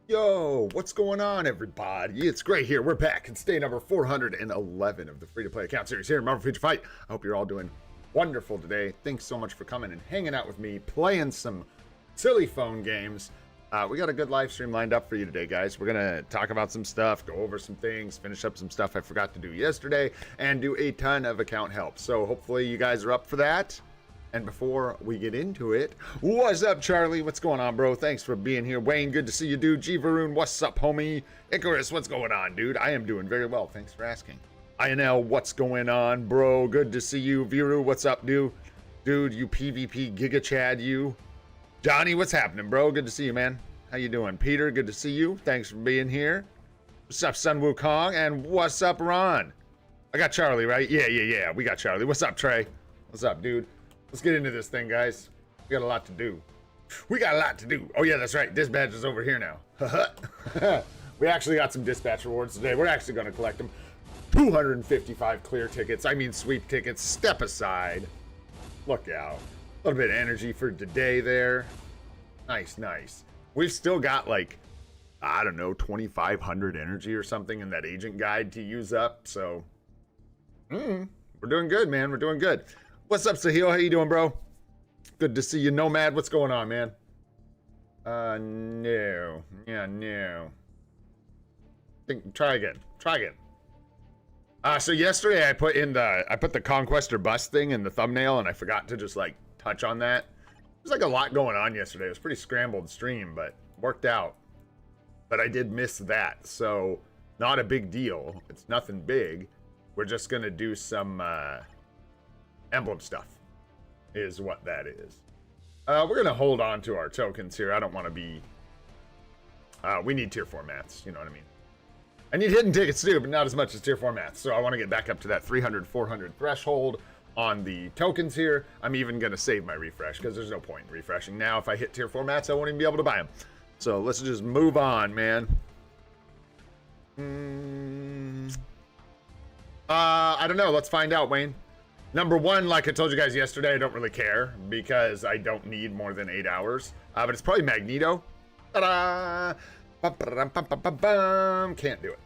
Yo, what's going on, everybody? It's Gray here. We're back. It's day number 411 of the free-to-play account series here in Marvel Future Fight. I hope you're all doing wonderful today. Thanks so much for coming and hanging out with me, playing some silly phone games. We got a good live stream lined up for you today, guys. We're going to talk about some stuff, go over some things, finish up some stuff I forgot to do yesterday, and do a ton of account help. So hopefully you guys are up for that. And before we get into it, what's up, Charlie? What's going on, bro? Thanks for being here. Wayne, good to see you, dude. G Varun, what's up, homie? Icarus, what's going on, dude? I am doing very well. Thanks for asking. INL, what's going on, bro? Good to see you. Viru, what's up, dude? Dude, you PvP Giga Chad, you. Johnny, what's happening, bro? Good to see you, man. How you doing? Peter, good to see you. Thanks for being here. What's up, Sun Wukong? And what's up, Ron? I got Charlie, right? Yeah. We got Charlie. What's up, Trey? What's up, dude? Let's get into this thing, guys. We got a lot to do. Oh, yeah, that's right. Dispatch is over here now. We actually got some dispatch rewards today. We're actually going to collect them. 255 clear tickets. I mean, sweep tickets. Step aside. Look out. A little bit of energy for today there. Nice. We've still got, like, I don't know, 2,500 energy or something in that agent guide to use up. So, we're doing good, man. We're doing good. What's up, Sahil? How you doing, bro? Good to see you, Nomad. What's going on, man? No. Yeah, no. Try again. So yesterday I put the Conquest or Bust thing in the thumbnail, and I forgot to just like touch on that. There's like a lot going on yesterday. It was a pretty scrambled stream, but worked out. But I did miss that, so not a big deal. It's nothing big. We're just gonna do some Emblem stuff is what that is. We're gonna hold on to our tokens here. I don't want to be we need tier 4 mats, you know what I mean. I need hidden tickets too, but not as much as tier 4 mats. So I want to get back up to that 300-400 threshold on the tokens here. I'm even gonna save my refresh because there's no point in refreshing now. If I hit tier 4 mats, I won't even be able to buy them. So let's just move on, man. I don't know. Let's find out, Wayne. Number one, like I told you guys yesterday, I don't really care because I don't need more than 8 hours. But it's probably Magneto. Ta-da! Can't do it.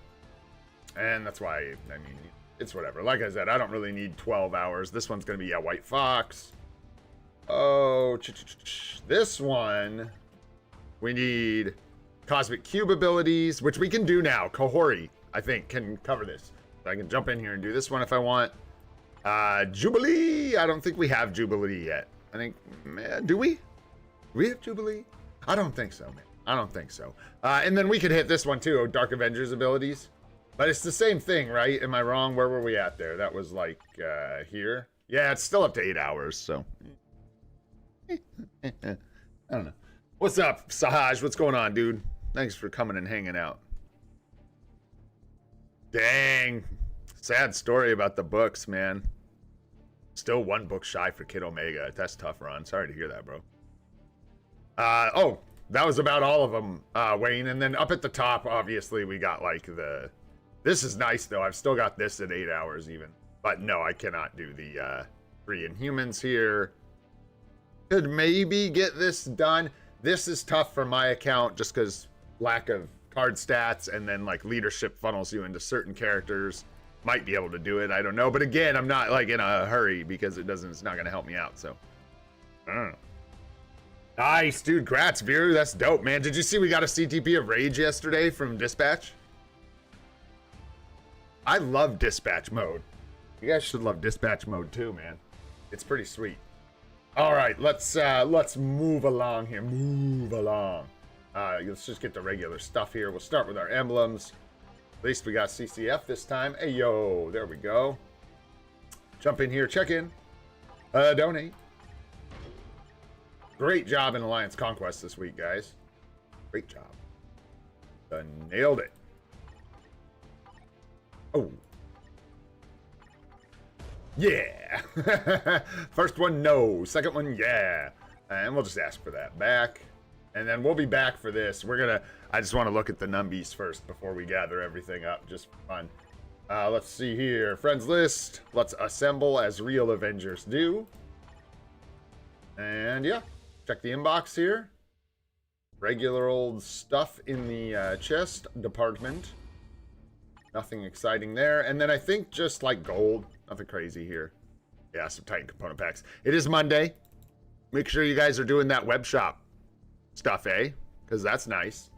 And that's why, I mean, it's whatever. Like I said, I don't really need 12 hours. This one's going to be a White Fox. Oh, this one, we need Cosmic Cube abilities, which we can do now. Kohori, I think, can cover this. So I can jump in here and do this one if I want. Jubilee. I don't think we have Jubilee yet. I think, man, do we? Do we have Jubilee? I don't think so, man. I don't think so. And then we could hit this one too, Dark Avengers abilities. But it's the same thing, right? Am I wrong? Where were we at there? That was like here. Yeah, it's still up to 8 hours, so. I don't know. What's up, Sahaj? What's going on, dude? Thanks for coming and hanging out. Dang. Sad story about the books, man. Still one book shy for Kid Omega. That's tough, Ron. Sorry to hear that, bro. Oh, that was about all of them, Wayne. And then up at the top, obviously, we got like the... This is nice, though. I've still got this at 8 hours even. But no, I cannot do the 3 Inhumans here. Could maybe get this done. This is tough for my account just because lack of card stats and then like leadership funnels you into certain characters. Might be able to do it. I don't know. But again, I'm not like in a hurry because it's not going to help me out. So, I don't know. Nice, dude. Grats, Viru. That's dope, man. Did you see we got a CTP of Rage yesterday from Dispatch? I love Dispatch mode. You guys should love Dispatch mode too, man. It's pretty sweet. All right, let's move along here. Let's just get the regular stuff here. We'll start with our emblems. At least we got CCF this time. Hey, yo, there we go. Jump in here, check in. Donate. Great job in Alliance Conquest this week, guys. Great job. Nailed it. Oh. Yeah. First one, no. Second one, yeah. And we'll just ask for that back. And then we'll be back for this. I just want to look at the numbies first before we gather everything up, just for fun. Let's see here. Friends list. Let's assemble as real Avengers do. And yeah, check the inbox here. Regular old stuff in the chest department. Nothing exciting there. And then I think just like gold. Nothing crazy here. Yeah, some Titan component packs. It is Monday. Make sure you guys are doing that web shop stuff, eh? Because that's nice.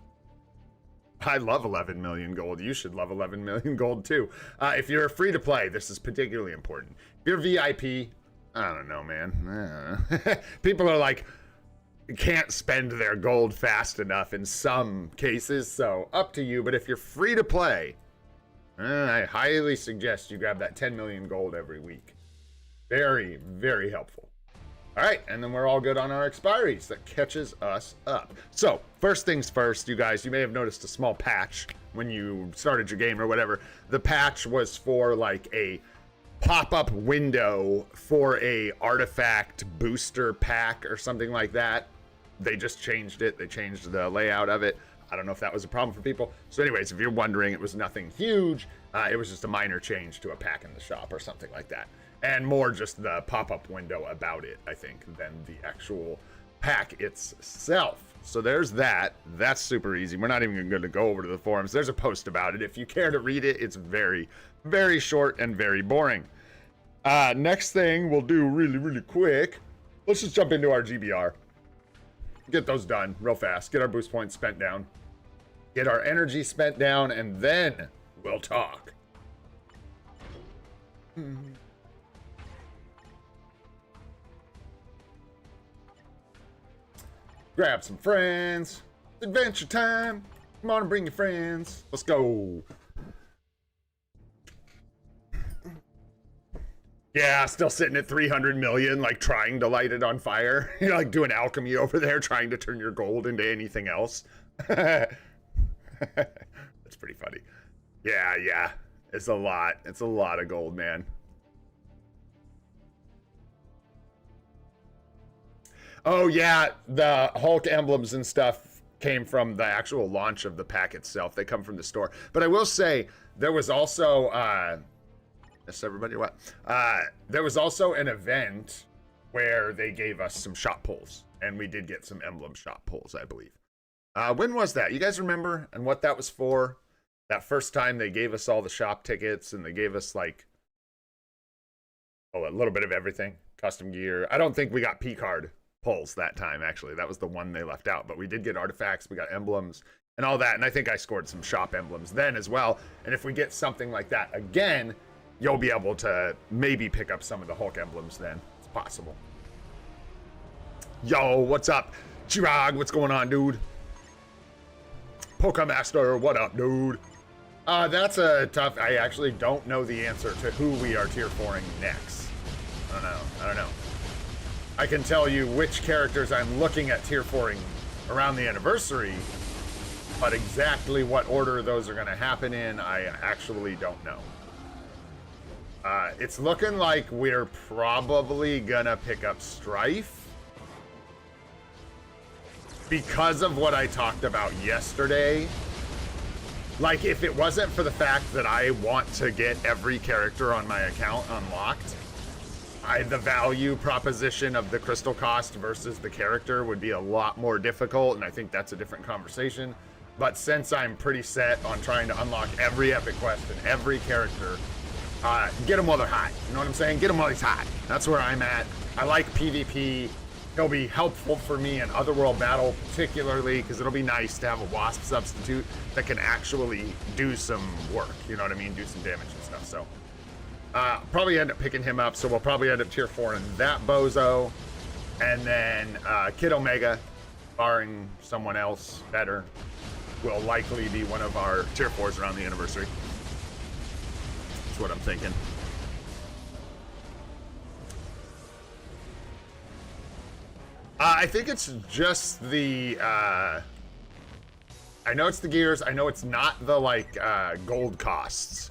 I love 11 million gold. You should love 11 million gold too. If you're free to play, this is particularly important. If you're VIP, I don't know, man. People are like, can't spend their gold fast enough in some cases, so up to you. But if you're free to play, I highly suggest you grab that 10 million gold every week. Very, very helpful. All right, and then we're all good on our expiries. That catches us up. So, first things first, you guys, you may have noticed a small patch when you started your game or whatever. The patch was for like a pop-up window for a artifact booster pack or something like that. They just changed it. They changed the layout of it. I don't know if that was a problem for people. So anyways, if you're wondering, it was nothing huge. It was just a minor change to a pack in the shop or something like that. And more just the pop-up window about it, I think, than the actual pack itself. So there's that. That's super easy. We're not even going to go over to the forums. There's a post about it. If you care to read it, it's very, very short and very boring. Next thing we'll do really, really quick. Let's just jump into our GBR. Get those done real fast. Get our boost points spent down. Get our energy spent down, and then we'll talk. Grab some friends. Adventure time. Come on and bring your friends. Let's go. Yeah, still sitting at 300 million, like trying to light it on fire. You're like doing alchemy over there, trying to turn your gold into anything else. That's pretty funny. Yeah. It's a lot. It's a lot of gold, man. Oh, yeah, the Hulk emblems and stuff came from the actual launch of the pack itself. They come from the store. But I will say, there was also... yes, everybody, what? There was also an event where they gave us some shop pulls. And we did get some emblem shop pulls, I believe. When was that? You guys remember? And what that was for? That first time they gave us all the shop tickets and they gave us, like... oh, a little bit of everything. Custom gear. I don't think we got P-card pulls that time, actually. That was the one they left out. But we did get artifacts, we got emblems, and all that. And I think I scored some shop emblems then as well. And if we get something like that again, you'll be able to maybe pick up some of the Hulk emblems then. It's possible. Yo, what's up? Chirag, what's going on, dude? Pokemaster, what up, dude? That's a tough... I actually don't know the answer to who we are tier 4ing next. I don't know. I can tell you which characters I'm looking at tier 4ing around the anniversary, but exactly what order those are going to happen in, I actually don't know. It's looking like we're probably going to pick up Strife because of what I talked about yesterday. Like, if it wasn't for the fact that I want to get every character on my account unlocked, the value proposition of the crystal cost versus the character would be a lot more difficult, and I think that's a different conversation. But since I'm pretty set on trying to unlock every epic quest and every character, get them while they're hot. You know what I'm saying? Get them while he's hot. That's where I'm at. I like PvP. He'll be helpful for me in Otherworld battle, particularly because it'll be nice to have a Wasp substitute that can actually do some work. You know what I mean? Do some damage and stuff. So probably end up picking him up. So we'll probably end up tier 4 in that bozo. And then Kid Omega, barring someone else better, will likely be one of our tier 4s around the anniversary. That's what I'm thinking. I think it's just the, I know it's the gears. I know it's not the, like, gold costs.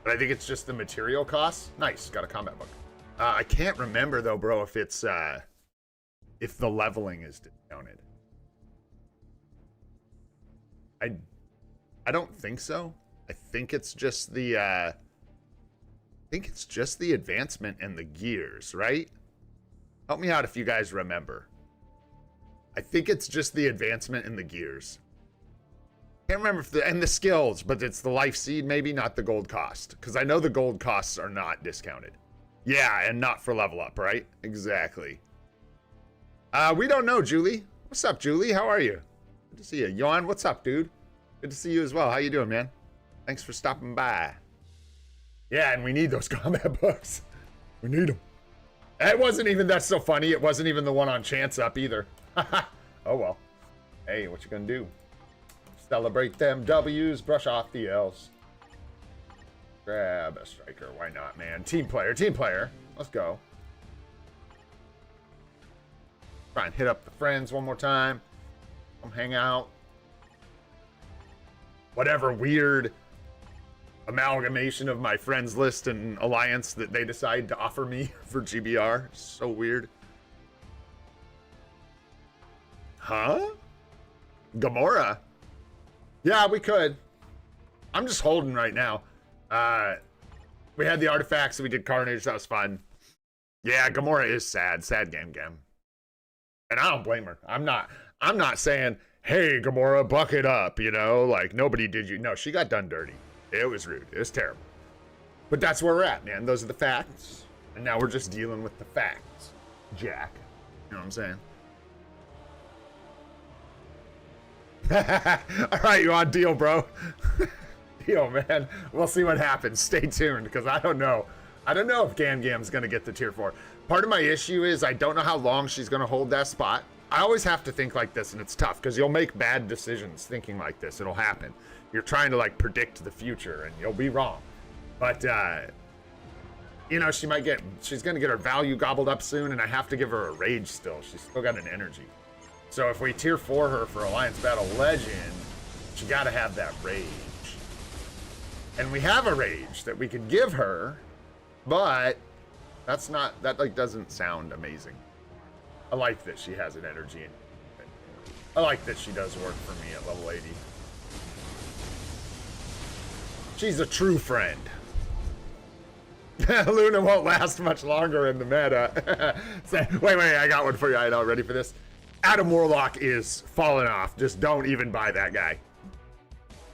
But I think it's just the material costs. Nice, got a combat book. I can't remember, though, bro, if it's, if the leveling is discounted. I don't think so. I think it's just the, advancement and the gears, right? Help me out if you guys remember. I think it's just the advancement in the gears. Can't remember if and the skills, but it's the life seed, maybe not the gold cost. Because I know the gold costs are not discounted. Yeah, and not for level up, right? Exactly. We don't know, Julie. What's up, Julie? How are you? Good to see you. Yon, what's up, dude? Good to see you as well. How you doing, man? Thanks for stopping by. Yeah, and we need those combat books. We need them. It wasn't even, that's so funny. It wasn't even the one on Chance Up either. Oh, well. Hey, what you gonna do? Celebrate them W's, brush off the L's. Grab a striker. Why not, man? Team player, team player. Let's go. Try and hit up the friends one more time. Come hang out. Whatever weird amalgamation of my friends list and alliance that they decide to offer me for GBR. So weird. Huh? Gamora? Yeah, we could. I'm just holding right now. We had the artifacts, we did Carnage, that was fun. Yeah, Gamora is sad. Sad game. And I don't blame her. I'm not saying, hey, Gamora, buck it up, you know? Like, nobody did you. No, she got done dirty. It was rude. It was terrible. But that's where we're at, man. Those are the facts. And now we're just dealing with the facts, Jack. You know what I'm saying? All right, you on deal, bro. Deal, man. We'll see what happens. Stay tuned, because I don't know. I don't know if Gamgam's going to get the tier 4. Part of my issue is I don't know how long she's going to hold that spot. I always have to think like this, and it's tough, because you'll make bad decisions thinking like this. It'll happen. You're trying to, like, predict the future, and you'll be wrong. But, you know, she's going to get her value gobbled up soon, and I have to give her a rage still. She's still got an energy. So if we tier 4 her for Alliance Battle Legend, she got to have that rage. And we have a rage that we could give her, but that's not, that like doesn't sound amazing. I like that she has an energy. I like that she does work for me at level 80. She's a true friend. Luna won't last much longer in the meta. Wait, I got one for you. I know, ready for this? Adam Warlock is falling off. Just don't even buy that guy.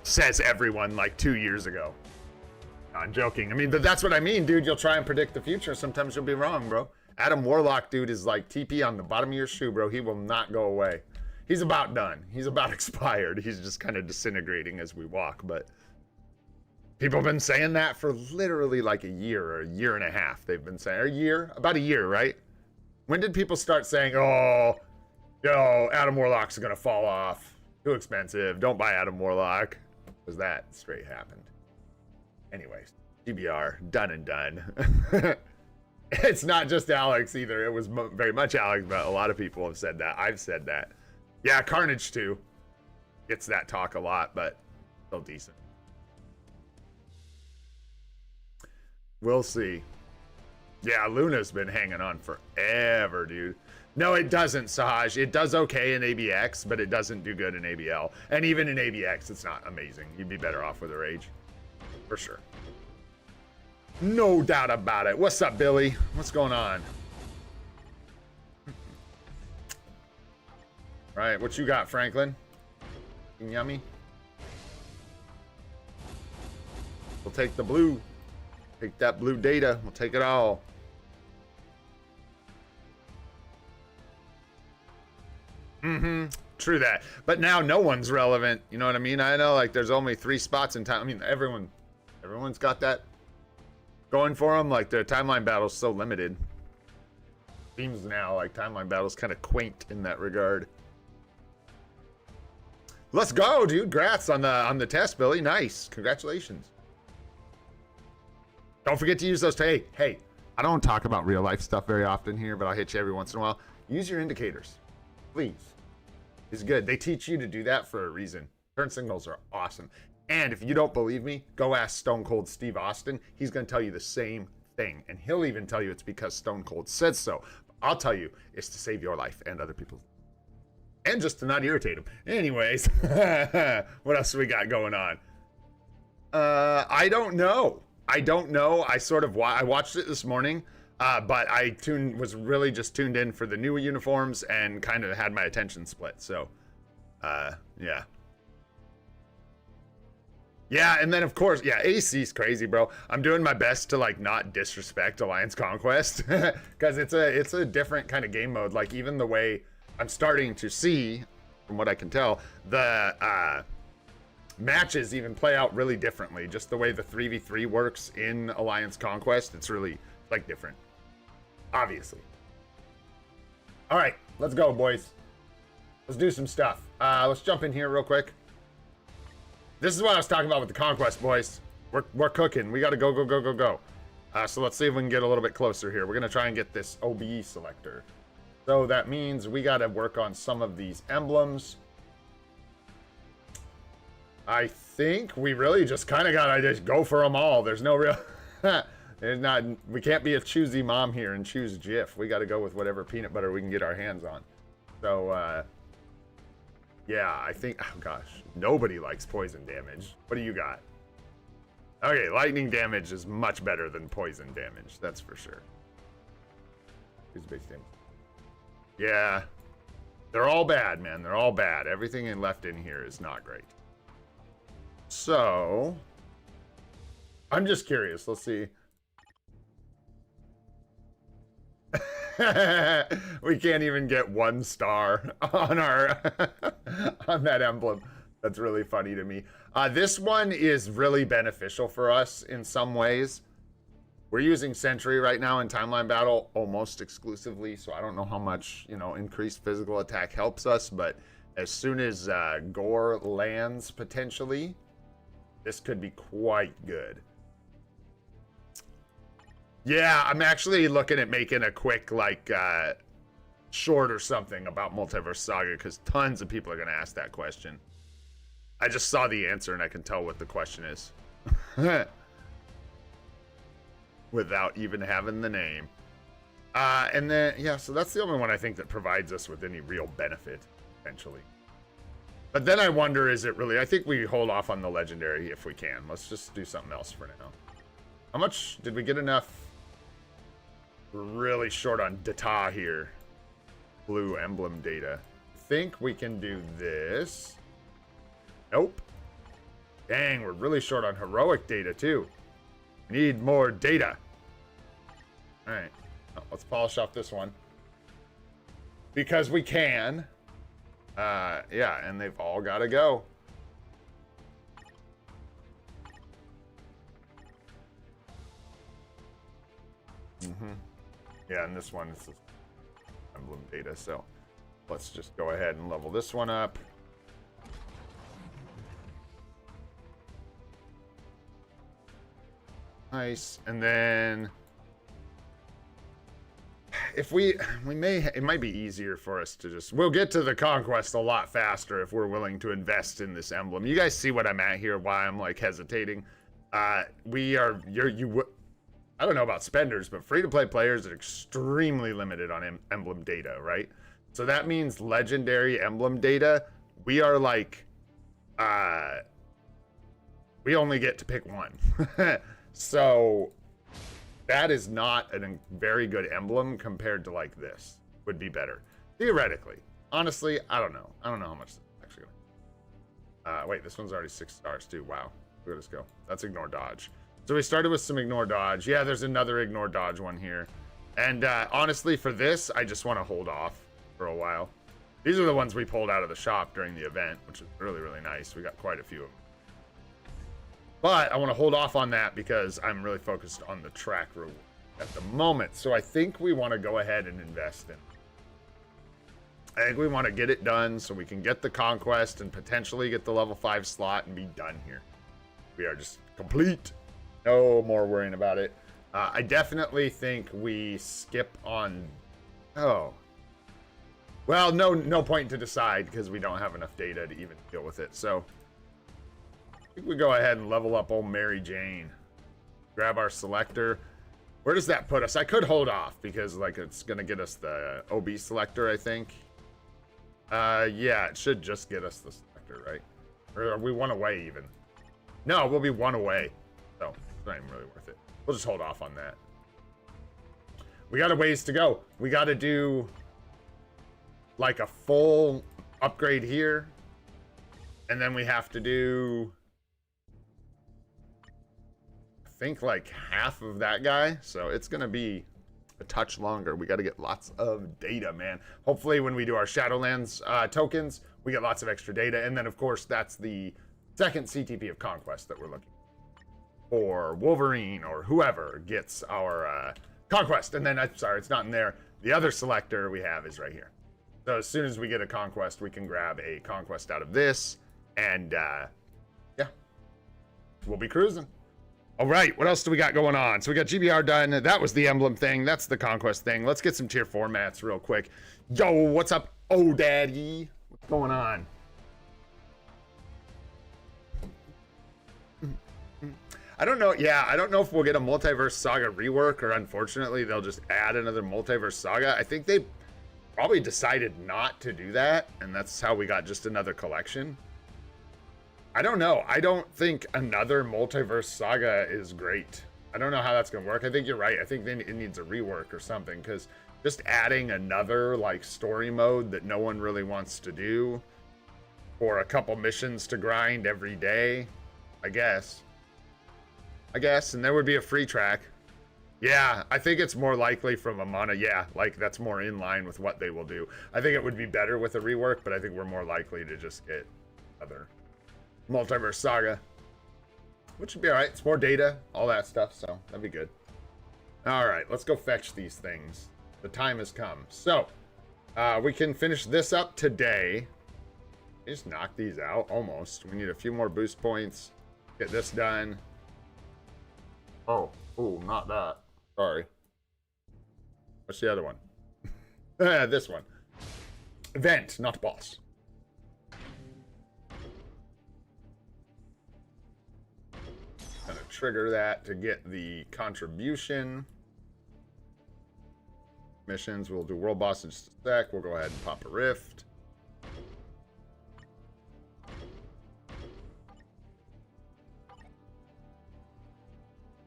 Says everyone like 2 years ago. No, I'm joking. I mean, that's what I mean, dude. You'll try and predict the future. Sometimes you'll be wrong, bro. Adam Warlock, dude, is like TP on the bottom of your shoe, bro. He will not go away. He's about done. He's about expired. He's just kind of disintegrating as we walk, but people have been saying that for literally like a year or a year and a half. They've been saying, about a year, right? When did people start saying, oh, yo, Adam Warlock's gonna fall off. Too expensive. Don't buy Adam Warlock. Because that straight happened. Anyways, GBR, done and done. It's not just Alex either. It was very much Alex, but a lot of people have said that. I've said that. Yeah, Carnage too. Gets that talk a lot, but still decent. We'll see. Yeah, Luna's been hanging on forever, dude. No, it doesn't, Sahaj. It does okay in ABX, but it doesn't do good in ABL. And even in ABX, it's not amazing. You'd be better off with a Rage. For sure. No doubt about it. What's up, Billy? What's going on? Right, what you got, Franklin? Yummy? We'll take the blue. Take that blue data. We'll take it all. True that. But now no one's relevant. You know what I mean? I know, like, there's only 3 spots in time. I mean, everyone's got that going for them. Like, their timeline battle's so limited. Seems now like timeline battle's kind of quaint in that regard. Let's go, dude. Congrats on the test, Billy. Nice. Congratulations. Don't forget to use those. Hey, I don't talk about real life stuff very often here, but I'll hit you every once in a while. Use your indicators, please. It's good. They teach you to do that for a reason. Turn signals are awesome. And if you don't believe me, go ask Stone Cold Steve Austin. He's going to tell you the same thing. And he'll even tell you it's because Stone Cold said so. But I'll tell you, it's to save your life and other people's. And just to not irritate them. Anyways, what else we got going on? I don't know. I watched it this morning. But I was really just tuned in for the new uniforms and kind of had my attention split. So, yeah. Yeah, and then of course, yeah, AC's crazy, bro. I'm doing my best to like not disrespect Alliance Conquest because it's a different kind of game mode. Like even the way I'm starting to see, from what I can tell, the matches even play out really differently. Just the way the 3v3 works in Alliance Conquest, it's really like different. Obviously. All right, let's go, boys. Let's do some stuff. Let's jump in here real quick. This is what I was talking about with the Conquest, boys. We're cooking. We got to go. So let's see if we can get a little bit closer here. We're going to try and get this OBE selector. So that means we got to work on some of these emblems. I think we really just kind of got to just go for them all. There's no real... we can't be a choosy mom here and choose Jif. We got to go with whatever peanut butter we can get our hands on. So, yeah, I think, oh gosh, nobody likes poison damage. What do you got? Okay, lightning damage is much better than poison damage, that's for sure. Who's base damage? Yeah, they're all bad, man. They're all bad. Everything left in here is not great. So, I'm just curious. Let's see. We can't even get 1 star on our on that emblem. That's really funny to me. This one is really beneficial for us in some ways. We're using Sentry right now in Timeline Battle almost exclusively, so I don't know how much, you know, increased physical attack helps us, but as soon as Gore lands potentially, this could be quite good. Yeah, I'm actually looking at making a quick, like, short or something about Multiverse Saga, because tons of people are going to ask that question. I just saw the answer, and I can tell what the question is. Without even having the name. And then, yeah, so that's the only one I think that provides us with any real benefit, potentially. But then I wonder, is it really... I think we hold off on the Legendary if we can. Let's just do something else for now. How much... Did we get enough... We're really short on data here. Blue emblem data. I think we can do this. Nope. Dang, we're really short on heroic data too. Need more data. Alright. Oh, let's polish off this one. Because we can. Yeah, and they've all got to go. Yeah, and this one is emblem data, so let's just go ahead and level this one up. Nice, and then if it might be easier for us to we'll get to the conquest a lot faster if we're willing to invest in this emblem. You guys see what I'm at here, why I'm like hesitating. I don't know about spenders, but free-to-play players are extremely limited on emblem data, right? So that means legendary emblem data, we are like, we only get to pick one. So that is not a very good emblem compared to like this. Would be better. Theoretically. Honestly, I don't know. I don't know how much this is actually gonna... wait, this one's already 6 stars too. Wow. Look at this go. That's ignore dodge. So we started with some ignore dodge. Yeah, there's another ignore dodge one here. And honestly, for this, I just want to hold off for a while. These are the ones we pulled out of the shop during the event, which is really, really nice. We got quite a few of them. But I want to hold off on that because I'm really focused on the track reward at the moment. So I think we want to go ahead and invest in. I think we want to get it done so we can get the conquest and potentially get the level 5 slot and be done here. We are just complete. No more worrying about it. I definitely think we skip on... Oh. Well, no point to decide because we don't have enough data to even deal with it. So I think we go ahead and level up old Mary Jane. Grab our selector. Where does that put us? I could hold off because like it's going to get us the OB selector, I think. Yeah, it should just get us the selector, right? Or are we 1 away even? No, we'll be 1 away. So it's not even really worth it. We'll just hold off on that. We got a ways to go. We got to do like a full upgrade here. And then we have to do, I think, like half of that guy. So it's going to be a touch longer. We got to get lots of data, man. Hopefully when we do our Shadowlands tokens, we get lots of extra data. And then, of course, that's the second CTP of Conquest that we're looking for. Wolverine or whoever gets our Conquest. And then, I'm sorry, it's not in there. The other selector we have is right here. So as soon as we get a Conquest, we can grab a Conquest out of this. And, yeah, we'll be cruising. All right, what else do we got going on? So we got GBR done. That was the Emblem thing. That's the Conquest thing. Let's get some tier 4 mats real quick. Yo, what's up, oh daddy? What's going on? I don't know. Yeah, I don't know if we'll get a Multiverse Saga rework, or unfortunately, they'll just add another Multiverse Saga. I think they probably decided not to do that, and that's how we got just another collection. I don't know. I don't think another Multiverse Saga is great. I don't know how that's going to work. I think you're right. I think it needs a rework or something, because just adding another like story mode that no one really wants to do for a couple missions to grind every day, I guess. And there would be a free track. Yeah, I think it's more likely from Amana. Yeah, like that's more in line with what they will do. I think it would be better with a rework, but I think we're more likely to just get other Multiverse Saga, which would be all right. It's more data, all that stuff, so that'd be good. All right, let's go fetch these things. The time has come. So we can finish this up today. Just knock these out almost. We need a few more boost points. Get this done. Oh, not that. Sorry. What's the other one? This one. Event, not boss. Gonna trigger that to get the contribution. Missions, we'll do world boss in just a sec. We'll go ahead and pop a rift.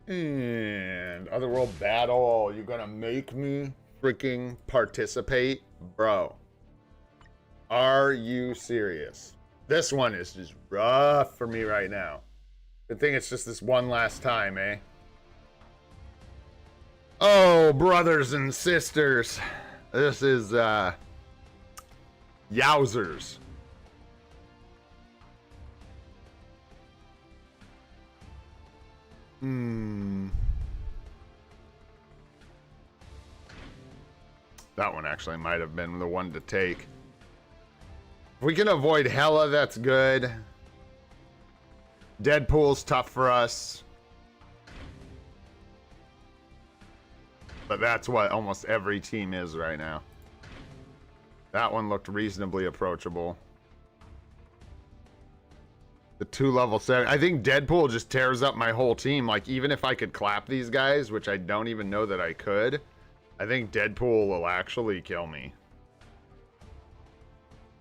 And Otherworld battle. You gonna make me freaking participate? Bro. Are you serious? This one is just rough for me right now. Good thing it's just this one last time, eh? Oh, brothers and sisters. This is, yowzers. That one actually might have been the one to take. If we can avoid Hela, that's good. Deadpool's tough for us. But that's what almost every team is right now. That one looked reasonably approachable. The 2-level set. I think Deadpool just tears up my whole team. Like, even if I could clap these guys, which I don't even know that I could, I think Deadpool will actually kill me.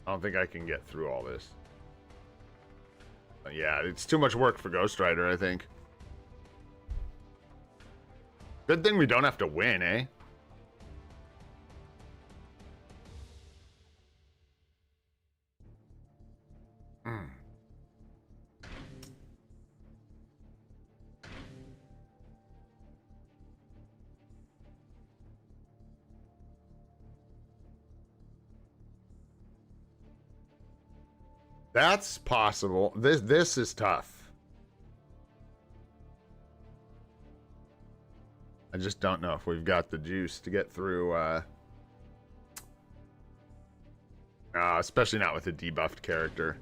I don't think I can get through all this. But yeah, it's too much work for Ghost Rider, I think. Good thing we don't have to win, eh? That's possible. This is tough. I just don't know if we've got the juice to get through, especially not with a debuffed character.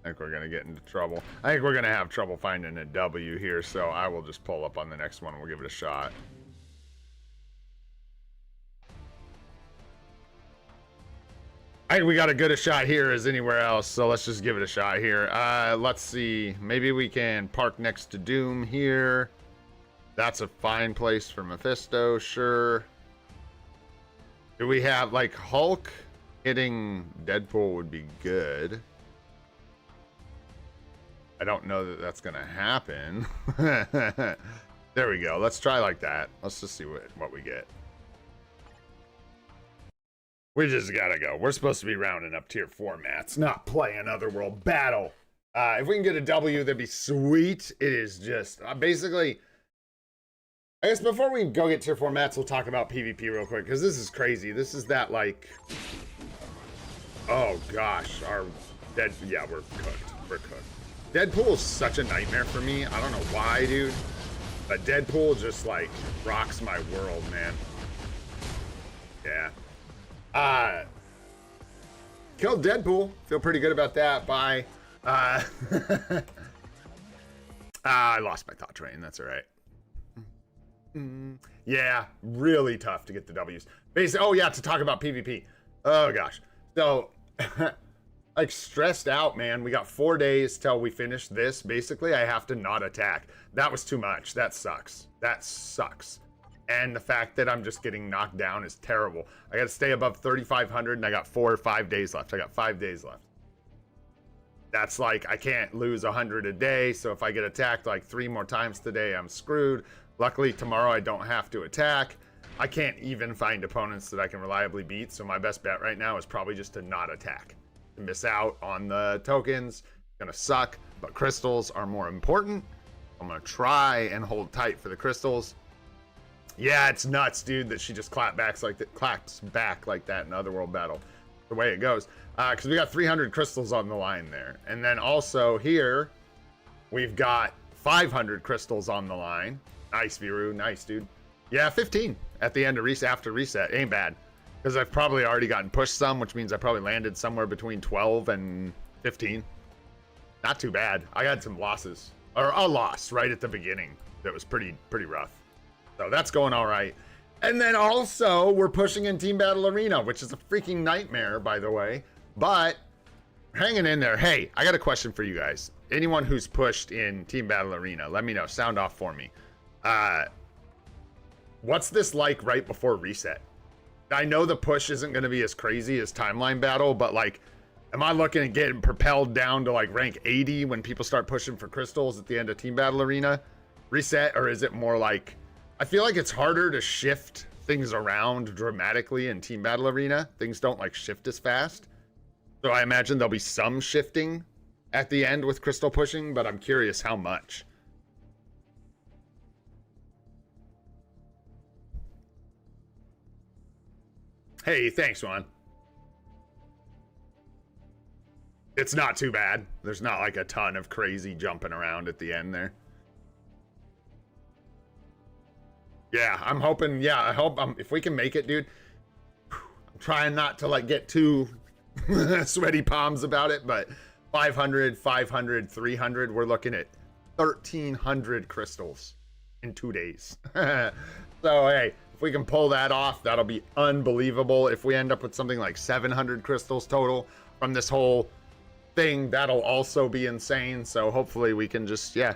I think we're going to get into trouble. I think we're going to have trouble finding a W here, so I will just pull up on the next one and we'll give it a shot. I think we got as good a shot here as anywhere else, so let's just give it a shot here. Let's see. Maybe we can park next to Doom here. That's a fine place for Mephisto, sure. Do we have, like, Hulk hitting Deadpool would be good. I don't know that that's going to happen. There we go. Let's try like that. Let's just see what we get. We just gotta go. We're supposed to be rounding up tier 4 mats, not playing Otherworld battle. If we can get a W, that'd be sweet. It is just basically. I guess before we go get tier 4 mats, we'll talk about PvP real quick because this is crazy. This is that like. Oh gosh, our dead. Yeah, we're cooked. We're cooked. Deadpool is such a nightmare for me. I don't know why, dude. But Deadpool just like rocks my world, man. Yeah. Killed Deadpool. Feel pretty good about that. Bye. I lost my thought train. That's all right. Yeah, really tough to get the W's. Basically, oh yeah, to talk about PvP. Oh gosh. So, like stressed out, man. We got 4 days till we finish this. Basically, I have to not attack. That was too much. That sucks. That sucks. And the fact that I'm just getting knocked down is terrible. I got to stay above 3,500 and I got 4 or 5 days left. I got 5 days left. That's like, I can't lose 100 a day. So if I get attacked like 3 more times today, I'm screwed. Luckily, tomorrow I don't have to attack. I can't even find opponents that I can reliably beat. So my best bet right now is probably just to not attack. To miss out on the tokens. Gonna suck, but crystals are more important. I'm gonna try and hold tight for the crystals. Yeah, it's nuts, dude, that she just claps back like that in Otherworld battle. The way it goes. Because we got 300 crystals on the line there. And then also here, we've got 500 crystals on the line. Nice, Viru. Nice, dude. Yeah, 15 at the end of reset, after reset. Ain't bad. Because I've probably already gotten pushed some, which means I probably landed somewhere between 12 and 15. Not too bad. I had some losses. Or a loss right at the beginning. That was pretty rough. So that's going all right. And then also, we're pushing in Team Battle Arena, which is a freaking nightmare, by the way. But hanging in there. Hey, I got a question for you guys. Anyone who's pushed in Team Battle Arena, let me know. Sound off for me. What's this like right before reset? I know the push isn't going to be as crazy as Timeline Battle, but like, am I looking at getting propelled down to like rank 80 when people start pushing for crystals at the end of Team Battle Arena reset? Or is it more like, I feel like it's harder to shift things around dramatically in Team Battle Arena. Things don't like shift as fast. So I imagine there'll be some shifting at the end with crystal pushing, but I'm curious how much. Hey, thanks, Juan. It's not too bad. There's not like a ton of crazy jumping around at the end there. Yeah, I'm hoping. Yeah, I hope if we can make it, dude. I'm trying not to like get too sweaty palms about it, but 500, 500, 300. We're looking at 1,300 crystals in 2 days. So hey, if we can pull that off, that'll be unbelievable. If we end up with something like 700 crystals total from this whole thing, that'll also be insane. So hopefully we can just, yeah.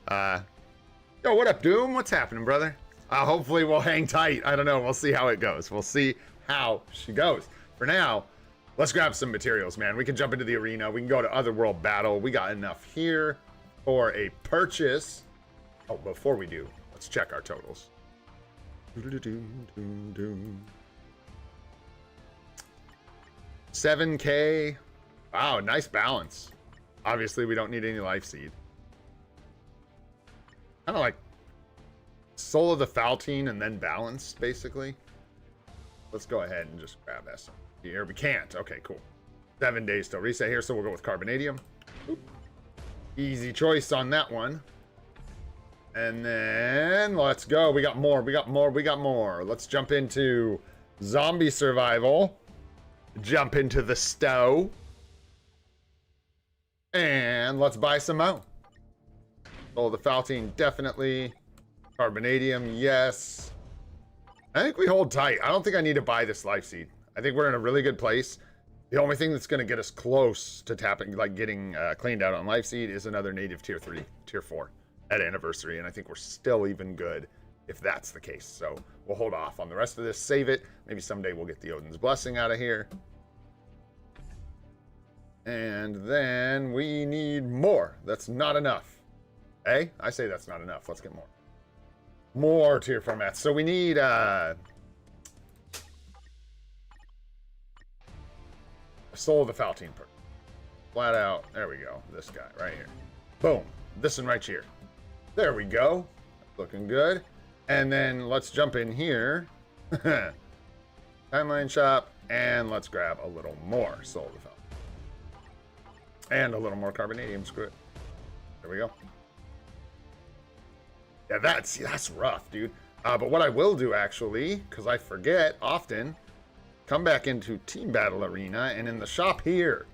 Yo, what up, Doom? What's happening, brother? Hopefully we'll hang tight. I don't know. We'll see how it goes. We'll see how she goes. For now, let's grab some materials, man. We can jump into the arena. We can go to Otherworld battle. We got enough here for a purchase. Oh, before we do, let's check our totals. 7K. Wow, nice balance. Obviously, we don't need any life seed. Kind of like Soul of the Faltine and then balance, basically. Let's go ahead and just grab S here. We can't. Okay, cool. 7 days till reset here, so we'll go with Carbonadium. Oop. Easy choice on that one. And then let's go. We got more. We got more. We got more. Let's jump into zombie survival. Jump into the stow. And let's buy some Mo. Oh, the Faltine, definitely. Carbonadium, yes. I think we hold tight. I don't think I need to buy this life seed. I think we're in a really good place. The only thing that's going to get us close to tapping, like getting cleaned out on life seed, is another native tier 3, tier 4 at anniversary. And I think we're still even good if that's the case. So we'll hold off on the rest of this. Save it. Maybe someday we'll get the Odin's Blessing out of here. And then we need more. That's not enough. Hey, I say that's not enough. Let's get more. More tier 4 mats. So we need Soul of the Faltine perk. Flat out. There we go. This guy right here. Boom. This one right here. There we go. Looking good. And then let's jump in here. Timeline shop. And let's grab a little more Soul of the Faltine. And a little more carbonadium. Screw it. There we go. Yeah, that's rough, dude. But what I will do, actually, because I forget often, come back into Team Battle Arena, and in the shop here,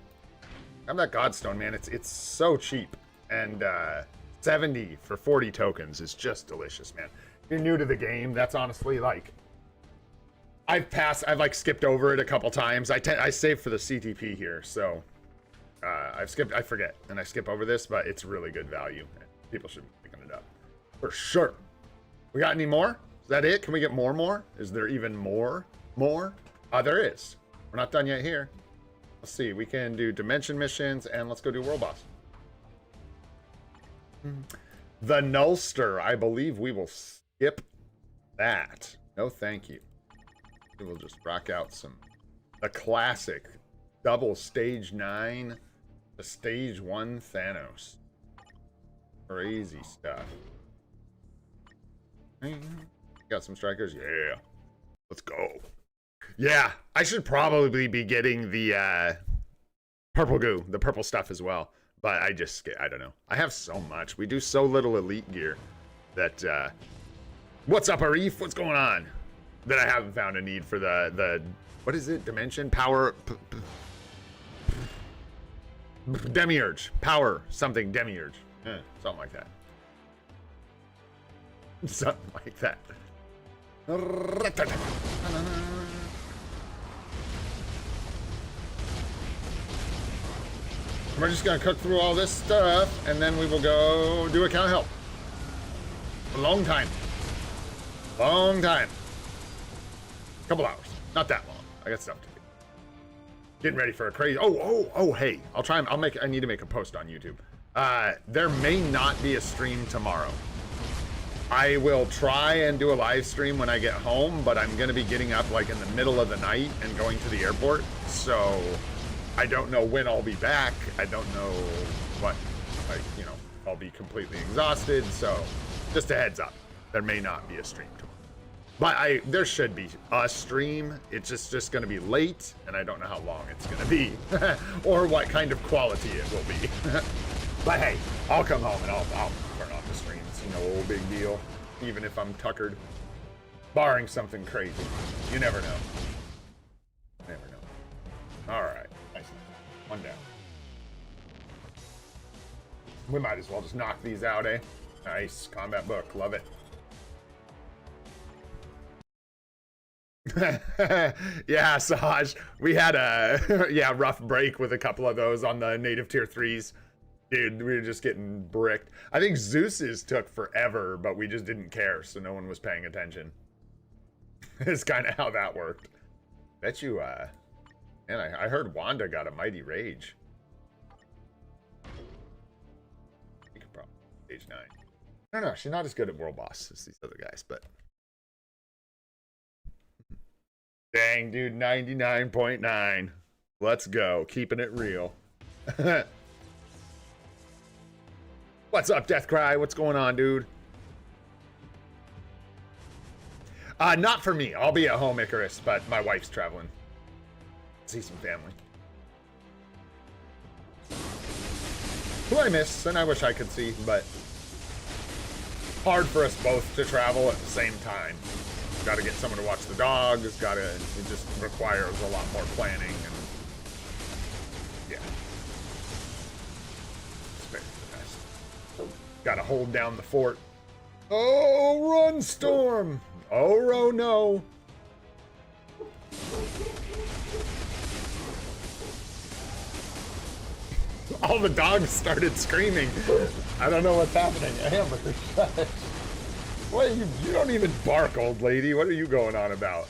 have that Godstone, man. It's so cheap. And 70 for 40 tokens is just delicious, man. If you're new to the game, that's honestly, like, I've like skipped over it a couple times. I save for the CTP here, so I forget, and I skip over this, but it's really good value. People should be picking it up. For sure. We got any more? Is that it? Can we get more? Is there even more? There is. We're not done yet here. Let's see. We can do dimension missions, and let's go do world boss. The Nullster. I believe we will skip that. No, thank you. We will just rock out the classic double stage 9 to stage 1 Thanos. Crazy stuff. Got some strikers? Yeah. Let's go. Yeah, I should probably be getting the purple goo, the purple stuff as well. But I don't know. I have so much. We do so little elite gear that, what's up, Arif? What's going on? That I haven't found a need for the what is it? Dimension? Power? Demiurge. Power something Demiurge. Something like that. Something like that. We're just gonna cook through all this stuff, and then we will go do account help. A long time. Long time. Couple hours. Not that long. I got stuff to do. Getting ready for a crazy. Oh, hey. I need to make a post on YouTube. There may not be a stream tomorrow. I will try and do a live stream when I get home, but I'm going to be getting up like in the middle of the night and going to the airport. So I don't know when I'll be back. I don't know what, I'll be completely exhausted. So just a heads up, there may not be a stream tomorrow. But there should be a stream. It's just going to be late, and I don't know how long it's going to be or what kind of quality it will be. But hey, I'll come home and I'll turn off the stream. It's no big deal, even if I'm tuckered, barring something crazy. You never know. Never know. All right, nice. One down. We might as well just knock these out, eh? Nice combat book, love it. Yeah, Saj, we had a rough break with a couple of those on the native tier 3s. Dude, we were just getting bricked. I think Zeus's took forever, but we just didn't care, so no one was paying attention. It's kind of how that worked. Bet you, man, I heard Wanda got a mighty rage. You could probably stage 9. I don't know, she's not as good at world boss as these other guys, but... Dang, dude, 99.9. Let's go. Keeping it real. What's up, Deathcry? What's going on, dude? Not for me. I'll be at home, Icarus, but my wife's traveling. See some family. Who I miss, and I wish I could see, but hard for us both to travel at the same time. Got to get someone to watch the dogs. It just requires a lot more planning. And yeah, spare the best. Got to hold down the fort. Oh, run, Storm! Oh, no. All the dogs started screaming. I don't know what's happening. Amber, shush. What, you don't even bark, old lady. What are you going on about?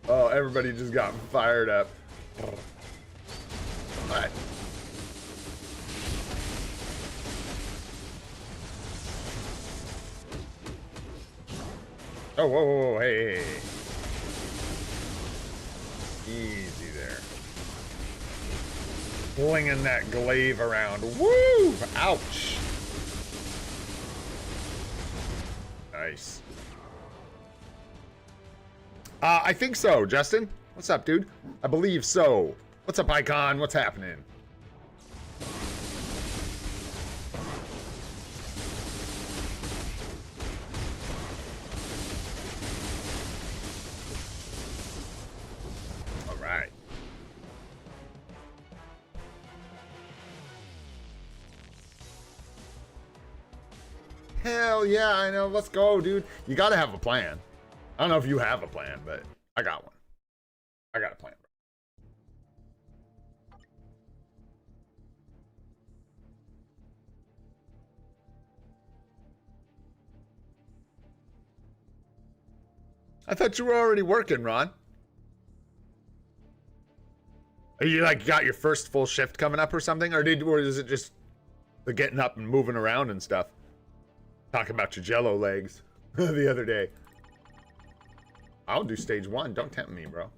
Oh, everybody just got fired up. What? Oh, whoa, hey. Easy there. Flinging that glaive around. Woo! Ouch. Nice. I think so, Justin. What's up, dude? I believe so. What's up, Icon? What's happening? All right. Hell yeah, I know. Let's go, dude. You gotta have a plan. I don't know if you have a plan, but I got one. I got a plan. I thought you were already working, Ron. Are you like got your first full shift coming up or something? Or is it just the getting up and moving around and stuff? Talking about your jello legs the other day. I'll do stage 1. Don't tempt me, bro.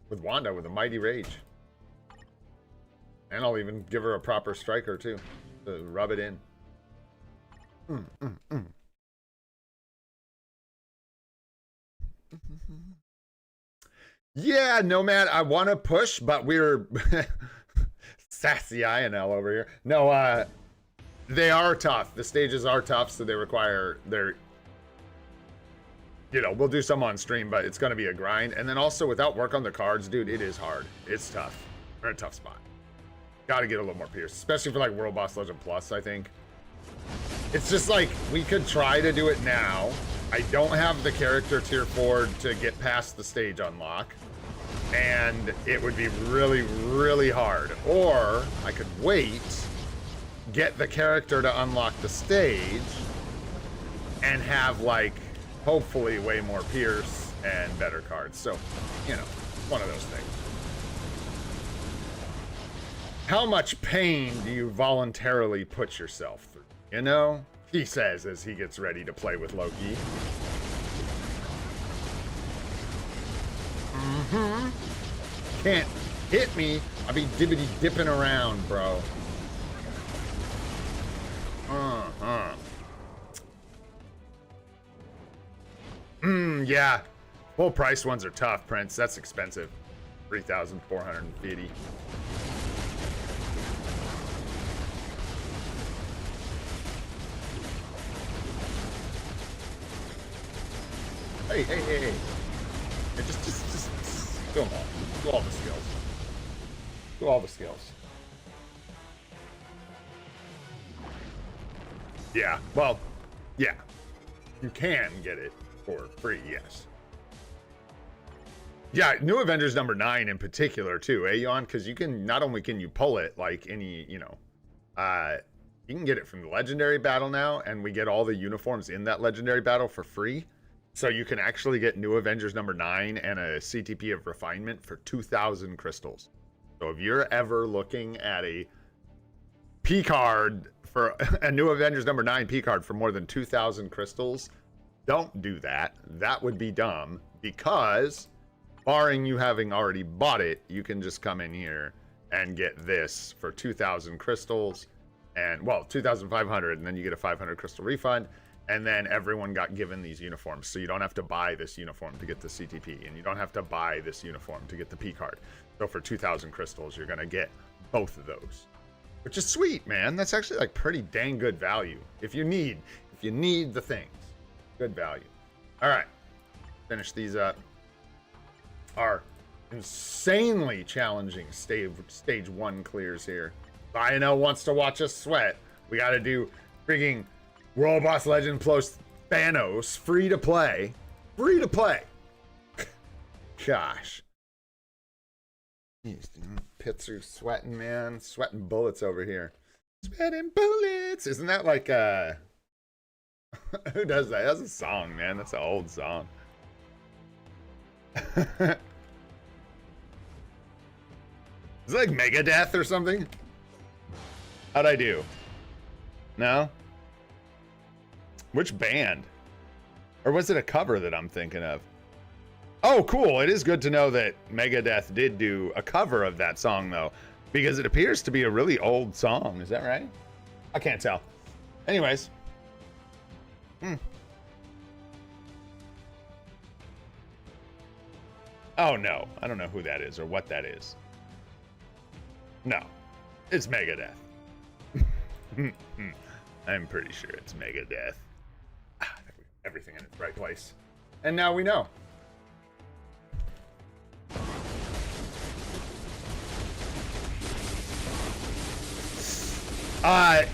With Wanda with a mighty rage. And I'll even give her a proper striker too. To rub it in. Yeah, Nomad, I want to push, but we're sassy INL over here. No, they are tough. The stages are tough, so they require their, you know, we'll do some on stream, but it's going to be a grind. And then also without work on the cards, dude, it is hard. It's tough. We're in a tough spot. Got to get a little more pierce, especially for like World Boss Legend Plus, I think. It's just like, we could try to do it now. I don't have the character tier 4 to get past the stage unlock. And it would be really, really hard. Or I could wait, get the character to unlock the stage, and have like, hopefully way more pierce and better cards. So, you know, one of those things. How much pain do you voluntarily put yourself through? You know? He says as he gets ready to play with Loki. Can't hit me. I'll be dibbity dipping around, bro. Yeah. Full price ones are tough, Prince. That's expensive. 3,450. Hey. Hey, just do them all. Do all the skills. Do all the skills. Yeah, well, yeah. You can get it for free, yes. Yeah, New Avengers number 9 in particular, too, Yon? Because you can, not only can you pull it like any, you know, you can get it from the Legendary Battle now, and we get all the uniforms in that Legendary Battle for free. So you can actually get New Avengers number 9 and a CTP of Refinement for 2,000 crystals. So if you're ever looking at a P card for a New Avengers number 9 P card for more than 2,000 crystals, don't do that. That would be dumb, because barring you having already bought it, you can just come in here and get this for 2,000 crystals and, well, 2,500, and then you get a 500 crystal refund. And then everyone got given these uniforms. So you don't have to buy this uniform to get the CTP, and you don't have to buy this uniform to get the P card. So for 2,000 crystals, you're going to get both of those, which is sweet, man. That's actually like pretty dang good value. If you need the things, good value. All right, finish these up. Our insanely challenging stage 1 clears here. INL wants to watch us sweat. We got to do freaking World Boss Legend plus Thanos, free to play. Free to play. Gosh. Pits are sweating, man. Sweating bullets over here. Sweating bullets. Isn't that like who does that? That's a song, man. That's an old song. Is it like Megadeth or something? How'd I do? No? Which band? Or was it a cover that I'm thinking of? Oh, cool. It is good to know that Megadeth did do a cover of that song, though, because it appears to be a really old song. Is that right? I can't tell. Anyways. Oh, no. I don't know who that is or what that is. No. It's Megadeth. I'm pretty sure it's Megadeth. Everything in its right place. And now we know. I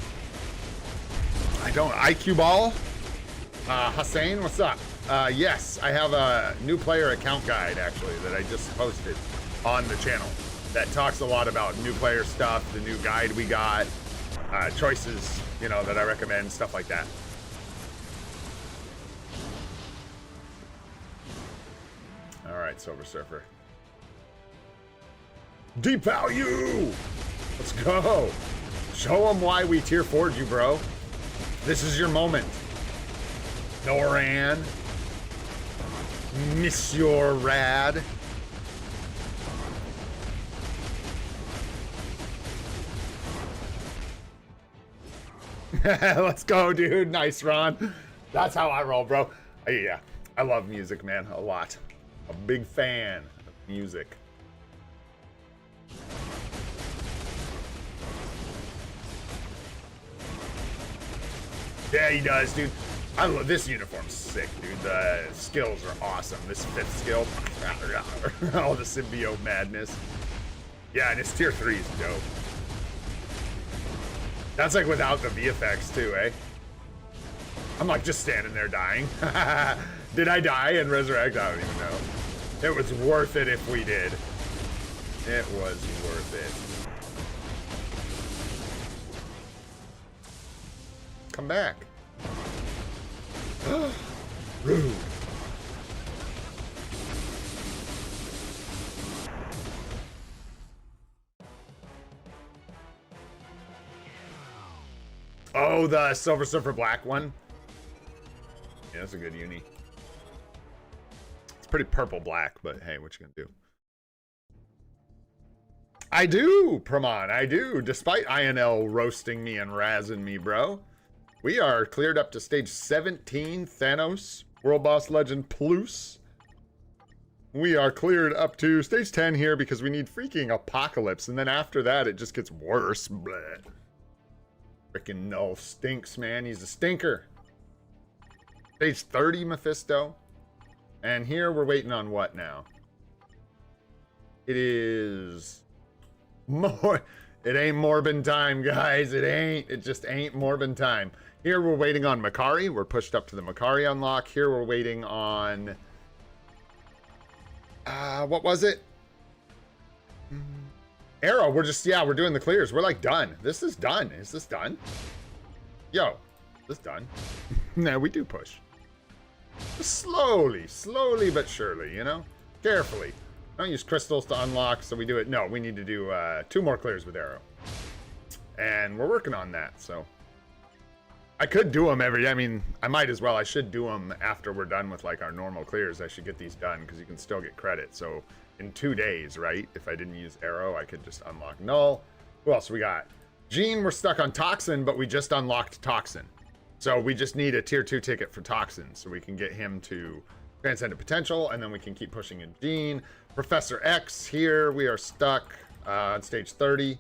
don't. IQ Ball? Hussein, what's up? Yes, I have a new player account guide, actually, that I just posted on the channel that talks a lot about new player stuff, the new guide we got, choices, you know, that I recommend, stuff like that. All right, Silver Surfer. Deep value! Let's go! Show them why we tier 4'd you, bro. This is your moment. Noran. Monsieur Rad. Let's go, dude. Nice, Ron. That's how I roll, bro. Yeah, I love music, man, a lot. A big fan of music. Yeah, he does, dude. I love this uniform's sick, dude. The skills are awesome. This 5th skill, all the symbiote madness. Yeah, and his tier 3 is dope. That's like without the VFX too, eh? I'm like just standing there dying. Did I die and resurrect? I don't even know. It was worth it if we did. It was worth it. Come back. Rude. Oh, the Silver Surfer Black one. Yeah, that's a good uni. It's pretty purple black, but hey, what you gonna do? I do, Praman, I do. Despite INL roasting me and razzing me, bro. We are cleared up to stage 17, Thanos, World Boss Legend Plus. We are cleared up to stage 10 here because we need freaking Apocalypse. And then after that, it just gets worse. Bleh. Freaking Null stinks, man. He's a stinker. Stage 30, Mephisto. And here we're waiting on what now? It is more. It ain't Morbin time, guys. It ain't. It just ain't Morbin time. Here we're waiting on Makari. We're pushed up to the Makari unlock. Here we're waiting on... what was it? Arrow. We're just... Yeah, we're doing the clears. We're like done. This is done. Is this done? Yo. Is this done? No, we do push. Slowly. Slowly but surely, you know? Carefully. Don't use crystals to unlock, so we do it. No, we need to do 2 more clears with Arrow. And we're working on that, so... I could do them I mean, I might as well. I should do them after we're done with, like, our normal clears. I should get these done, because you can still get credit. So, in 2 days, right? If I didn't use Arrow, I could just unlock Null. Who else we got? Gene, we're stuck on Toxin, but we just unlocked Toxin. So, we just need a tier 2 ticket for Toxin, so we can get him to Transcendent Potential, and then we can keep pushing in Gene. Professor X, here we are stuck on stage 30.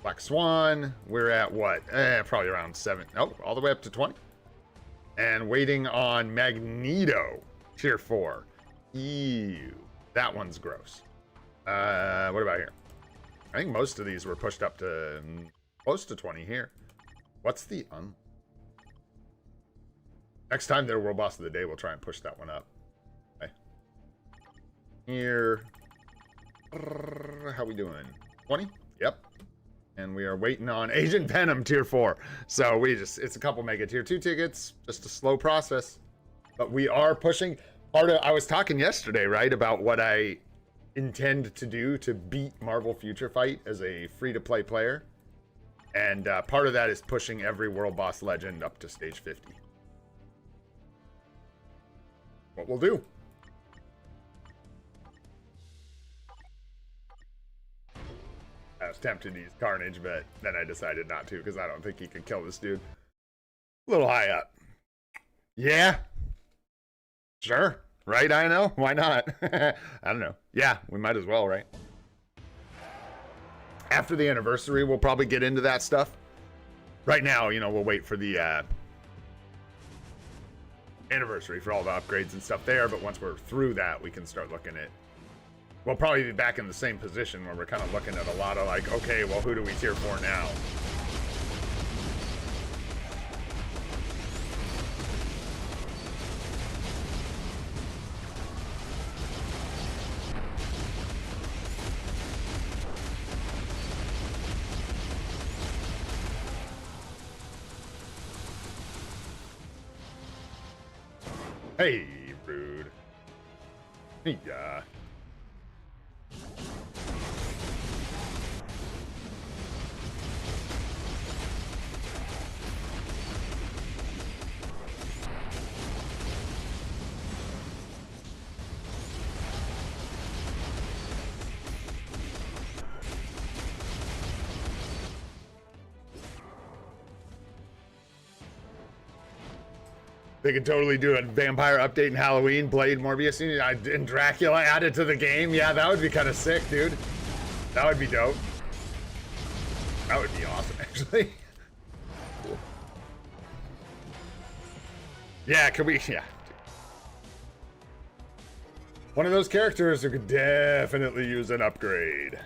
Black Swan, we're at what? Probably around 7. Nope, all the way up to 20. And waiting on Magneto, tier 4. Ew, that one's gross. What about here? I think most of these were pushed up to close to 20 here. What's the next time they're World Boss of the Day, we'll try and push that one up. Okay. Here. How we doing? 20? Yep. And we are waiting on Agent Venom tier 4. So it's a couple mega tier 2 tickets, just a slow process. But we are pushing. I was talking yesterday, right, about what I intend to do to beat Marvel Future Fight as a free-to-play player. And part of that is pushing every World Boss Legend up to stage 50. What we'll do. was tempted to use Carnage, but then I decided not to because I don't think he could kill this dude. A little high up. Yeah. Sure. Right, I know. Why not? I don't know. Yeah, we might as well, right? After the anniversary, we'll probably get into that stuff. Right now, you know, we'll wait for the anniversary for all the upgrades and stuff there, but once we're through that, we can start looking at... We'll probably be back in the same position where we're kind of looking at a lot of like, okay, well, who do we tier for now? Hey, rude. Yeah. They could totally do a vampire update in Halloween, Blade, Morbius, and Dracula added to the game. Yeah, that would be kind of sick, dude. That would be dope. That would be awesome, actually. Cool. Yeah, could we? Yeah. One of those characters who could definitely use an upgrade.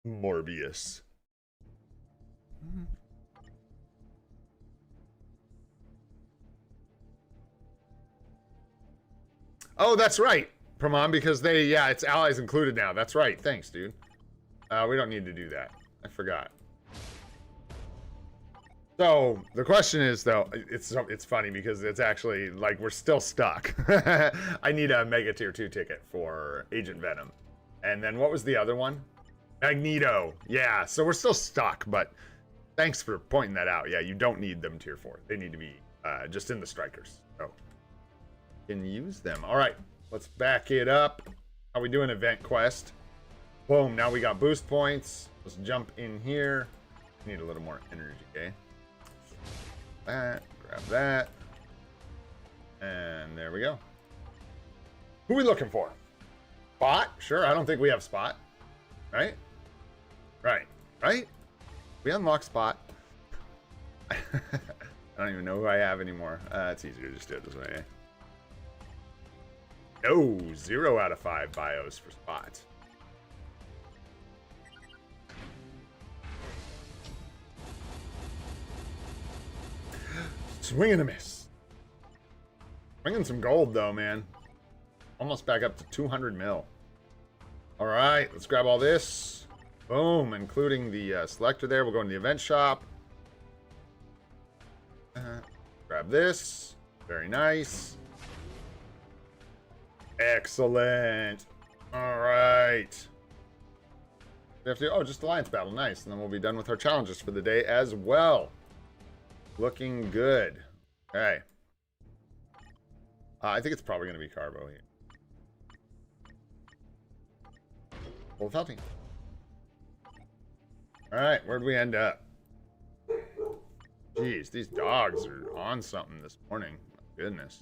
Morbius. Oh, that's right, Pramon, because yeah, it's allies included now. That's right. Thanks, dude. We don't need to do that. I forgot. So, the question is, though, it's funny because it's actually, like, we're still stuck. I need a Mega Tier 2 ticket for Agent Venom. And then what was the other one? Magneto. Yeah, so we're still stuck, but thanks for pointing that out. Yeah, you don't need them Tier 4. They need to be just in the Strikers. So, can use them. All right, let's back it up. How we doing event quest? Boom, now we got boost points. Let's jump in here. Need a little more energy, okay? That, grab that. And there we go. Who are we looking for? Spot? Sure, I don't think we have Spot. Right? Right? We unlock Spot. I don't even know who I have anymore. It's easier to just do it this way. No, 0 out of 5 bios for Spot. Swing and a miss. Bringing some gold though, man. Almost back up to 200 mil. All right, let's grab all this. Boom, including the selector there. We'll go in the event shop. Grab this. Very nice. Excellent. All right. We have to, oh, just Alliance battle. Nice. And then we'll be done with our challenges for the day as well. Looking good. Okay. I think it's probably going to be Carbo here. Full felting. All right. Where'd we end up? Jeez, these dogs are on something this morning. My goodness.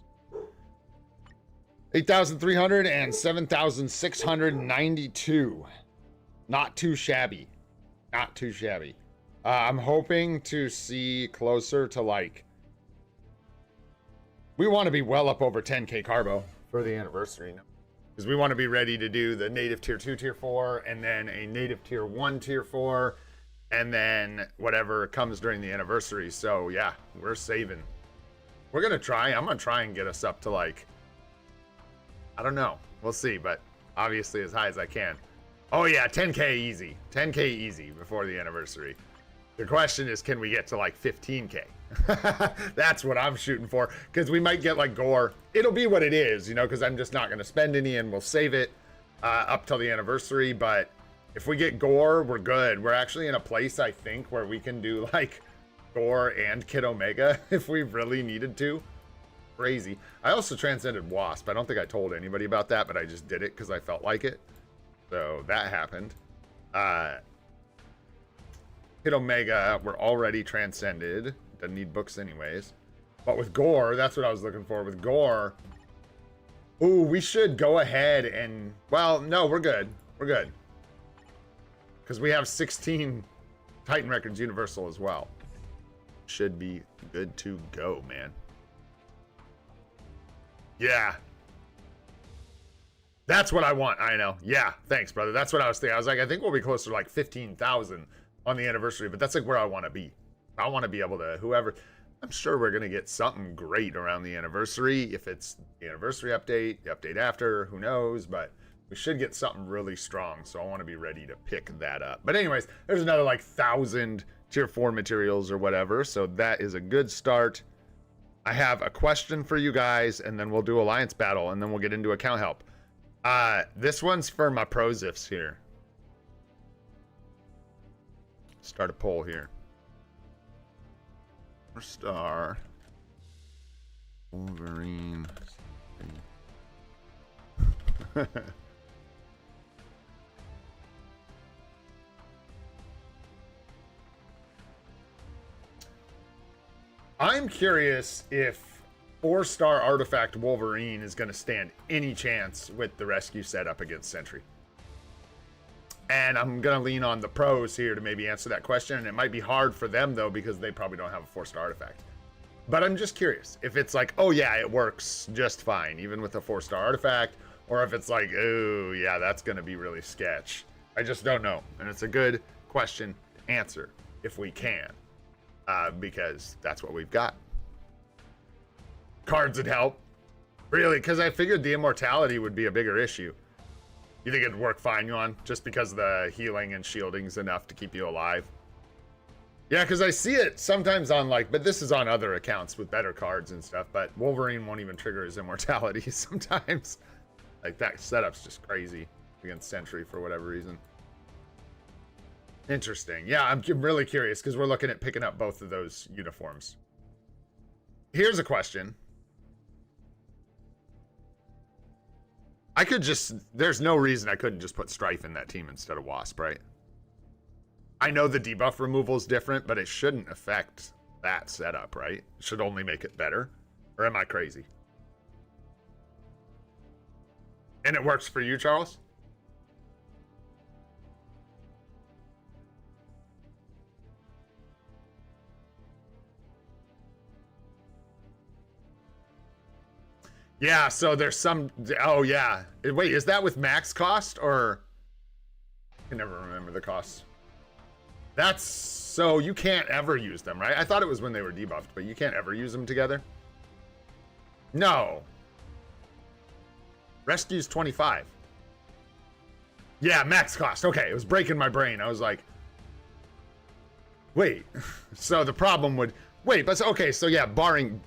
8,300 and 7,692. Not too shabby. Not too shabby. I'm hoping to see closer to like... We want to be well up over 10k Carbo for the anniversary. Because we want to be ready to do the native tier 2, tier 4, and then a native tier 1, tier 4, and then whatever comes during the anniversary. So yeah, we're saving. We're going to try. I'm going to try and get us up to like... I don't know. We'll see, but obviously as high as I can. Oh yeah, 10k easy. 10k easy before the anniversary. The question is, can we get to like 15k? That's what I'm shooting for, because we might get like gore. It'll be what it is, you know, because I'm just not going to spend any and we'll save it up till the anniversary. But if we get gore, we're good. We're actually in a place, I think, where we can do like gore and Kid Omega if we really needed to. Crazy. I also transcended Wasp. I don't think I told anybody about that, but I just did it because I felt like it. So that happened. Hit Omega, we're already transcended. Doesn't need books anyways. But with Gore, that's what I was looking for. With Gore, ooh, we should go ahead and... Well, no, we're good. We're good. Because we have 16 Titan Records Universal as well. Should be good to go, man. Yeah. That's what I want. I know. Yeah, thanks, brother. That's what I was thinking. I was like, I think we'll be closer to like 15,000 on the anniversary, but that's like where I want to be. I want to be able to, whoever... I'm sure we're going to get something great around the anniversary. If it's the anniversary update, the update after, who knows, but we should get something really strong, so I want to be ready to pick that up. But anyways, there's another like 1,000 tier 4 materials or whatever, so that is a good start. I have a question for you guys, and then we'll do Alliance Battle, and then we'll get into account help. This one's for my prosifs here. Start a poll here. Star Wolverine. I'm curious if 4-star artifact Wolverine is going to stand any chance with the rescue setup against Sentry. And I'm going to lean on the pros here to maybe answer that question. And it might be hard for them, though, because they probably don't have a 4-star artifact. But I'm just curious if it's like, oh, yeah, it works just fine, even with a 4-star artifact. Or if it's like, oh, yeah, that's going to be really sketch. I just don't know. And it's a good question to answer if we can. Because that's what we've got. Cards would help. Really, because I figured the immortality would be a bigger issue. You think it'd work fine, Yuan? Just because the healing and shielding's enough to keep you alive? Yeah, because I see it sometimes on like, but this is on other accounts with better cards and stuff, but Wolverine won't even trigger his immortality sometimes. Like that setup's just crazy against Sentry for whatever reason. Interesting. Yeah, I'm really curious because we're looking at picking up both of those uniforms. Here's a question. I could just, there's no reason I couldn't just put Strife in that team instead of Wasp, right? I know the debuff removal is different, but it shouldn't affect that setup, right? It should only make it better. Or am I crazy? And it works for you, Charles? Yeah, so there's some... Oh, yeah. Wait, is that with max cost, or... I can never remember the costs. That's... So you can't ever use them, right? I thought it was when they were debuffed, but you can't ever use them together? No. Rescue's 25. Yeah, max cost. Okay, it was breaking my brain. I was like... Wait. So the problem would... Wait, but... Okay, so yeah, barring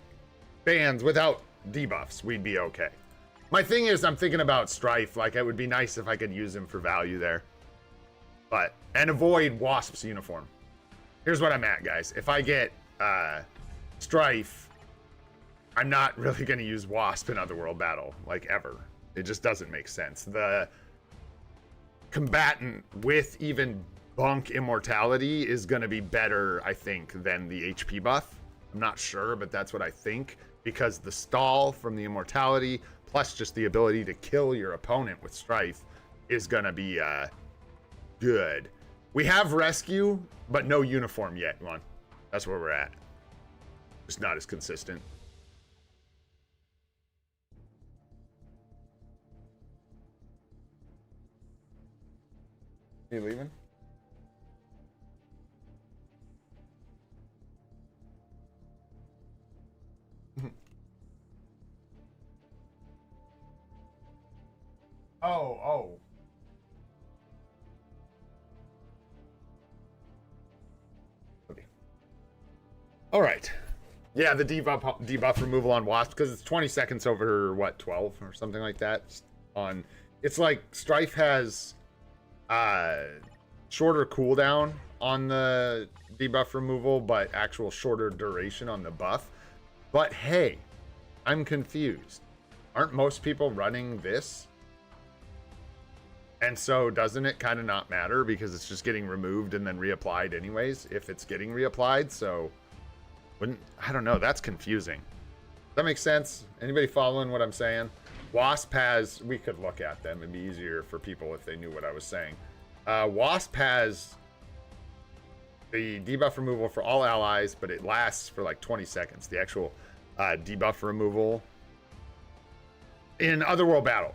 bans without... debuffs, we'd be okay. My thing is, I'm thinking about Strife. Like, it would be nice if I could use him for value there. But, and avoid Wasp's uniform. Here's what I'm at, guys. If I get Strife, I'm not really going to use Wasp in Otherworld battle, like, ever. It just doesn't make sense. The combatant with even bunk immortality is going to be better, I think, than the HP buff. I'm not sure, but that's what I think. Because the stall from the immortality, plus just the ability to kill your opponent with Strife, is going to be good. We have rescue, but no uniform yet, Juan. That's where we're at. Just not as consistent. You leaving? Oh. Okay. All right. Yeah, the debuff removal on Wasp, because it's 20 seconds over, what, 12 or something like that? On, it's like Strife has shorter cooldown on the debuff removal, but actual shorter duration on the buff. But hey, I'm confused. Aren't most people running this? And so doesn't it kind of not matter because it's just getting removed and then reapplied anyways if it's getting reapplied? So wouldn't, I don't know, that's confusing. Does that make sense? Anybody following what I'm saying? Wasp has, we could look at them, it'd be easier for people if they knew what I was saying. Wasp has the debuff removal for all allies, but it lasts for like 20 seconds. The actual debuff removal in Otherworld battle.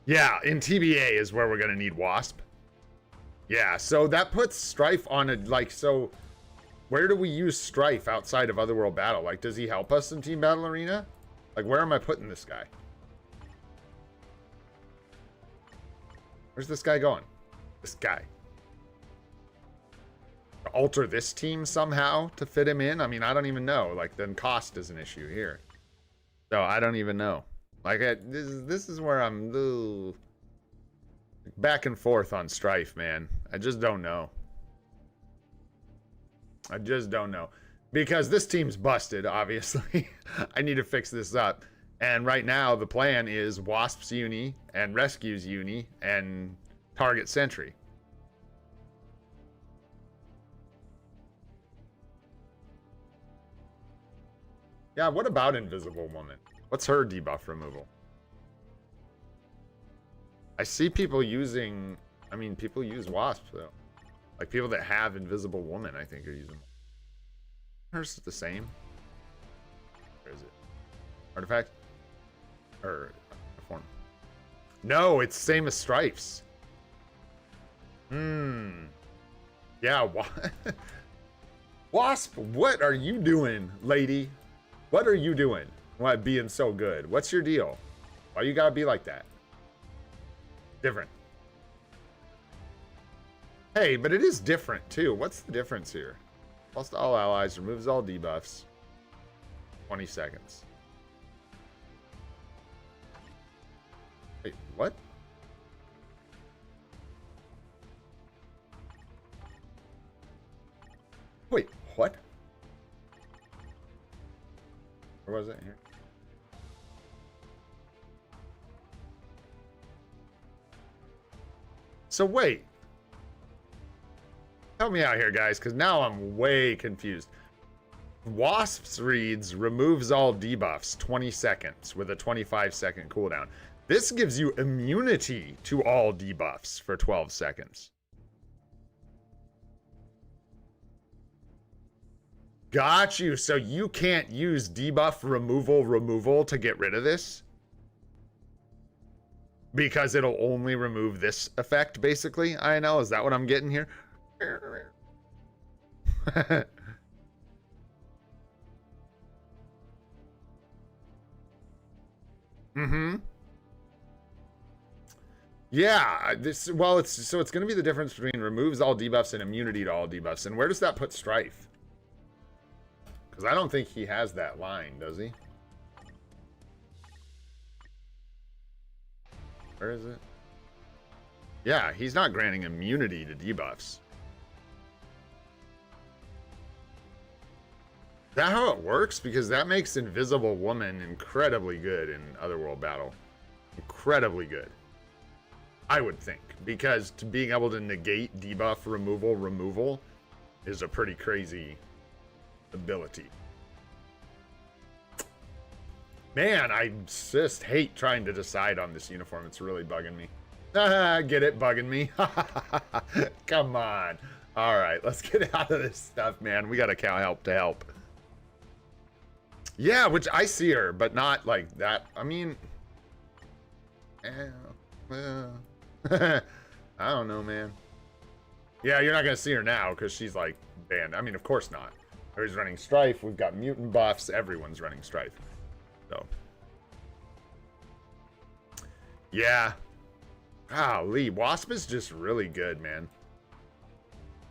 Yeah, in TBA is where we're going to need Wasp. Yeah, so that puts Strife on a, like, so where do we use Strife outside of Otherworld battle? Like, does he help us in Team Battle Arena? Like, where am I putting this guy? Where's this guy going? This guy. Alter this team somehow to fit him in? I mean, I don't even know. Like, then cost is an issue here. So I don't even know. Like, this is where I'm back and forth on Strife, man. I just don't know. I just don't know. Because this team's busted, obviously. I need to fix this up. And right now, the plan is Wasp's Uni and Rescue's Uni and Target Sentry. Yeah, what about Invisible Woman? What's her debuff removal? I see people using, I mean, people use Wasp, though. Like, people that have Invisible Woman, I think, are using. Hers is the same. Where is it? Artifact? Or form? No, it's same as Strife's. Yeah, Wasp, what are you doing, lady? What are you doing? Why being so good? What's your deal? Why you gotta be like that? Different. Hey, but it is different too. What's the difference here? Lost all allies, removes all debuffs. 20 seconds. Wait, what? Wait, what? Where was it? Here. So wait. Help me out here, guys, because now I'm way confused. Wasps reads removes all debuffs 20 seconds with a 25-second cooldown. This gives you immunity to all debuffs for 12 seconds. Got you. So you can't use debuff removal to get rid of this? Because it'll only remove this effect, basically? I know. Is that what I'm getting here? Yeah, this, well, it's going to be the difference between removes all debuffs and immunity to all debuffs. And where does that put Strife? Because I don't think he has that line, does he? Where is it? Yeah, he's not granting immunity to debuffs. Is that how it works? Because that makes Invisible Woman incredibly good in Otherworld battle. Incredibly good. I would think. Because to being able to negate debuff removal is a pretty crazy ability. Man, I just hate trying to decide on this uniform. It's really bugging me. Get it? Bugging me? Come on. All right, let's get out of this stuff, man. We got to count help to help. Yeah, which I see her, but not like that. I mean, I don't know, man. Yeah, you're not going to see her now because she's like banned. I mean, of course not. Everybody's running Strife. We've got mutant buffs. Everyone's running Strife. So, yeah. Golly, Wasp is just really good, man.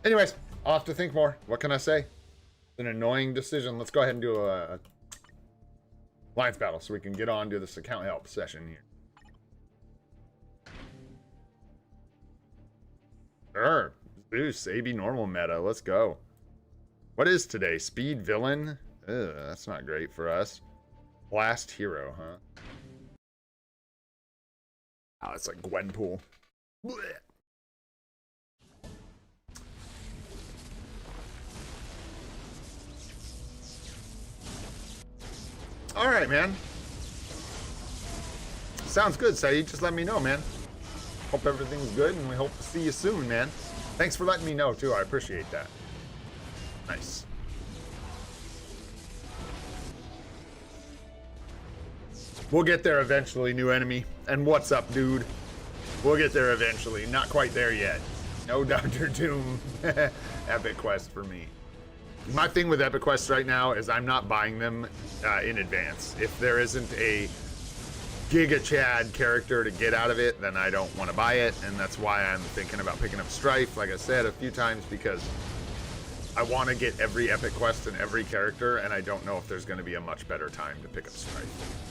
Anyways, I'll have to think more. What can I say? It's an annoying decision. Let's go ahead and do a alliance battle so we can get on to this account help session here. Sure. Zeus, AB normal meta. Let's go. What is today? Speed villain? Ugh, that's not great for us. Last hero, huh? Oh, it's like Gwenpool. Blech. All right, man. Sounds good, Saeed. Just let me know, man. Hope everything's good, and we hope to see you soon, man. Thanks for letting me know, too. I appreciate that. Nice. We'll get there eventually, new enemy. And what's up, dude? We'll get there eventually. Not quite there yet. No Dr. Doom. Epic quest for me. My thing with Epic quests right now is I'm not buying them in advance. If there isn't a Giga Chad character to get out of it, then I don't want to buy it, and that's why I'm thinking about picking up Strife, like I said a few times, because I want to get every epic quest and every character, and I don't know if there's going to be a much better time to pick up Strife.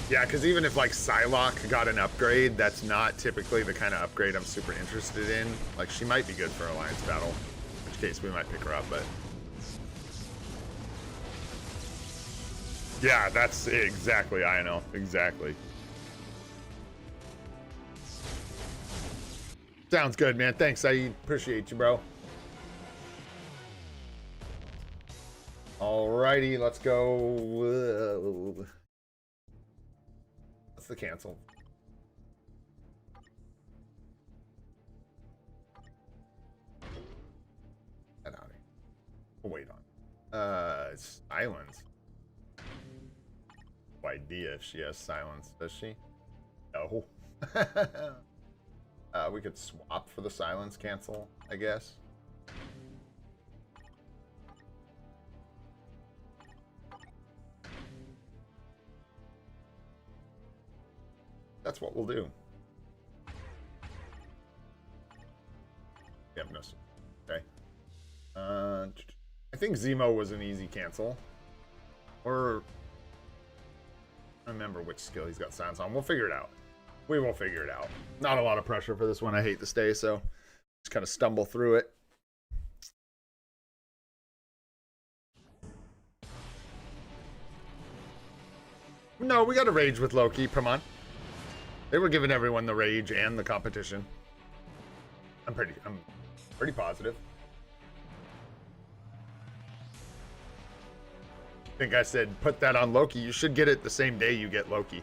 Yeah, because even if like Psylocke got an upgrade, that's not typically the kind of upgrade I'm super interested in. Like, she might be good for Alliance Battle, in which case we might pick her up, but yeah, that's exactly, I know, exactly. Sounds good, man. Thanks, Saeed. Appreciate you, bro. Alrighty, let's go. What's the cancel? Get out of here. We'll wait on. Silence. No idea if she has silence, does she? No. We could swap for the silence cancel, I guess. That's what we'll do. We have no. Okay. I think Zemo was an easy cancel. Or I don't remember which skill he's got silence on. We'll figure it out. We will figure it out. Not a lot of pressure for this one. I hate to stay, so just kind of stumble through it. No, we got a rage with Loki. Come on. They were giving everyone the rage and the competition. I'm pretty positive. I think I said put that on Loki. You should get it the same day you get Loki.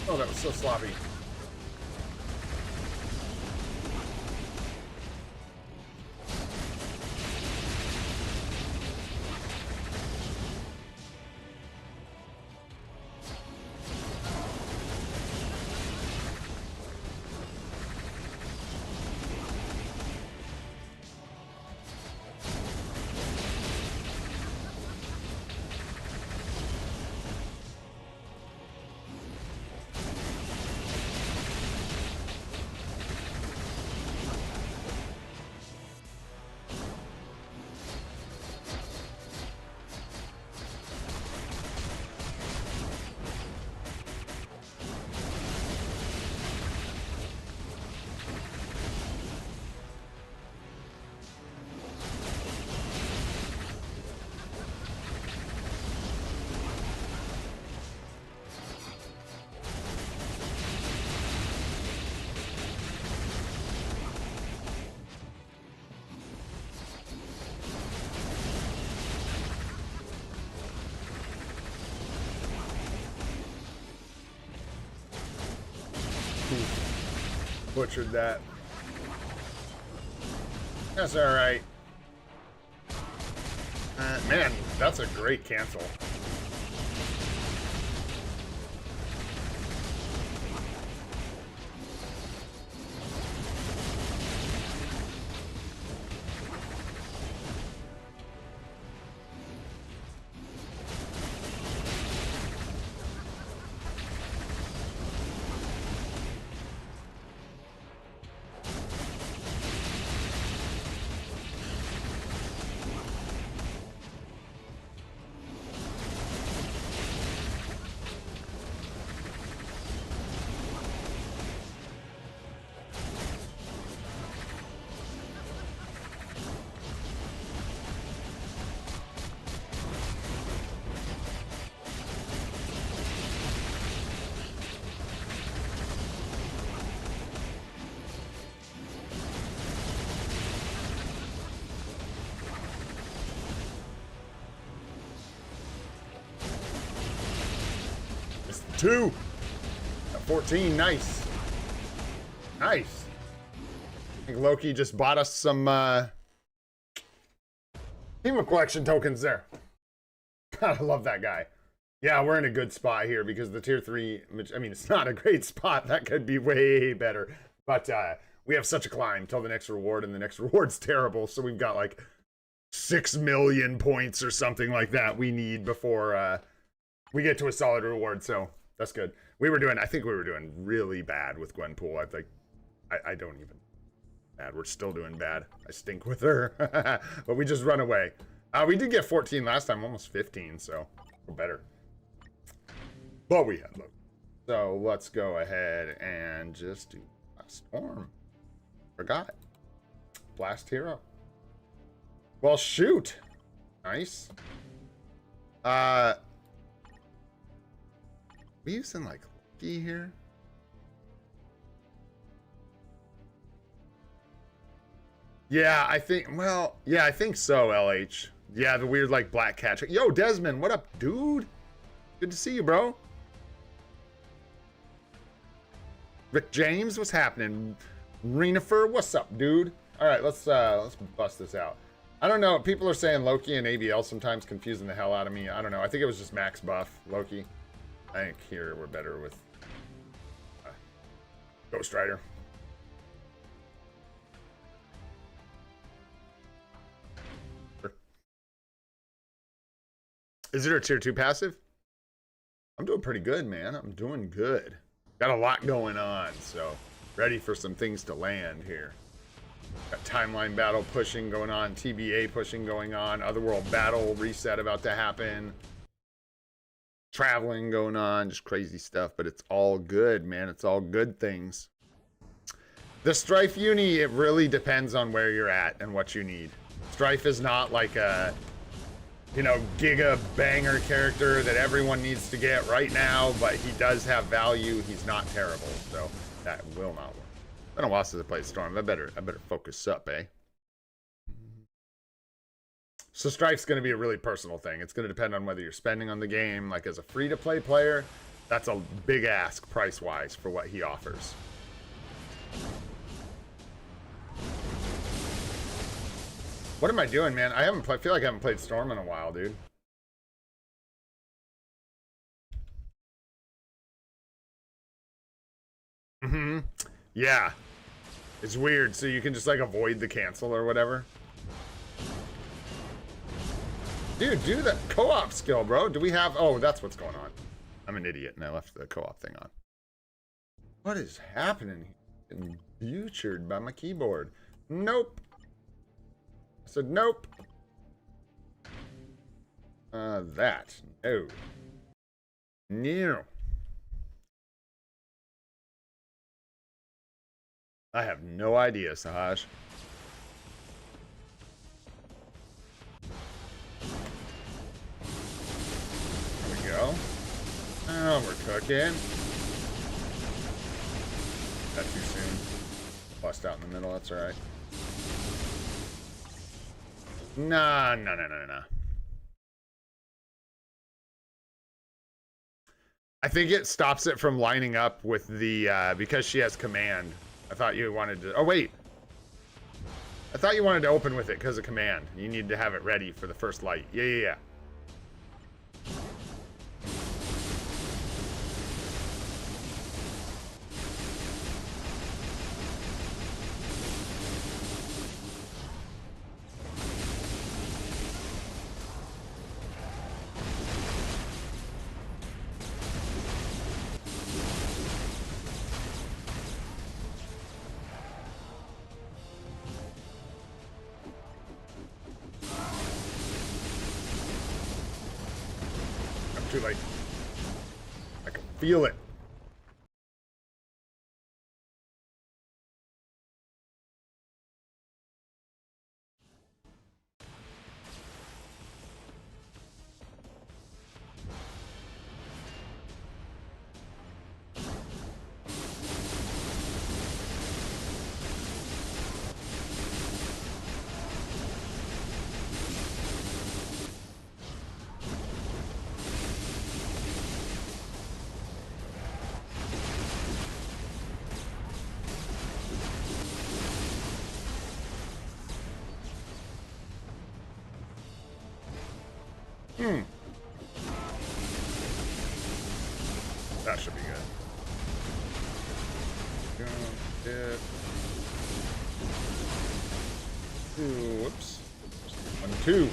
Oh, that was so sloppy. Butchered that. That's all right. Man, that's a great cancel. 2. Got 14. Nice. Nice. I think Loki just bought us some Team of Collection tokens there. God, I love that guy. Yeah, we're in a good spot here because the tier 3, I mean, it's not a great spot. That could be way better. But we have such a climb till the next reward, and the next reward's terrible. So we've got like 6 million points or something like that we need before we get to a solid reward. So that's good. I think we were doing really bad with Gwenpool. I don't even. Bad. We're still doing bad. I stink with her. But we just run away. We did get 14 last time, almost 15, so we're better. But we had low. So let's go ahead and just do a storm. Forgot. Blast hero. Well, shoot. Nice. We using like Loki here? Yeah, I think, well, yeah, I think so, LH. Yeah, the weird, like, black cat. Yo, Desmond, what up, dude? Good to see you, bro. Rick James, what's happening? Renifer, what's up, dude? All right, let's bust this out. I don't know. People are saying Loki and ABL sometimes confusing the hell out of me. I don't know. I think it was just max buff, Loki. I think here we're better with Ghost Rider. Is it a tier 2 passive? I'm doing pretty good, man. I'm doing good. Got a lot going on, so ready for some things to land here. Got timeline battle pushing going on, TBA pushing going on, Otherworld battle reset about to happen. Traveling going on, just crazy stuff, but it's all good, man. It's all good things. The Strife uni, it really depends on where you're at and what you need. Strife is not like a, you know, giga banger character that everyone needs to get right now, but he does have value. He's not terrible, so that will not work. I don't want to play Storm. I better focus up, eh? So Strife's going to be a really personal thing. It's going to depend on whether you're spending on the game. Like as a free-to-play player, that's a big ask price-wise for what he offers. What am I doing, man? I feel like I haven't played Storm in a while, dude. Yeah. It's weird. So you can just like avoid the cancel or whatever. Dude, do that co-op skill, bro. Do we have... Oh, that's what's going on. I'm an idiot and I left the co-op thing on. What is happening? I'm getting butchered by my keyboard. Nope. I said nope. That. No. No. I have no idea, Sahaj. There we go. Oh, we're cooking. Not too soon. Bust out in the middle, that's alright. Nah. I think it stops it from lining up with the, because she has command. I thought you wanted to, oh wait. I thought you wanted to open with it because of command. You need to have it ready for the first light. Yeah. Too late. I can feel it. That should be good. Dip. Whoops. 1, 2.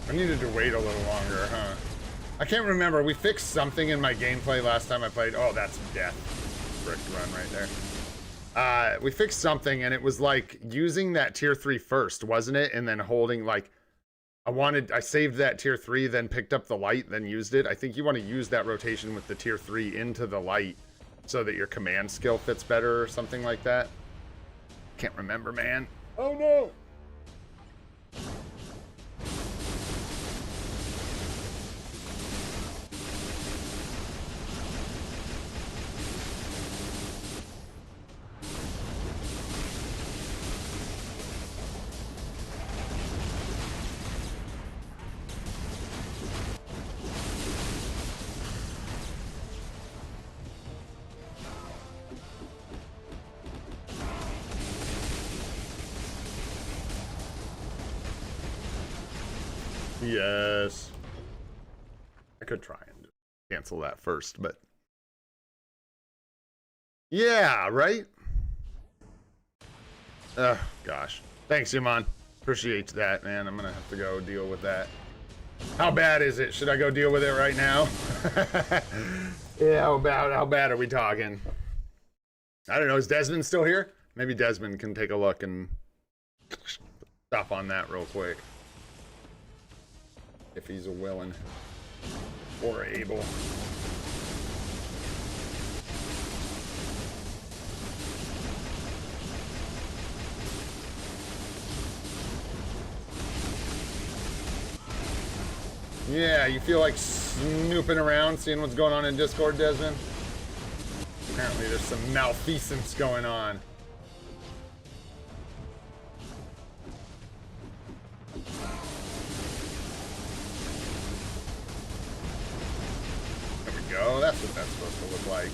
I needed to wait a little longer, huh? I can't remember. We fixed something in my gameplay last time I played. Oh, that's death. Brick run right there. We fixed something, and it was like using that tier 3 first, wasn't it? And then holding like, I saved that tier 3, then picked up the light, then used it. I think you want to use that rotation with the tier 3 into the light so that your command skill fits better or something like that. Can't remember, man. Oh no! Yes. I could try and cancel that first, but yeah, right? Oh, gosh. Thanks, Yaman. Appreciate that, man. I'm gonna have to go deal with that. How bad is it? Should I go deal with it right now? Yeah, how bad are we talking? I don't know. Is Desmond still here? Maybe Desmond can take a look and stop on that real quick. If he's willing or able. Yeah, you feel like snooping around, seeing what's going on in Discord, Desmond? Apparently there's some malfeasance going on. Oh, that's what that's supposed to look like.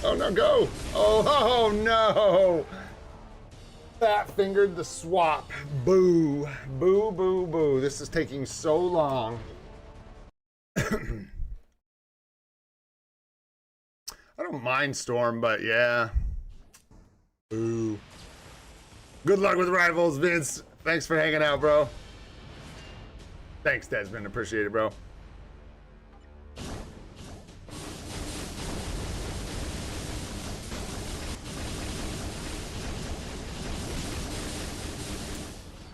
Oh no, go! Oh no! Fat fingered the swap. Boo. Boo, boo, boo. This is taking so long. I don't mind Storm, but yeah. Boo. Good luck with Rivals, Vince. Thanks for hanging out, bro. Thanks, Desmond. Appreciate it, bro.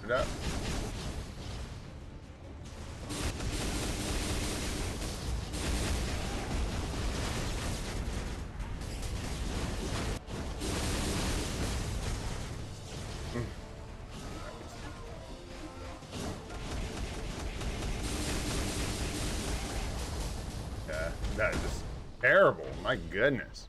It up. Yeah, that is just terrible. My goodness.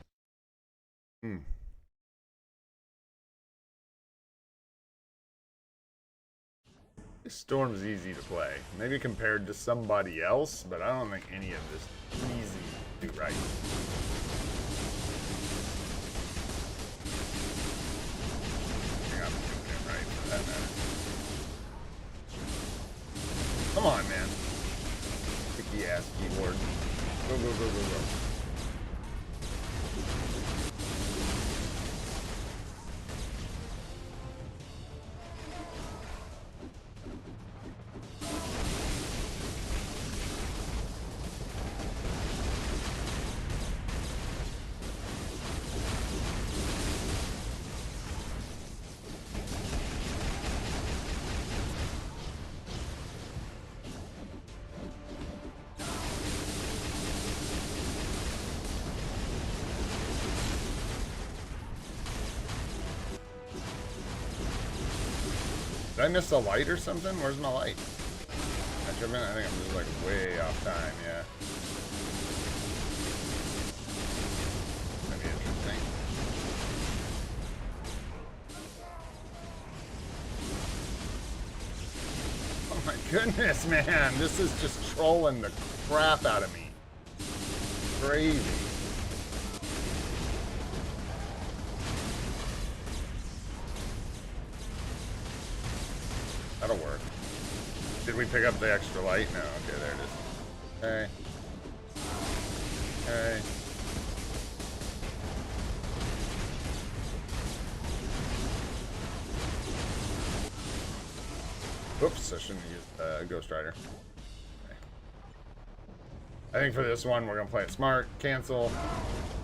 This Storm's easy to play. Maybe compared to somebody else, but I don't think any of this is easy to do right. I think I'm doing it right for that matter. Come on, man. Go, go, go, go, go. Did I miss a light or something? Where's my light? I think I'm just like way off time, yeah. That'd be interesting. Oh my goodness, man. This is just trolling the crap out of me. Crazy. That'll work. Did we pick up the extra light? No. Okay, there it is. Okay. Okay. Oops, I shouldn't use Ghost Rider. Okay. I think for this one, we're gonna play it smart. Cancel.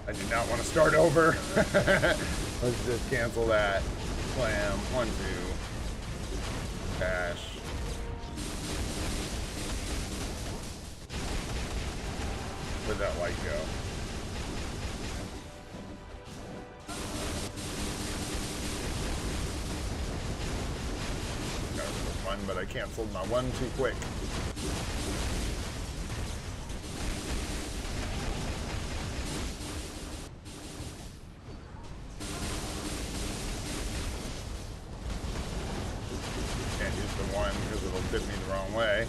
I do not want to start over. Let's just cancel that. Slam. 1, 2. Dash. Where'd that light go? That was fun, but I canceled my one too quick. Can't use the one because it'll tip me the wrong way.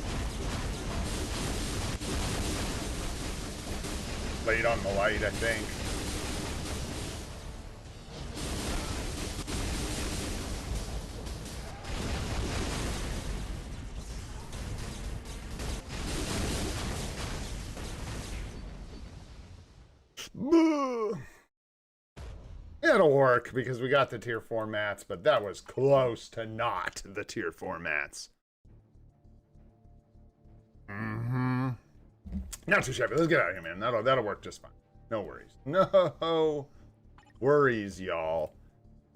Laid on the light, I think. It'll work because we got the tier 4 mats, but that was close to not the tier 4 mats. Mm-hmm. Not too shabby. Let's get out of here, man. That'll work just fine. No worries. No worries, y'all.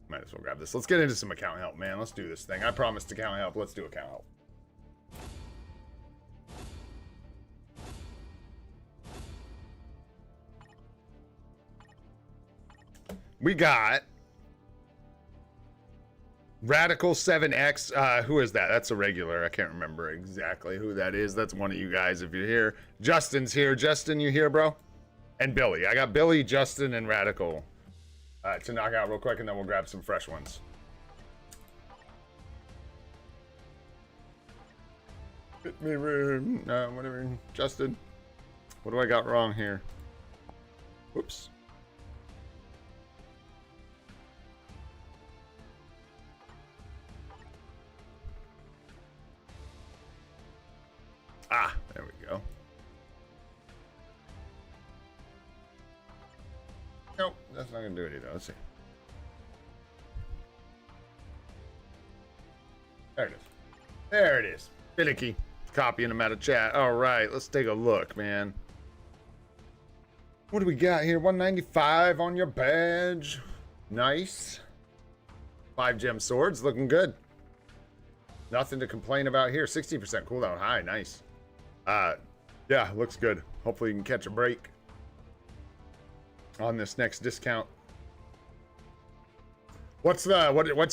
Might as well grab this. Let's get into some account help, man. Let's do this thing. I promised account help. Let's do account help. We got Radical 7X. Who is that? That's a regular. I can't remember exactly who that is. That's one of you guys if you're here. Justin's here. Justin, you here, bro? And Billy. I got Billy, Justin, and Radical to knock out real quick, and then we'll grab some fresh ones. Hit me, whatever. Justin. What do I got wrong here? Whoops. Ah, there we go. Nope, that's not gonna do it either. Let's see. There it is. There it is. Finicky. Copying them out of chat. All right, let's take a look, man. What do we got here? 195 on your badge. Nice. 5 gem swords, looking good. Nothing to complain about here. 60% cooldown high, nice. Yeah, looks good. Hopefully you can catch a break on this next discount. What's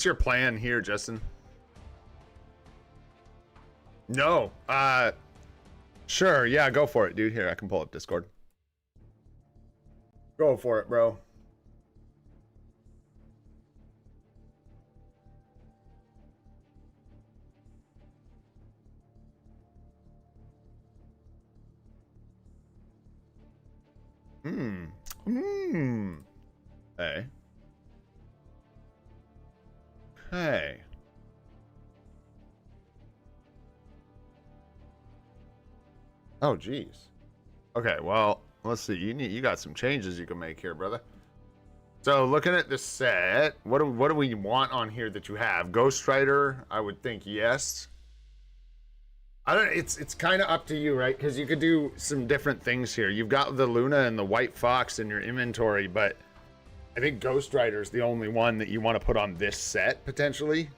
your plan here, Justin? No. Sure, yeah, go for it, dude. Here, I can pull up Discord. Go for it, bro. Hey. Hey. Oh, geez. Okay, well, let's see. You got some changes you can make here, brother. So looking at this set, what do we want on here that you have? Ghost Rider, I would think yes. I don't. It's kind of up to you, right? Because you could do some different things here. You've got the Luna and the White Fox in your inventory, but I think Ghost Rider is the only one that you want to put on this set potentially.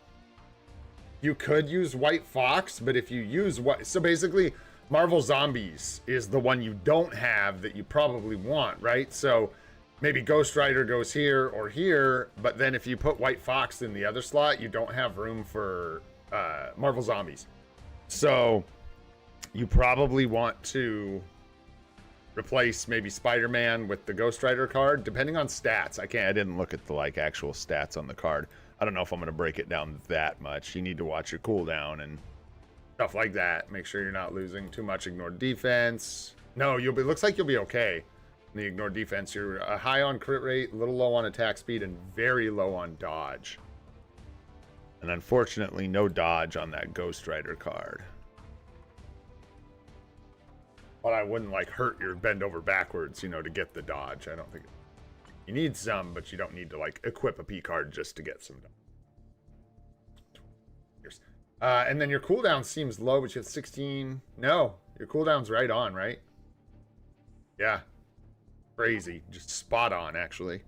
You could use White Fox, but if you use so basically Marvel Zombies is the one you don't have that you probably want, right? So maybe Ghost Rider goes here or here, but then if you put White Fox in the other slot, you don't have room for Marvel Zombies. So you probably want to replace maybe Spider-Man with the Ghost Rider card, depending on stats. I didn't look at the like actual stats on the card. I don't know if I'm going to break it down that much. You need to watch your cooldown and stuff like that. Make sure you're not losing too much. Ignore defense. No, it looks like you'll be okay. The ignore defense, you're high on crit rate, a little low on attack speed, and very low on dodge. And unfortunately, no dodge on that Ghost Rider card. But I wouldn't like hurt your bend over backwards, you know, to get the dodge. I don't think you need some, but you don't need to like equip a P card just to get some. And then your cooldown seems low, but you have 16. No, your cooldown's right on, right? Yeah. Crazy. Just spot on, actually.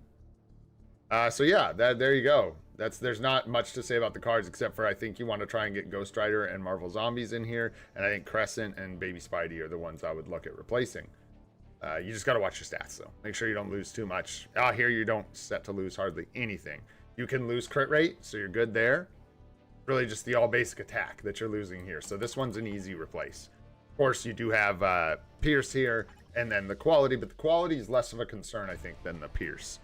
So yeah, there you go. There's not much to say about the cards, except for I think you want to try and get Ghost Rider and Marvel Zombies in here, and I think Crescent and Baby Spidey are the ones I would look at replacing. You just got to watch your stats, though. Make sure you don't lose too much. Here you don't set to lose hardly anything. You can lose crit rate, so you're good there. Really just the all-basic attack that you're losing here. So this one's an easy replace. Of course, you do have Pierce here, and then the quality, but the quality is less of a concern, I think, than the Pierce.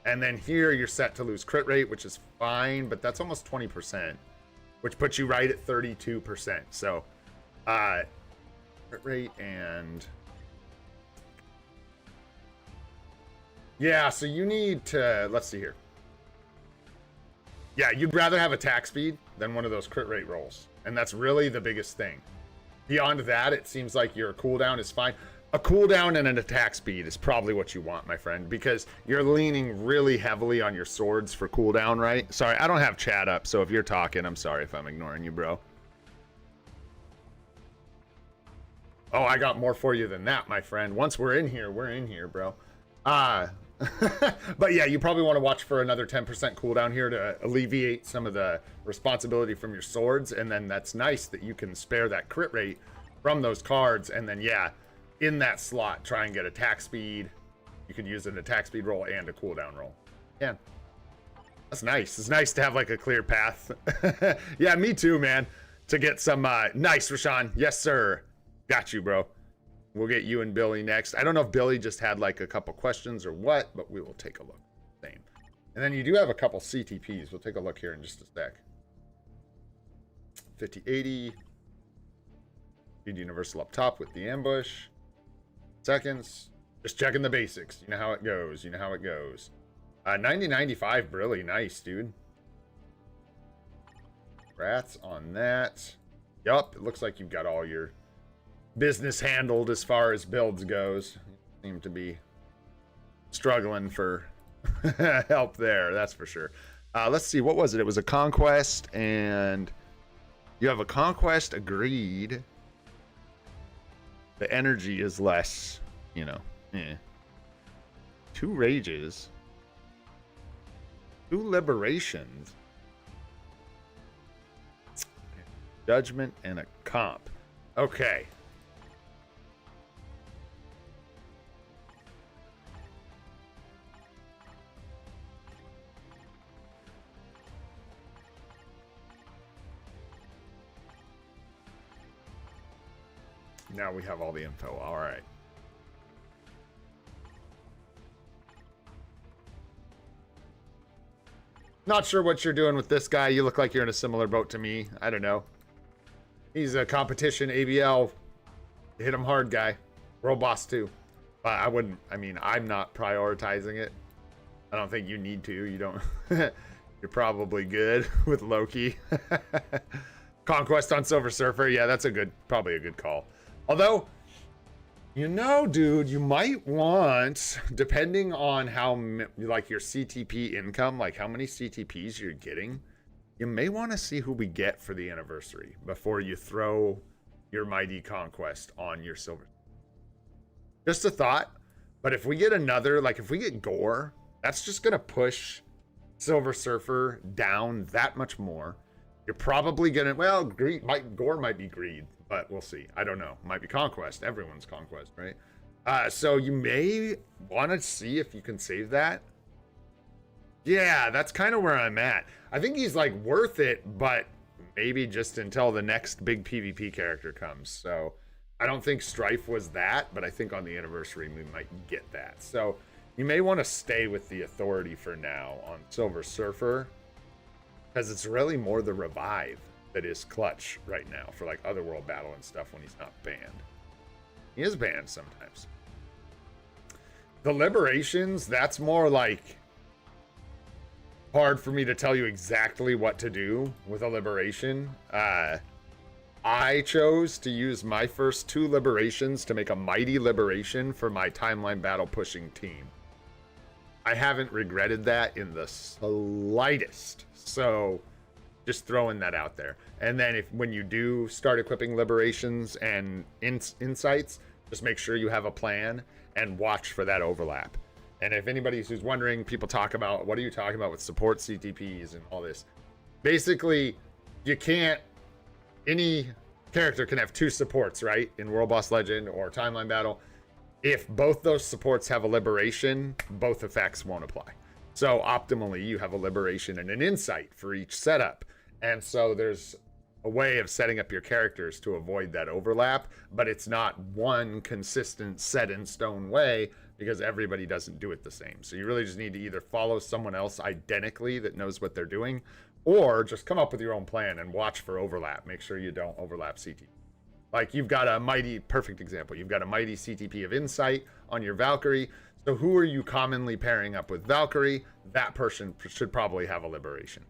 And then here you're set to lose crit rate, which is fine, but that's almost 20%, which puts you right at 32%. So crit rate and yeah, so you need to, let's see here. Yeah, you'd rather have attack speed than one of those crit rate rolls. And that's really the biggest thing. Beyond that, it seems like your cooldown is fine. A cooldown and an attack speed is probably what you want, my friend, because you're leaning really heavily on your swords for cooldown, right? Sorry, I don't have chat up, so if you're talking, I'm sorry if I'm ignoring you, bro. Oh, I got more for you than that, my friend. Once we're in here, bro. But yeah, you probably want to watch for another 10% cooldown here to alleviate some of the responsibility from your swords, and then that's nice that you can spare that crit rate from those cards, and then yeah, in that slot, try and get attack speed. You could use an attack speed roll and a cooldown roll. Yeah, that's nice. It's nice to have like a clear path. Yeah, me too, man. To get some nice, Rashawn. Yes, sir. Got you, bro. We'll get you and Billy next. I don't know if Billy just had like a couple questions or what, but we will take a look. Same. And then you do have a couple CTPs. We'll take a look here in just a sec. 5080. Speed Universal up top with the ambush. Seconds. Just checking the basics. You know how it goes. 9095, really nice, dude. Rats on that. Yup, it looks like you've got all your business handled as far as builds goes. You seem to be struggling for help there, that's for sure. Let's see, what was it? It was a conquest, and you have a conquest, agreed. The energy is less, you know. 2 rages. 2 liberations. Judgment and a comp. Okay. Now we have all the info. All right. Not sure what you're doing with this guy. You look like you're in a similar boat to me. I don't know. He's a competition ABL. Hit him hard guy. World boss too. But I wouldn't. I mean, I'm not prioritizing it. I don't think you need to. You don't. You're probably good with Loki. Conquest on Silver Surfer. Yeah, that's probably a good call. Although, You know, dude, you might want, depending on how, like your CTP income, like how many CTPs you're getting, you may want to see who we get for the anniversary before you throw your Mighty Conquest on your silver. Just a thought, but if we get another, like if we get Gore, that's just going to push Silver Surfer down that much more. You're probably going to, well, Gore might be Greed, but we'll see. I don't know. Might be Conquest. Everyone's Conquest, right? So you may want to see if you can save that. Yeah, that's kind of where I'm at. I think he's like worth it, but maybe just until the next big PvP character comes. So I don't think Strife was that, but I think on the anniversary we might get that. So you may want to stay with the Authority for now on Silver Surfer, because it's really more the revive that is clutch right now for like Otherworld battle and stuff when he's not banned. He is banned sometimes. The Liberations, that's more like hard for me to tell you exactly what to do with a Liberation. I chose to use my first 2 Liberations to make a Mighty Liberation for my timeline battle pushing team. I haven't regretted that in the slightest. So just throwing that out there. And then when you do start equipping Liberations and insights, just make sure you have a plan and watch for that overlap. And if anybody who's wondering, people talk about, what are you talking about with support CTPs and all this? Basically, you can't, any character can have 2 supports, right? In World Boss Legend or Timeline Battle. If both those supports have a Liberation, both effects won't apply. So optimally, you have a Liberation and an Insight for each setup. And so there's a way of setting up your characters to avoid that overlap, but it's not one consistent set in stone way because everybody doesn't do it the same. So you really just need to either follow someone else identically that knows what they're doing, or just come up with your own plan and watch for overlap. Make sure you don't overlap CTP. Like you've got a mighty, perfect example. You've got a mighty CTP of Insight on your Valkyrie. So who are you commonly pairing up with Valkyrie? That person should probably have a Liberation.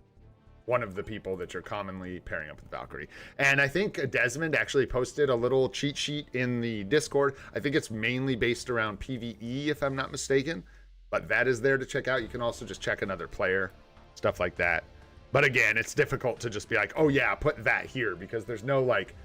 One of the people that you're commonly pairing up with Valkyrie. And I think Desmond actually posted a little cheat sheet in the Discord. I think it's mainly based around PvE, if I'm not mistaken. But that is there to check out. You can also just check another player, stuff like that. But again, it's difficult to just be like, oh yeah, put that here, because there's no like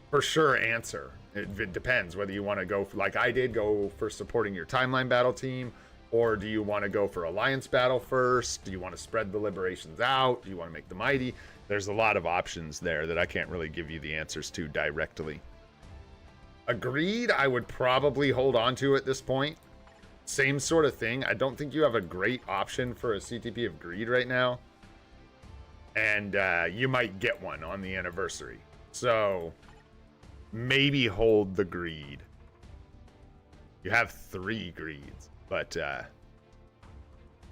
for sure answer. It depends whether you want to go for, like I did, go for supporting your timeline battle team, or do you want to go for alliance battle first? Do you want to spread the Liberations out? Do you want to make the mighty? There's a lot of options there that I can't really give you the answers to directly. Agreed, I would probably hold on to at this point. Same sort of thing. I don't think you have a great option for a CTP of Greed right now. And you might get one on the anniversary. So maybe hold the Greed. You have 3 Greeds. But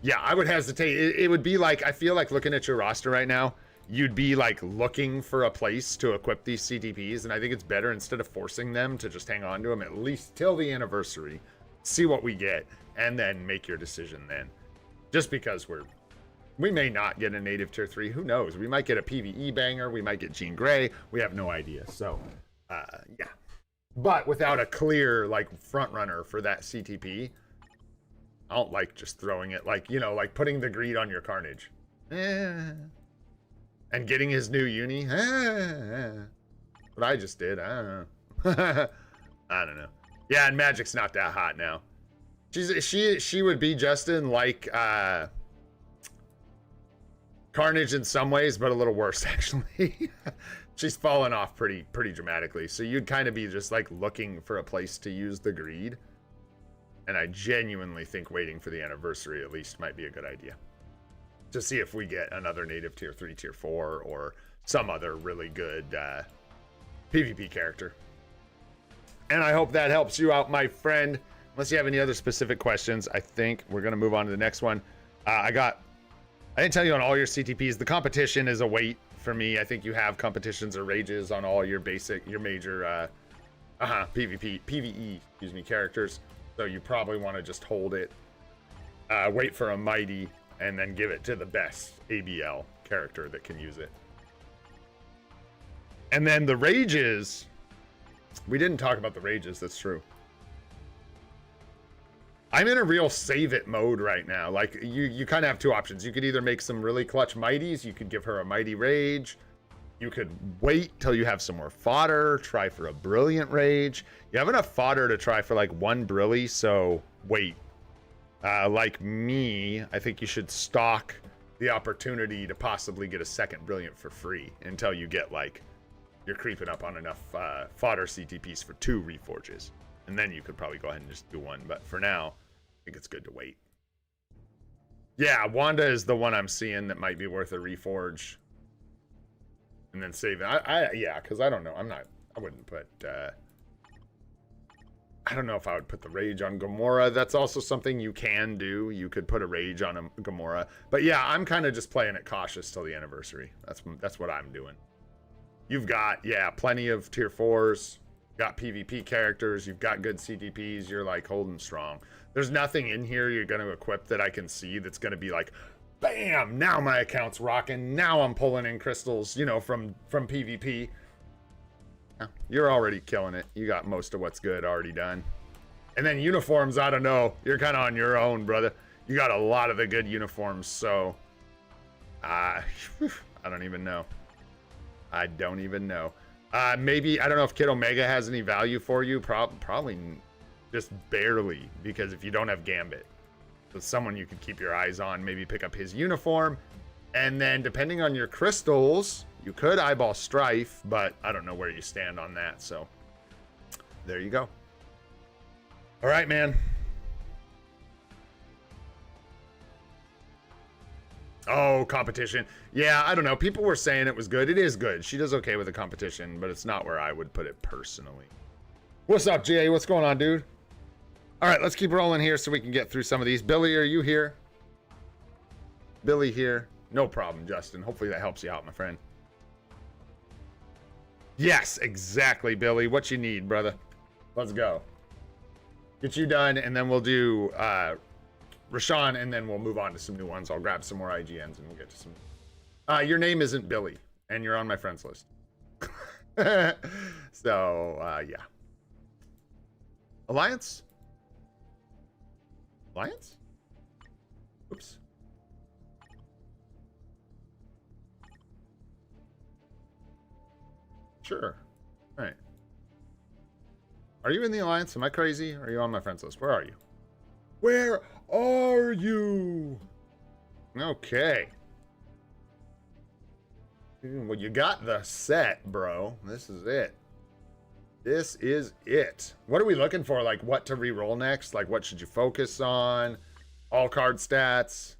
yeah, I would hesitate. It would be like, I feel like looking at your roster right now, you'd be like looking for a place to equip these CTPs. And I think it's better, instead of forcing them, to just hang on to them at least till the anniversary, see what we get, and then make your decision then. Just because we may not get a native tier 3. Who knows? We might get a PvE banger. We might get Jean Grey. We have no idea. So yeah. But without a clear like front runner for that CTP, I don't like just throwing it, like, you know, like putting the Greed on your Carnage. And getting his new uni. What I just did. I don't know. I don't know. Yeah, and Magic's not that hot now. She would be, Justin, like Carnage in some ways, but a little worse, actually. She's fallen off pretty dramatically. So you'd kind of be just like looking for a place to use the Greed. And I genuinely think waiting for the anniversary at least might be a good idea. To see if we get another native tier 3, tier 4, or some other really good PvP character. And I hope that helps you out, my friend. Unless you have any other specific questions, I think we're going to move on to the next one. I didn't tell you on all your CTPs. The competition is a wait for me. I think you have competitions or rages on all your major PvE, characters. So you probably want to just hold it, wait for a mighty, and then give it to the best ABL character that can use it. And then the rages, We didn't talk about the rages. That's true. I'm in a real save it mode right now. Like, you kind of have two options. You could either make some really clutch mighties. You could give her a mighty rage. You could wait till you have some more fodder. Try for a brilliant rage. You have enough fodder to try for like one brilly, so wait. Like me, I think you should stock the opportunity to possibly get a second brilliant for free until you get like, you're creeping up on enough fodder CTPs for 2 reforges. And then you could probably go ahead and just do one. But for now, I think it's good to wait. Yeah, Wanda is the one I'm seeing that might be worth a reforge. And then save it. Yeah, because I don't know. I wouldn't put... I don't know if I would put the rage on Gamora. That's also something you can do. You could put a rage on a Gamora. But yeah, I'm kind of just playing it cautious till the anniversary. That's what I'm doing. You've got, yeah, plenty of tier 4s. Got PvP characters, you've got good CTPs, you're like holding strong. There's nothing in here you're going to equip that I can see that's going to be like, bam, now my account's rocking, now I'm pulling in crystals, you know, from PvP. You're already killing it. You got most of what's good already done. And then uniforms, I don't know, you're kind of on your own, brother. You got a lot of the good uniforms, so I don't even know. I don't even know. Maybe, I don't know if Kid Omega has any value for you. Probably just barely, because if you don't have Gambit, with someone you could keep your eyes on, maybe pick up his uniform. And then depending on your crystals, you could eyeball Strife, but I don't know where you stand on that. So there you go. All right, man. Oh, competition. Yeah, I don't know. People were saying it was good. It is good. She does okay with the competition, but it's not where I would put it personally. What's up, GA? What's going on, dude? All right, let's keep rolling here so we can get through some of these. Billy, are you here? Billy here. No problem, Justin. Hopefully that helps you out, my friend. Yes, exactly, Billy. What you need, brother. Let's go. Get you done, and then we'll do... Rashawn, and then we'll move on to some new ones. I'll grab some more IGNs and we'll get to some. Your name isn't Billy, and you're on my friends list. So, yeah. Alliance? Alliance? Oops. Sure. All right. Are you in the Alliance? Am I crazy? Or are you on my friends list? Where are you? Where are you? Okay. Well, you got the set, bro. This is it. This is it. What are we looking for? Like, what to re-roll next? Like, what should you focus on? All card stats.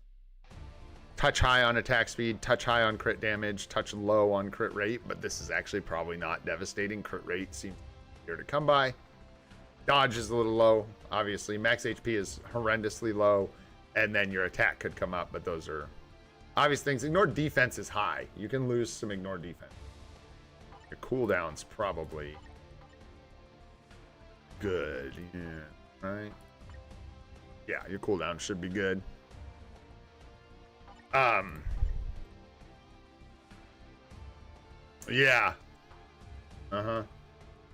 Touch high on attack speed. Touch high on crit damage. Touch low on crit rate. But this is actually probably not devastating. Crit rate seems here to come by. Dodge is a little low, obviously. Max HP is horrendously low. And then your attack could come up, but those are obvious things. Ignore defense is high. You can lose some ignore defense. Your cooldown's probably good. Yeah, right? Yeah, your cooldown should be good. Yeah. Uh-huh.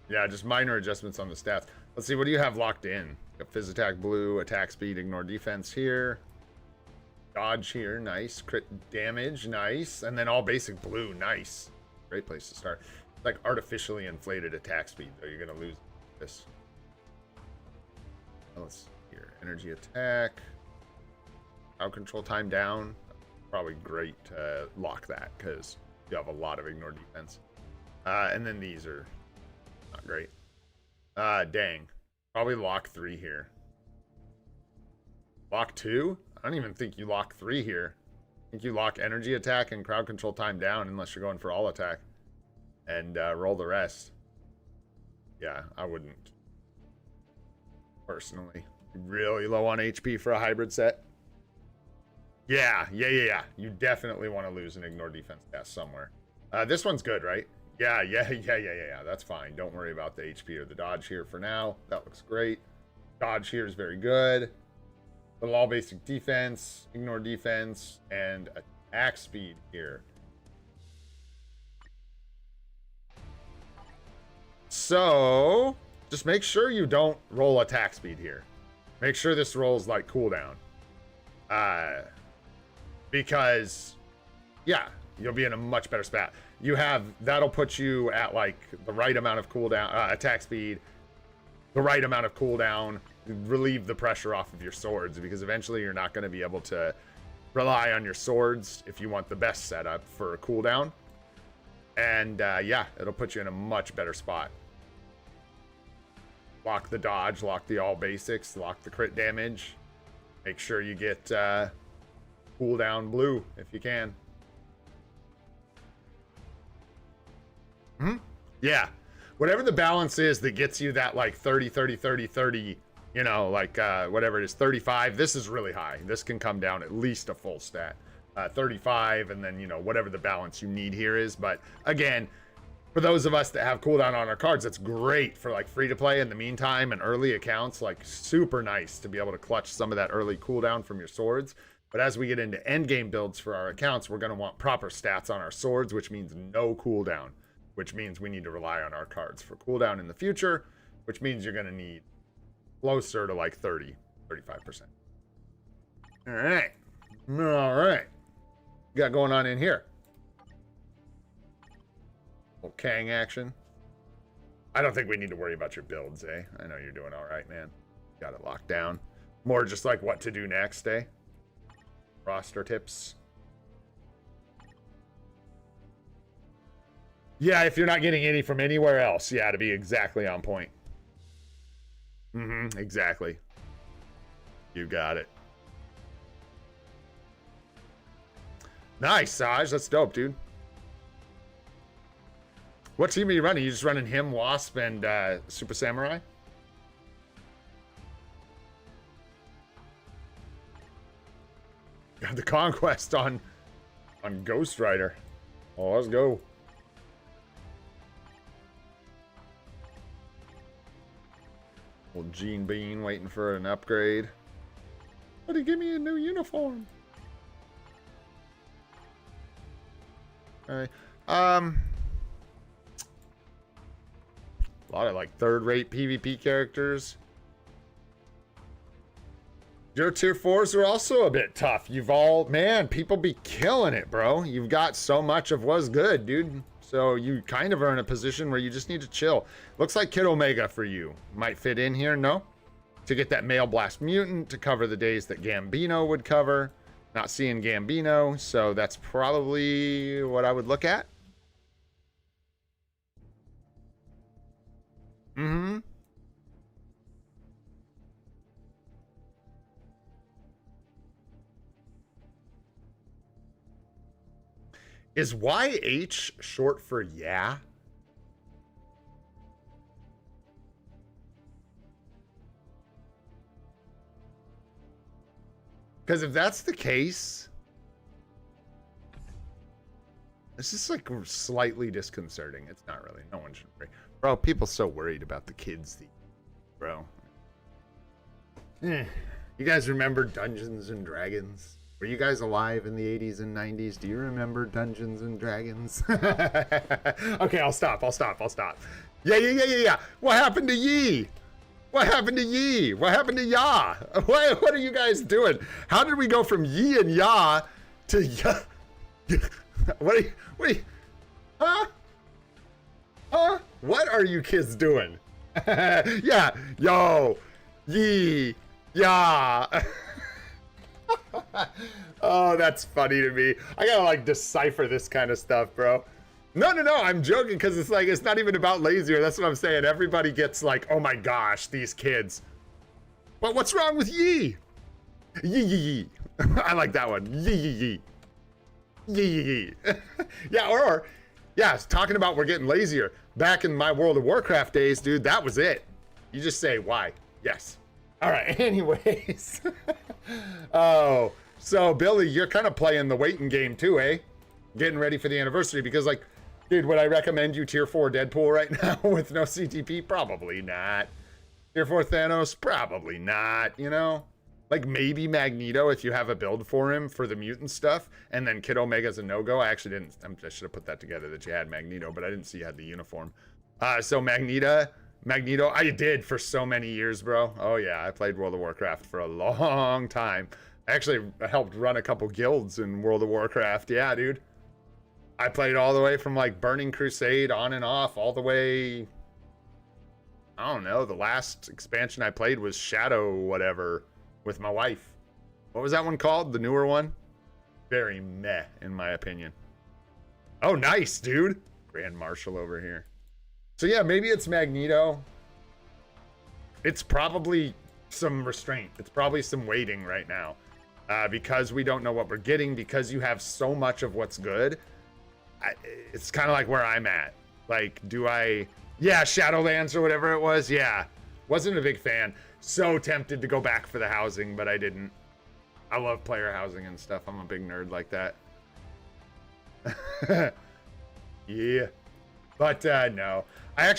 Yeah, just minor adjustments on the stats. Let's see, what do you have locked in? Got Fizz attack blue, attack speed, ignore defense here. Dodge here, nice. Crit damage, nice. And then all basic blue, nice. Great place to start. It's like artificially inflated attack speed, though. You're gonna lose this. Let's see here. Energy attack. Crowd control time down. Probably great to lock that because you have a lot of ignore defense. And then these are not great. Dang. Probably lock 3 here. Lock 2? I don't even think you lock 3 here. I think you lock energy attack and crowd control time down unless you're going for all attack. And roll the rest. Yeah, I wouldn't. Personally. Really low on HP for a hybrid set. Yeah. You definitely want to lose an ignore defense test somewhere. This one's good, right? Yeah. That's fine. Don't worry about the HP or the dodge here for now. That looks great. Dodge here is very good. But all basic defense, ignore defense, and attack speed here. So just make sure you don't roll attack speed here. Make sure this rolls like cooldown. Because yeah, you'll be in a much better spot. You have, that'll put you at like the right amount of cooldown, attack speed, the right amount of cooldown, relieve the pressure off of your swords, because eventually you're not going to be able to rely on your swords if you want the best setup for a cooldown. And yeah, it'll put you in a much better spot. Lock the dodge, lock the all basics, lock the crit damage. Make sure you get cooldown blue if you can. Yeah, whatever the balance is that gets you that like 30, 30, 30, 30, you know, like whatever it is, 35. This is really high. This can come down at least a full stat. 35, and then, you know, whatever the balance you need here is. But again, for those of us that have cooldown on our cards, that's great for like free to play in the meantime and early accounts. Like super nice to be able to clutch some of that early cooldown from your swords. But as we get into end game builds for our accounts, we're going to want proper stats on our swords, which means no cooldown, which means we need to rely on our cards for cooldown in the future, which means you're going to need closer to like 30, 35%. All right. All right. Got going on in here? Little Kang action. I don't think we need to worry about your builds, eh? I know you're doing all right, man. Got it locked down. More just like what to do next, eh? Roster tips. Yeah, if you're not getting any from anywhere else, yeah, to be exactly on point. Exactly. You got it. Nice, Saj. That's dope, dude. What team are you running? You just running him, Wasp, and Super Samurai? Got the conquest on Ghost Rider. Oh, let's go. Old Gene Bean waiting for an upgrade. Buddy, give me a new uniform. Alright. A lot of like third-rate PvP characters. Your tier 4s are also a bit tough. You've all, man, people be killing it, bro. You've got so much of what's good, dude. So you kind of are in a position where you just need to chill. Looks like Kid Omega for you might fit in here, no? To get that Male Blast Mutant to cover the days that Gambino would cover. Not seeing Gambino, so that's probably what I would look at. Is YH short for yeah? Because if that's the case, this is like slightly disconcerting. It's not really. No one should worry. Bro, people so worried about the kids. Bro. You guys remember Dungeons and Dragons? Were you guys alive in the 80s and 90s? Do you remember Dungeons and Dragons? Okay, I'll stop. Yeah. What happened to Yi? What happened to Yi? What happened to Ya? What are you guys doing? How did we go from Yi and Ya to Ya? What are you, huh? What are you kids doing? Yeah, yo, Yi, Ya. Oh, that's funny to me. I gotta like decipher this kind of stuff, bro. No, I'm joking, because it's like, it's not even about lazier. That's what I'm saying. Everybody gets like, oh my gosh, these kids. But what's wrong with Yi? Yi. I like that one. Yi. Yeah, yeah, talking about we're getting lazier. Back in my World of Warcraft days, dude, that was it. You just say why. Yes. All right, anyways. Oh, so Billy, you're kind of playing the waiting game too, eh? Getting ready for the anniversary, because like, dude, would I recommend you tier 4 Deadpool right now with no CTP? Probably not. Tier 4 Thanos? Probably not, you know? Like maybe Magneto if you have a build for him for the mutant stuff, and then Kid Omega's a no-go. I actually didn't, I should have put that together that you had Magneto, but I didn't see you had the uniform. So Magneto, I did for so many years, bro. Oh yeah, I played World of Warcraft for a long time. I actually helped run a couple guilds in World of Warcraft. Yeah, dude. I played all the way from like Burning Crusade on and off, all the way. I don't know. The last expansion I played was Shadow whatever with my wife. What was that one called? The newer one? Very meh, in my opinion. Oh, nice, dude. Grand Marshal over here. So yeah, maybe it's Magneto. It's probably some restraint. It's probably some waiting right now. Because we don't know what we're getting, because you have so much of what's good. It's kind of like where I'm at. Like, yeah, Shadowlands or whatever it was. Yeah, wasn't a big fan. So tempted to go back for the housing, but I didn't. I love player housing and stuff. I'm a big nerd like that. Yeah, but no. I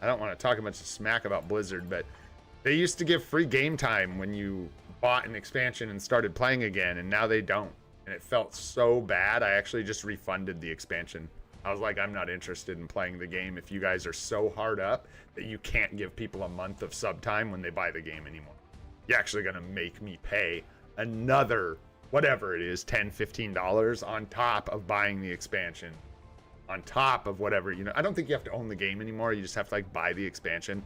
don't want to talk a bunch of smack about Blizzard, but they used to give free game time when you bought an expansion and started playing again, and now they don't. And it felt so bad. I actually just refunded the expansion. I was like, I'm not interested in playing the game if you guys are so hard up that you can't give people a month of sub time when they buy the game anymore. You're actually going to make me pay another, whatever it is, $10, $15 on top of buying the expansion. On top of whatever, you know, I don't think you have to own the game anymore. You just have to like buy the expansion.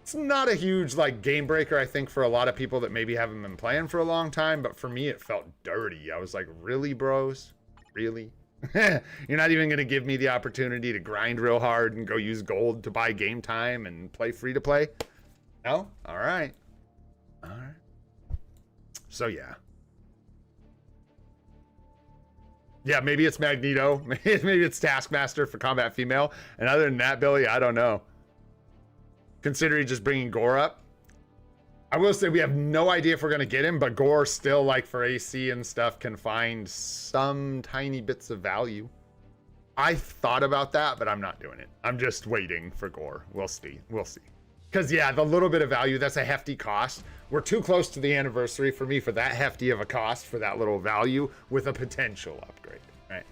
It's not a huge like game breaker, I think, for a lot of people that maybe haven't been playing for a long time, but for me it felt dirty. I was like, really, bros? Really? You're not even gonna give me the opportunity to grind real hard and go use gold to buy game time and play free to play? No? All right. So yeah, maybe it's Magneto. Maybe it's Taskmaster for Combat Female. And other than that, Billy, I don't know. Considering just bringing Gore up, I will say we have no idea if we're going to get him, but Gore still, like for AC and stuff, can find some tiny bits of value. I thought about that, but I'm not doing it. I'm just waiting for Gore. We'll see. Because yeah, the little bit of value, that's a hefty cost. We're too close to the anniversary for me for that hefty of a cost for that little value with a potential upgrade, right?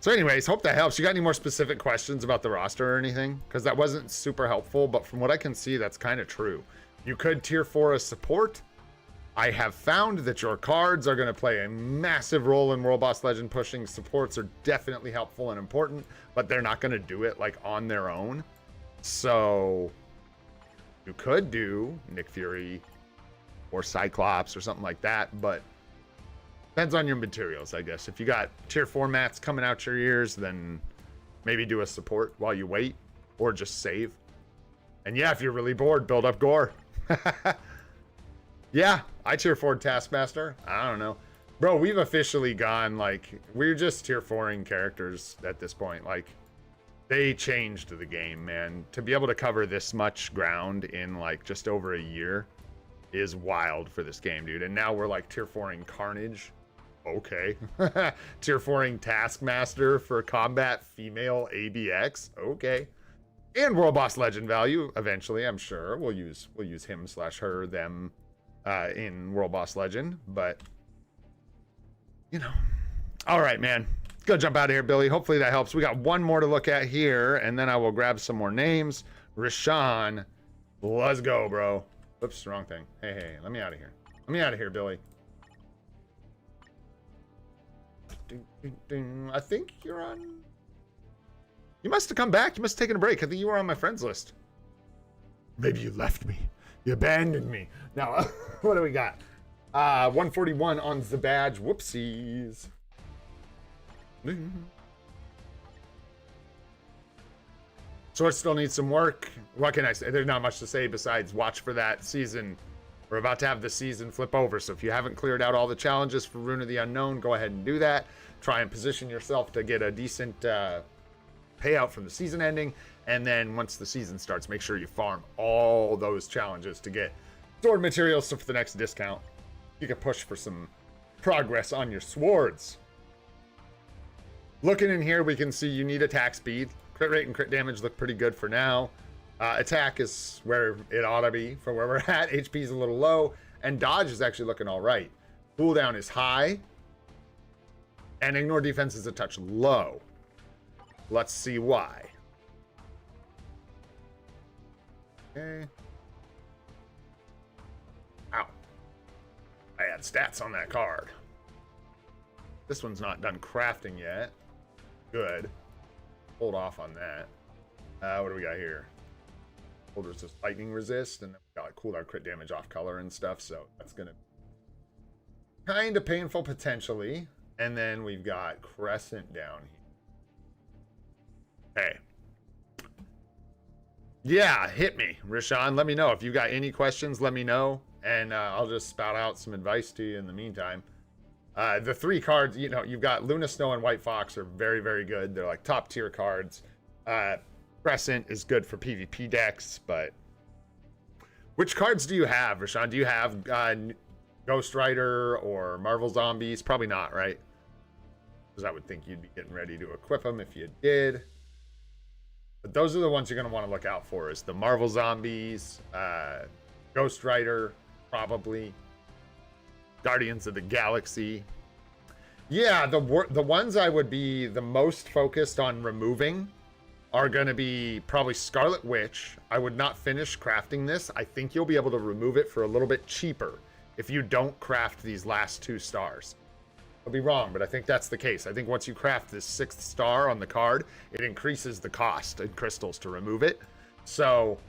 So anyways, hope that helps. You got any more specific questions about the roster or anything? Because that wasn't super helpful, but from what I can see, that's kind of true. You could tier 4 as support. I have found that your cards are going to play a massive role in World Boss Legend pushing. Supports are definitely helpful and important, but they're not going to do it like on their own. So you could do Nick Fury or Cyclops or something like that, but depends on your materials, I guess. If you got tier 4 mats coming out your ears, then maybe do a support while you wait, or just save. And yeah, if you're really bored, build up Gore. Yeah, I tier 4 Taskmaster. I don't know. Bro, we've officially gone, like, we're just tier 4ing characters at this point. Like, they changed the game, man. To be able to cover this much ground in, like, just over a year is wild for this game, dude. And now we're, like, tier 4ing Carnage. Okay. Tier 4ing Taskmaster for Combat Female ABX. Okay. And World Boss Legend value, eventually, I'm sure. We'll use him / her, them, in World Boss Legend. But, you know. All right, man. Go jump out of here, Billy. Hopefully that helps. We got one more to look at here, and then I will grab some more names. Rashawn, let's go, bro. Oops, wrong thing. Hey, let me out of here. Let me out of here, Billy. I think you're on... You must have come back. You must have taken a break. I think you were on my friends list. Maybe you left me. You abandoned me. Now, what do we got? 141 on the badge. Whoopsies. Sword still needs some work. What can I say? There's not much to say besides watch for that season. We're about to have the season flip over. So if you haven't cleared out all the challenges for Rune of the Unknown, go ahead and do that. Try and position yourself to get a decent payout from the season ending. And then once the season starts, make sure you farm all those challenges to get sword materials. So for the next discount, you can push for some progress on your swords. Looking in here, we can see you need attack speed. Crit rate and crit damage look pretty good for now. Attack is where it ought to be for where we're at. HP is a little low, and dodge is actually looking all right. Cooldown is high, and ignore defense is a touch low. Let's see why. Okay. Ow. I had stats on that card. This one's not done crafting yet. Good. Hold off on that. What do we got here? Hold resist, lightning resist, and then we got cooldown crit damage off color and stuff, so that's gonna be kind of painful potentially. And then we've got Crescent down here. Hey. Yeah, hit me, Rashawn. Let me know. If you got any questions, let me know. And I'll just spout out some advice to you in the meantime. The 3 cards, you know, you've got Luna, Snow, and White Fox are very, very good. They're like top tier cards. Crescent is good for PvP decks, but which cards do you have, Rashawn? Do you have Ghost Rider or Marvel Zombies? Probably not, right? Because I would think you'd be getting ready to equip them if you did. But those are the ones you're going to want to look out for, is the Marvel Zombies, Ghost Rider, probably. Guardians of the Galaxy. Yeah, the ones I would be the most focused on removing are going to be probably Scarlet Witch. I would not finish crafting this. I think you'll be able to remove it for a little bit cheaper if you don't craft these last 2 stars. I'll be wrong, but I think that's the case. I think once you craft this 6th star on the card, it increases the cost in crystals to remove it. So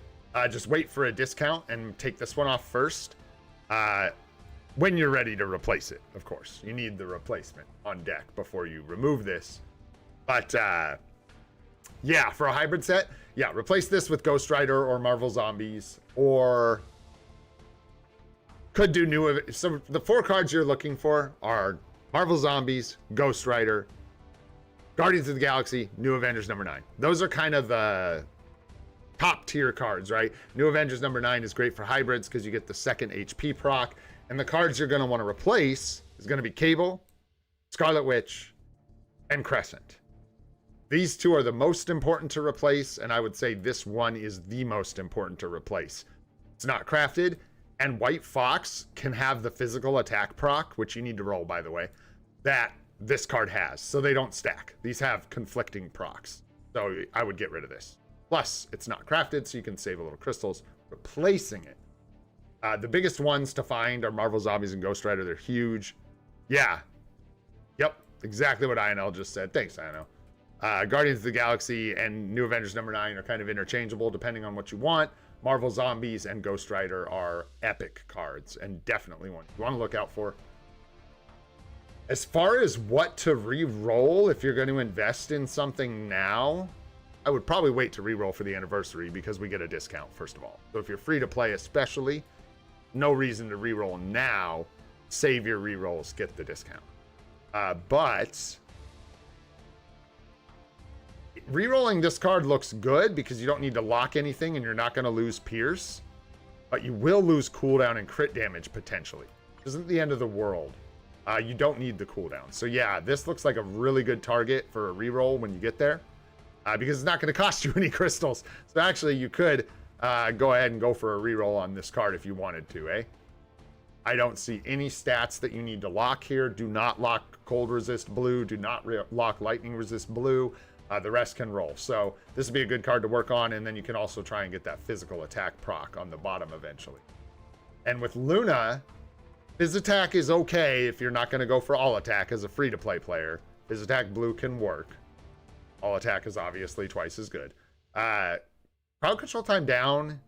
just wait for a discount and take this one off first. When you're ready to replace it, of course. You need the replacement on deck before you remove this. But yeah, for a hybrid set, yeah, replace this with Ghost Rider or Marvel Zombies, or could do new. So the 4 cards you're looking for are Marvel Zombies, Ghost Rider, Guardians of the Galaxy, New Avengers number 9. Those are kind of the top tier cards, right? New Avengers number 9 is great for hybrids because you get the 2nd HP proc. And the cards you're going to want to replace is going to be Cable, Scarlet Witch, and Crescent. These 2 are the most important to replace, and I would say this one is the most important to replace. It's not crafted, and White Fox can have the physical attack proc, which you need to roll, by the way, that this card has, so they don't stack. These have conflicting procs, so I would get rid of this. Plus, it's not crafted, so you can save a little crystals replacing it. The biggest ones to find are Marvel Zombies and Ghost Rider. They're huge. Yeah. Yep. Exactly what INL just said. Thanks, INL. Guardians of the Galaxy and New Avengers number 9 are kind of interchangeable depending on what you want. Marvel Zombies and Ghost Rider are epic cards and definitely one you want to look out for. As far as what to re-roll if you're going to invest in something now, I would probably wait to re-roll for the anniversary because we get a discount, first of all. So if you're free to play especially, no reason to re-roll now. Save your re-rolls, get the discount. But re-rolling this card looks good because you don't need to lock anything and you're not going to lose Pierce. But you will lose cooldown and crit damage potentially. This isn't the end of the world. You don't need the cooldown. So yeah, this looks like a really good target for a re-roll when you get there. Because it's not going to cost you any crystals. So actually you could go ahead and go for a reroll on this card if you wanted to, eh? I don't see any stats that you need to lock here. Do not lock cold resist blue. Do not lock lightning resist blue. The rest can roll. So this would be a good card to work on, and then you can also try and get that physical attack proc on the bottom eventually. And with Luna, Phys Attack is okay if you're not going to go for all attack as a free-to-play player. Phys Attack blue can work. All attack is obviously twice as good. Crowd control time down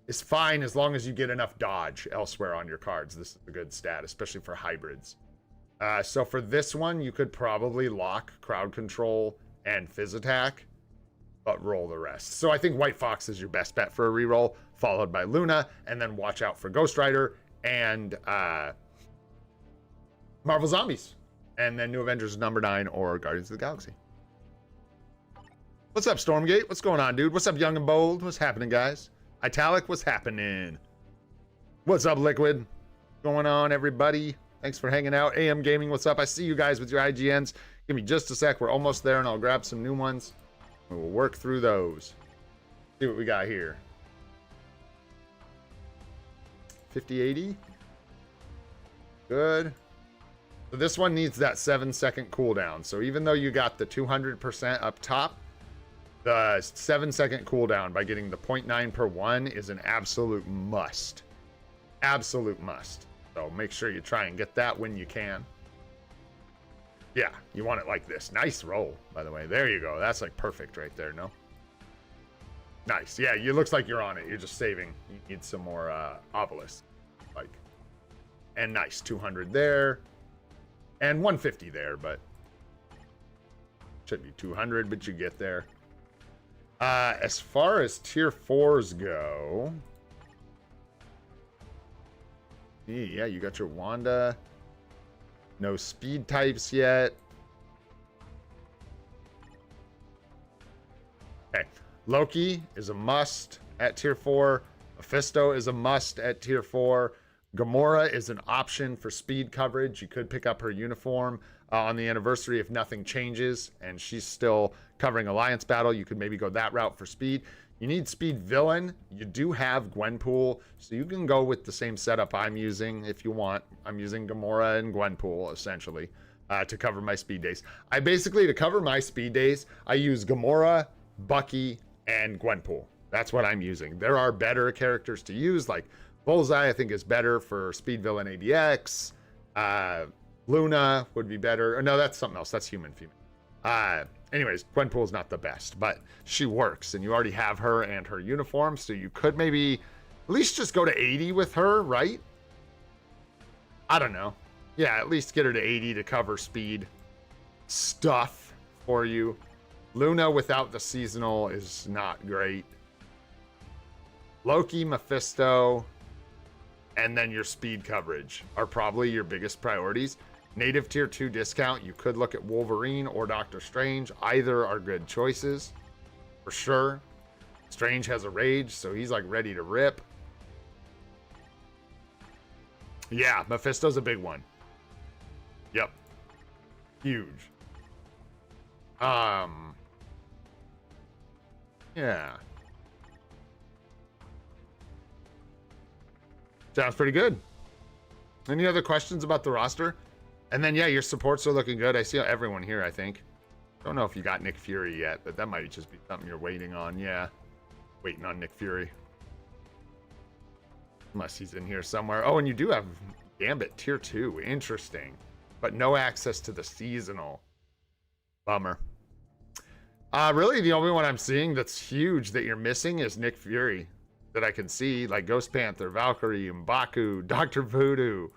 is fine as long as you get enough dodge elsewhere on your cards. This is a good stat, especially for hybrids. So for this one, you could probably lock crowd control and Phys Attack, but roll the rest. So I think White Fox is your best bet for a reroll, followed by Luna, and then watch out for Ghost Rider and Marvel Zombies. And then New Avengers number 9 or Guardians of the Galaxy. What's up, Stormgate? What's going on, dude? What's up, Young and Bold? What's happening, guys? Italic, what's happening? What's up, Liquid? What's going on, everybody? Thanks for hanging out. AM Gaming, what's up? I see you guys with your IGNs. Give me just a sec. We're almost there, and I'll grab some new ones. We'll work through those. See what we got here. 5080. Good. So this one needs that 7-second cooldown. So even though you got the 200% up top, the 7-second cooldown by getting the 0.9 per 1 is an absolute must. Absolute must. So make sure you try and get that when you can. Yeah, you want it like this. Nice roll, by the way. There you go. That's like perfect right there, no? Nice. Yeah, it looks like you're on it. You're just saving. You need some more obelisks. Like, and nice. 200 there. And 150 there, but should be 200, but you get there. As far as tier 4s go, yeah, you got your Wanda. No speed types yet. Okay. Loki is a must at tier 4. Mephisto is a must at tier 4. Gamora is an option for speed coverage. You could pick up her uniform on the anniversary if nothing changes and she's still covering Alliance battle. You could maybe go that route for speed. You need speed villain. You do have Gwenpool, so you can go with the same setup I'm using if you want. I'm using Gamora and Gwenpool, essentially, to cover my speed days. To cover my speed days, I use Gamora, Bucky, and Gwenpool. That's what I'm using. There are better characters to use, like Bullseye, I think, is better for speed villain ADX. Luna would be better. Or no, that's something else. That's human female. Anyways, Gwenpool's not the best, but she works, and you already have her and her uniform, so you could maybe at least just go to 80 with her, right? I don't know. Yeah, at least get her to 80 to cover speed stuff for you. Luna without the seasonal is not great. Loki, Mephisto, and then your speed coverage are probably your biggest priorities. Native tier 2 discount, you could look at Wolverine or Doctor Strange. Either are good choices, for sure. Strange has a rage, so he's like ready to rip. Yeah, Mephisto's a big one. Yep. Huge. Yeah. Sounds pretty good. Any other questions about the roster? And then, yeah, your supports are looking good. I see everyone here, I think. Don't know if you got Nick Fury yet, but that might just be something you're waiting on. Yeah. Waiting on Nick Fury. Unless he's in here somewhere. Oh, and you do have Gambit tier 2. Interesting. But no access to the seasonal. Bummer. Really, the only one I'm seeing that's huge that you're missing is Nick Fury. That I can see, like Ghost Panther, Valkyrie, M'Baku, Dr. Voodoo,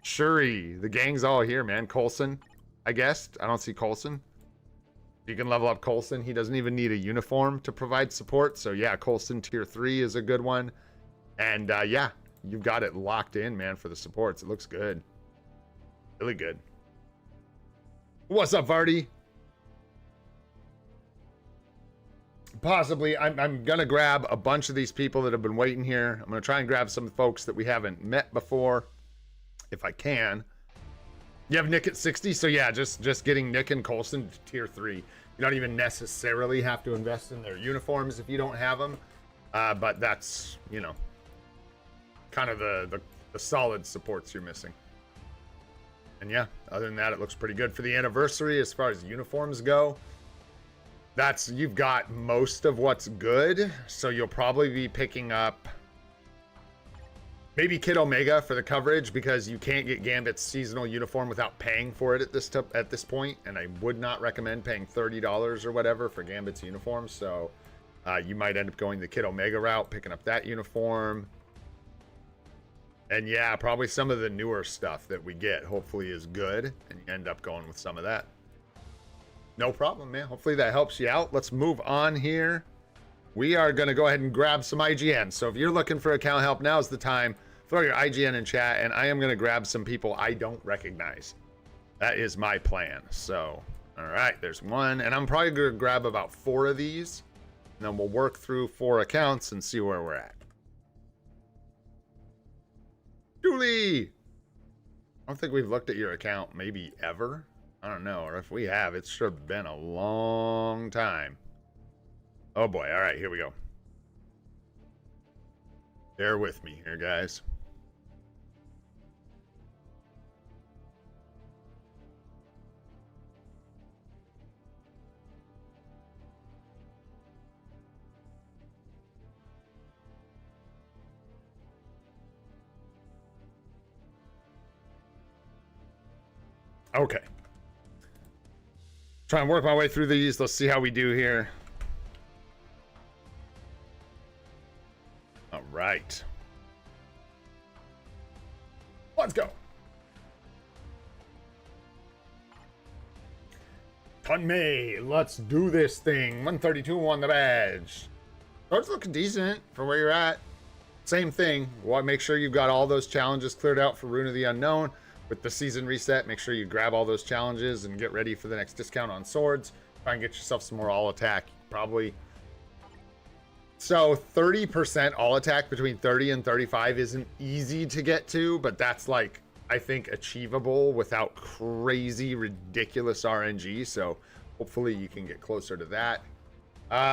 Shuri. The gang's all here, man. Coulson, I guess. I don't see Coulson. You can level up Coulson. He doesn't even need a uniform to provide support. So, yeah, Coulson tier 3 is a good one. And, yeah, you've got it locked in, man, for the supports. It looks good. Really good. What's up, Vardy? Possibly, I'm going to grab a bunch of these people that have been waiting here. I'm going to try and grab some folks that we haven't met before, if I can. You have Nick at 60, so yeah, just getting Nick and Coulson to tier 3. You don't even necessarily have to invest in their uniforms if you don't have them. But that's, you know, kind of the solid supports you're missing. And yeah, other than that, it looks pretty good for the anniversary as far as uniforms go. You've got most of what's good, so you'll probably be picking up maybe Kid Omega for the coverage because you can't get Gambit's seasonal uniform without paying for it at this point, and I would not recommend paying $30 or whatever for Gambit's uniform, so you might end up going the Kid Omega route, picking up that uniform. And yeah, probably some of the newer stuff that we get hopefully is good, and you end up going with some of that. No problem, man. Hopefully that helps you out. Let's move on here. We are going to go ahead and grab some IGN. So if you're looking for account help, now's the time. Throw your IGN in chat, and I am going to grab some people I don't recognize. That is my plan. So, all right, there's one. And I'm probably going to grab about 4 of these. And then we'll work through 4 accounts and see where we're at. Julie! I don't think we've looked at your account maybe ever. I don't know, or if we have, it should have been a long time. Oh boy, all right, here we go. Bear with me here, guys. Okay. Try and work my way through these. Let's see how we do here. All right. Let's go. Tunmei, let's do this thing. 132 on the badge. Cards looking decent for where you're at. Same thing. Want to make sure you've got all those challenges cleared out for Rune of the Unknown. With the season reset, make sure you grab all those challenges and get ready for the next discount on swords. Try and get yourself some more all attack. Probably. So 30% all attack between 30 and 35 isn't easy to get to, but that's like, I think, achievable without crazy, ridiculous RNG. So hopefully you can get closer to that.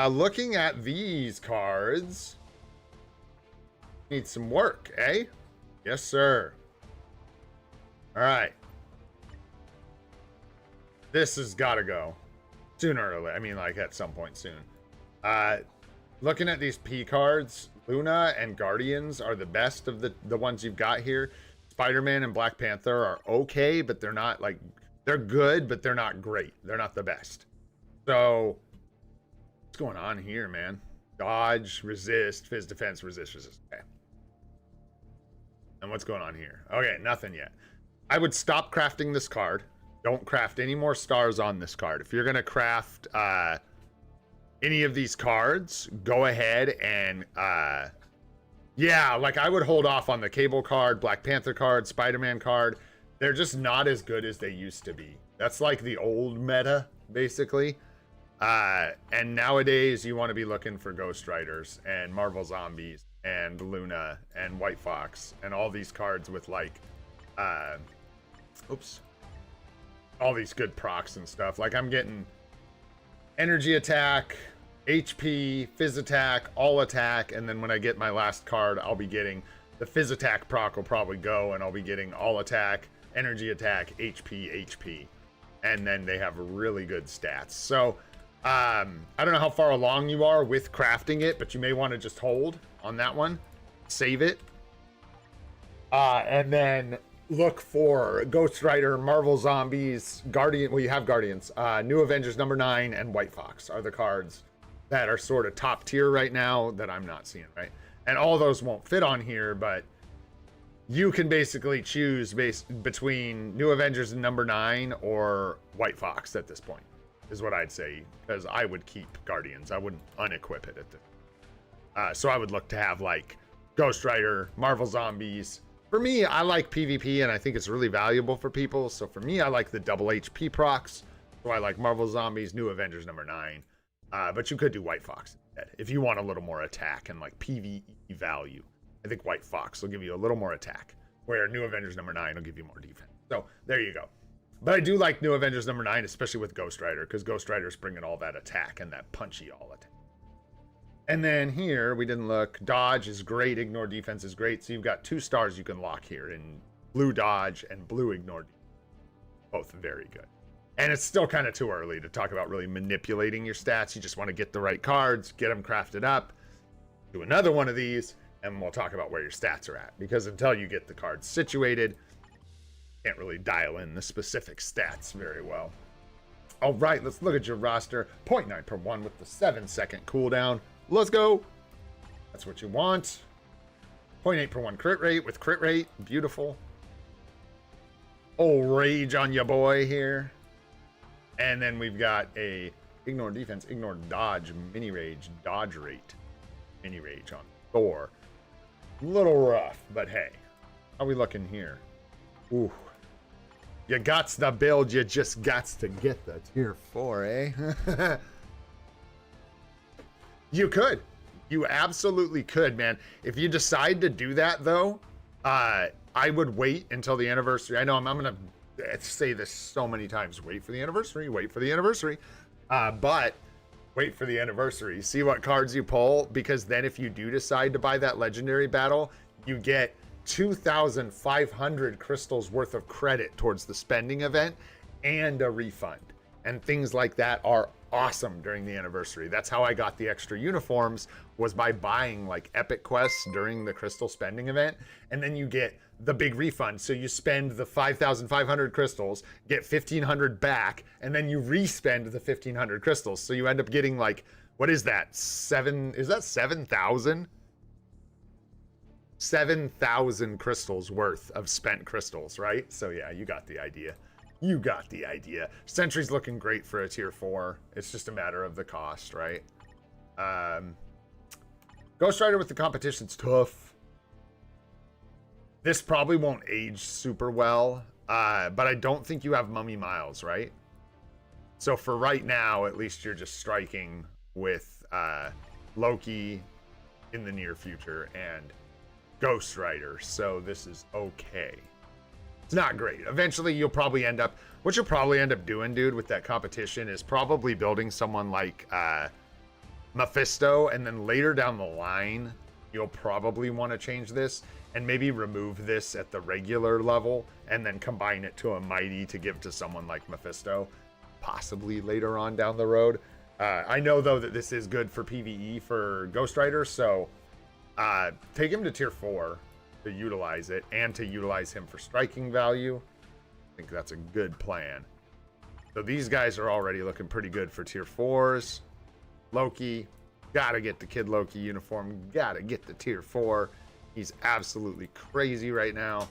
Looking at these cards, need some work, eh? Yes, sir. All right. This has got to go sooner or later. I mean, like at some point soon. Looking at these P cards, Luna and Guardians are the best of the ones you've got here. Spider-Man and Black Panther are okay, but they're not like, they're good, but they're not great. They're not the best. So what's going on here, man? Dodge, resist, fizz defense, resist. Okay. And what's going on here? Okay, nothing yet. I would stop crafting this card. Don't craft any more stars on this card. If you're going to craft any of these cards, go ahead and yeah, like I would hold off on the Cable card, Black Panther card, Spider-Man card. They're just not as good as they used to be. That's like the old meta, basically. And nowadays you want to be looking for Ghost Riders and Marvel Zombies and Luna and White Fox and all these cards with like all these good procs and stuff. Like I'm getting energy attack, HP, fizz attack, all attack, and then when I get my last card, I'll be getting the fizz attack proc will probably go, and I'll be getting all attack, energy attack, HP, and then they have really good stats. So I don't know how far along you are with crafting it, but you may want to just hold on that one, save it, and then look for Ghost Rider, Marvel Zombies, Guardian. Well, you have Guardians, New Avengers #9, and White Fox are the cards that are sort of top tier right now that I'm not seeing, right? And all those won't fit on here, but you can basically choose between New Avengers and #9 or White Fox at this point, is what I'd say, because I would keep Guardians. I wouldn't unequip it at this. So I would look to have like Ghost Rider, Marvel Zombies. For me, I like PvP, and I think it's really valuable for people. So for me, I like the double HP procs. So I like Marvel Zombies, New Avengers #9. But you could do White Fox instead if you want a little more attack and like PvE value. I think White Fox will give you a little more attack, where New Avengers #9 will give you more defense. So there you go. But I do like New Avengers #9, especially with Ghost Rider, because Ghost Rider's bringing all that attack and that punchy all attack. And then here, we didn't look. Dodge is great. Ignore defense is great. So you've got 2 stars you can lock here in blue dodge and blue ignore defense. Both very good. And it's still kind of too early to talk about really manipulating your stats. You just want to get the right cards, get them crafted up, do another one of these, and we'll talk about where your stats are at. Because until you get the cards situated, you can't really dial in the specific stats very well. All right, let's look at your roster. 0.9 per 1 with the 7-second cooldown. Let's go. That's what you want. 0.8 per 1 crit rate with crit rate. Beautiful. Oh, rage on ya boy here. And then we've got a ignore defense, ignore dodge, mini rage, dodge rate. Mini rage on Thor. A little rough, but hey. How we looking here? Ooh. You gots the build, you just gots to get the tier 4, eh? You could. You absolutely could, man. If you decide to do that, though, I would wait until the anniversary. I know I'm going to say this so many times. Wait for the anniversary. Wait for the anniversary. But wait for the anniversary. See what cards you pull, because then if you do decide to buy that legendary battle, you get 2,500 crystals worth of credit towards the spending event and a refund. And things like that are awesome during the anniversary. That's how I got the extra uniforms, was by buying like epic quests during the crystal spending event, and then you get the big refund. So you spend the 5,500 crystals, get 1,500 back, and then you re-spend the 1,500 crystals. So you end up getting like, what is that? Is that 7,000? 7,000 crystals worth of spent crystals, right? So yeah, you got the idea. You got the idea. Sentry's looking great for a tier 4. It's just a matter of the cost, right? Ghost Rider with the competition's tough. This probably won't age super well, but I don't think you have Mummy Miles, right? So for right now, at least you're just striking with Loki in the near future and Ghost Rider, so this is okay. It's not great. Eventually, you'll probably end up... What you'll probably end up doing, dude, with that competition is probably building someone like Mephisto, and then later down the line, you'll probably want to change this and maybe remove this at the regular level and then combine it to a Mighty to give to someone like Mephisto, possibly later on down the road. I know, though, that this is good for PvE for Ghost Rider, so take him to tier 4 to utilize it and to utilize him for striking value. I think that's a good plan. So these guys are already looking pretty good for tier 4s. Loki, gotta get the Kid Loki uniform, gotta get the tier 4. He's absolutely crazy right now.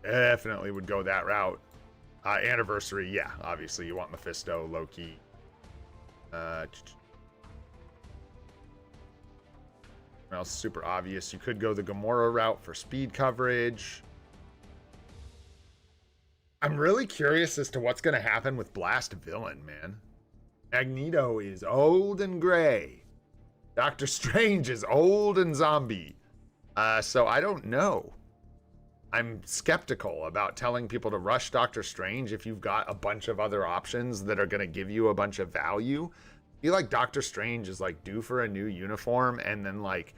Definitely would go that route. Anniversary, yeah, obviously you want Mephisto, Loki. Well, super obvious. You could go the Gamora route for speed coverage. I'm really curious as to what's going to happen with Blast Villain, man. Magneto is old and gray. Doctor Strange is old and zombie. So I don't know. I'm skeptical about telling people to rush Doctor Strange if you've got a bunch of other options that are going to give you a bunch of value. I feel like Doctor Strange is like due for a new uniform, and then like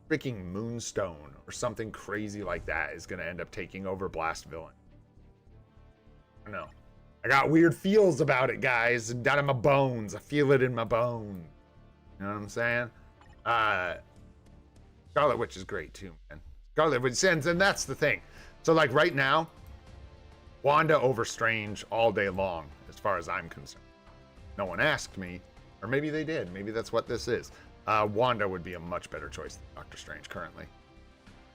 freaking Moonstone or something crazy like that is going to end up taking over Blast Villain. I don't know. I got weird feels about it, guys. Down in my bones. I feel it in my bones. You know what I'm saying? Scarlet Witch is great too, man. Scarlet Witch, and that's the thing. So like right now, Wanda over Strange all day long, as far as I'm concerned. No one asked me, or maybe they did. Maybe that's what this is. Wanda would be a much better choice than Doctor Strange currently.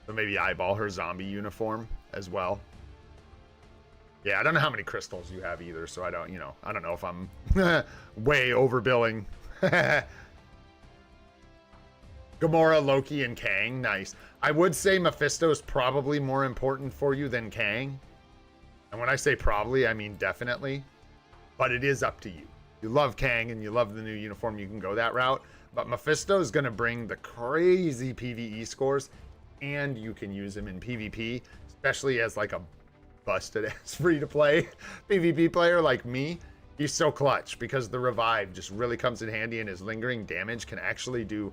So maybe eyeball her zombie uniform as well. Yeah, I don't know how many crystals you have either, so I don't know if I'm way overbilling. Gamora, Loki, and Kang, nice. I would say Mephisto is probably more important for you than Kang. And when I say probably, I mean definitely. But it is up to you. You love Kang and you love the new uniform, you can go that route. But Mephisto is going to bring the crazy PvE scores, and you can use him in PvP, especially as like a busted ass free-to-play PvP player like me. He's so clutch because the revive just really comes in handy, and his lingering damage can actually do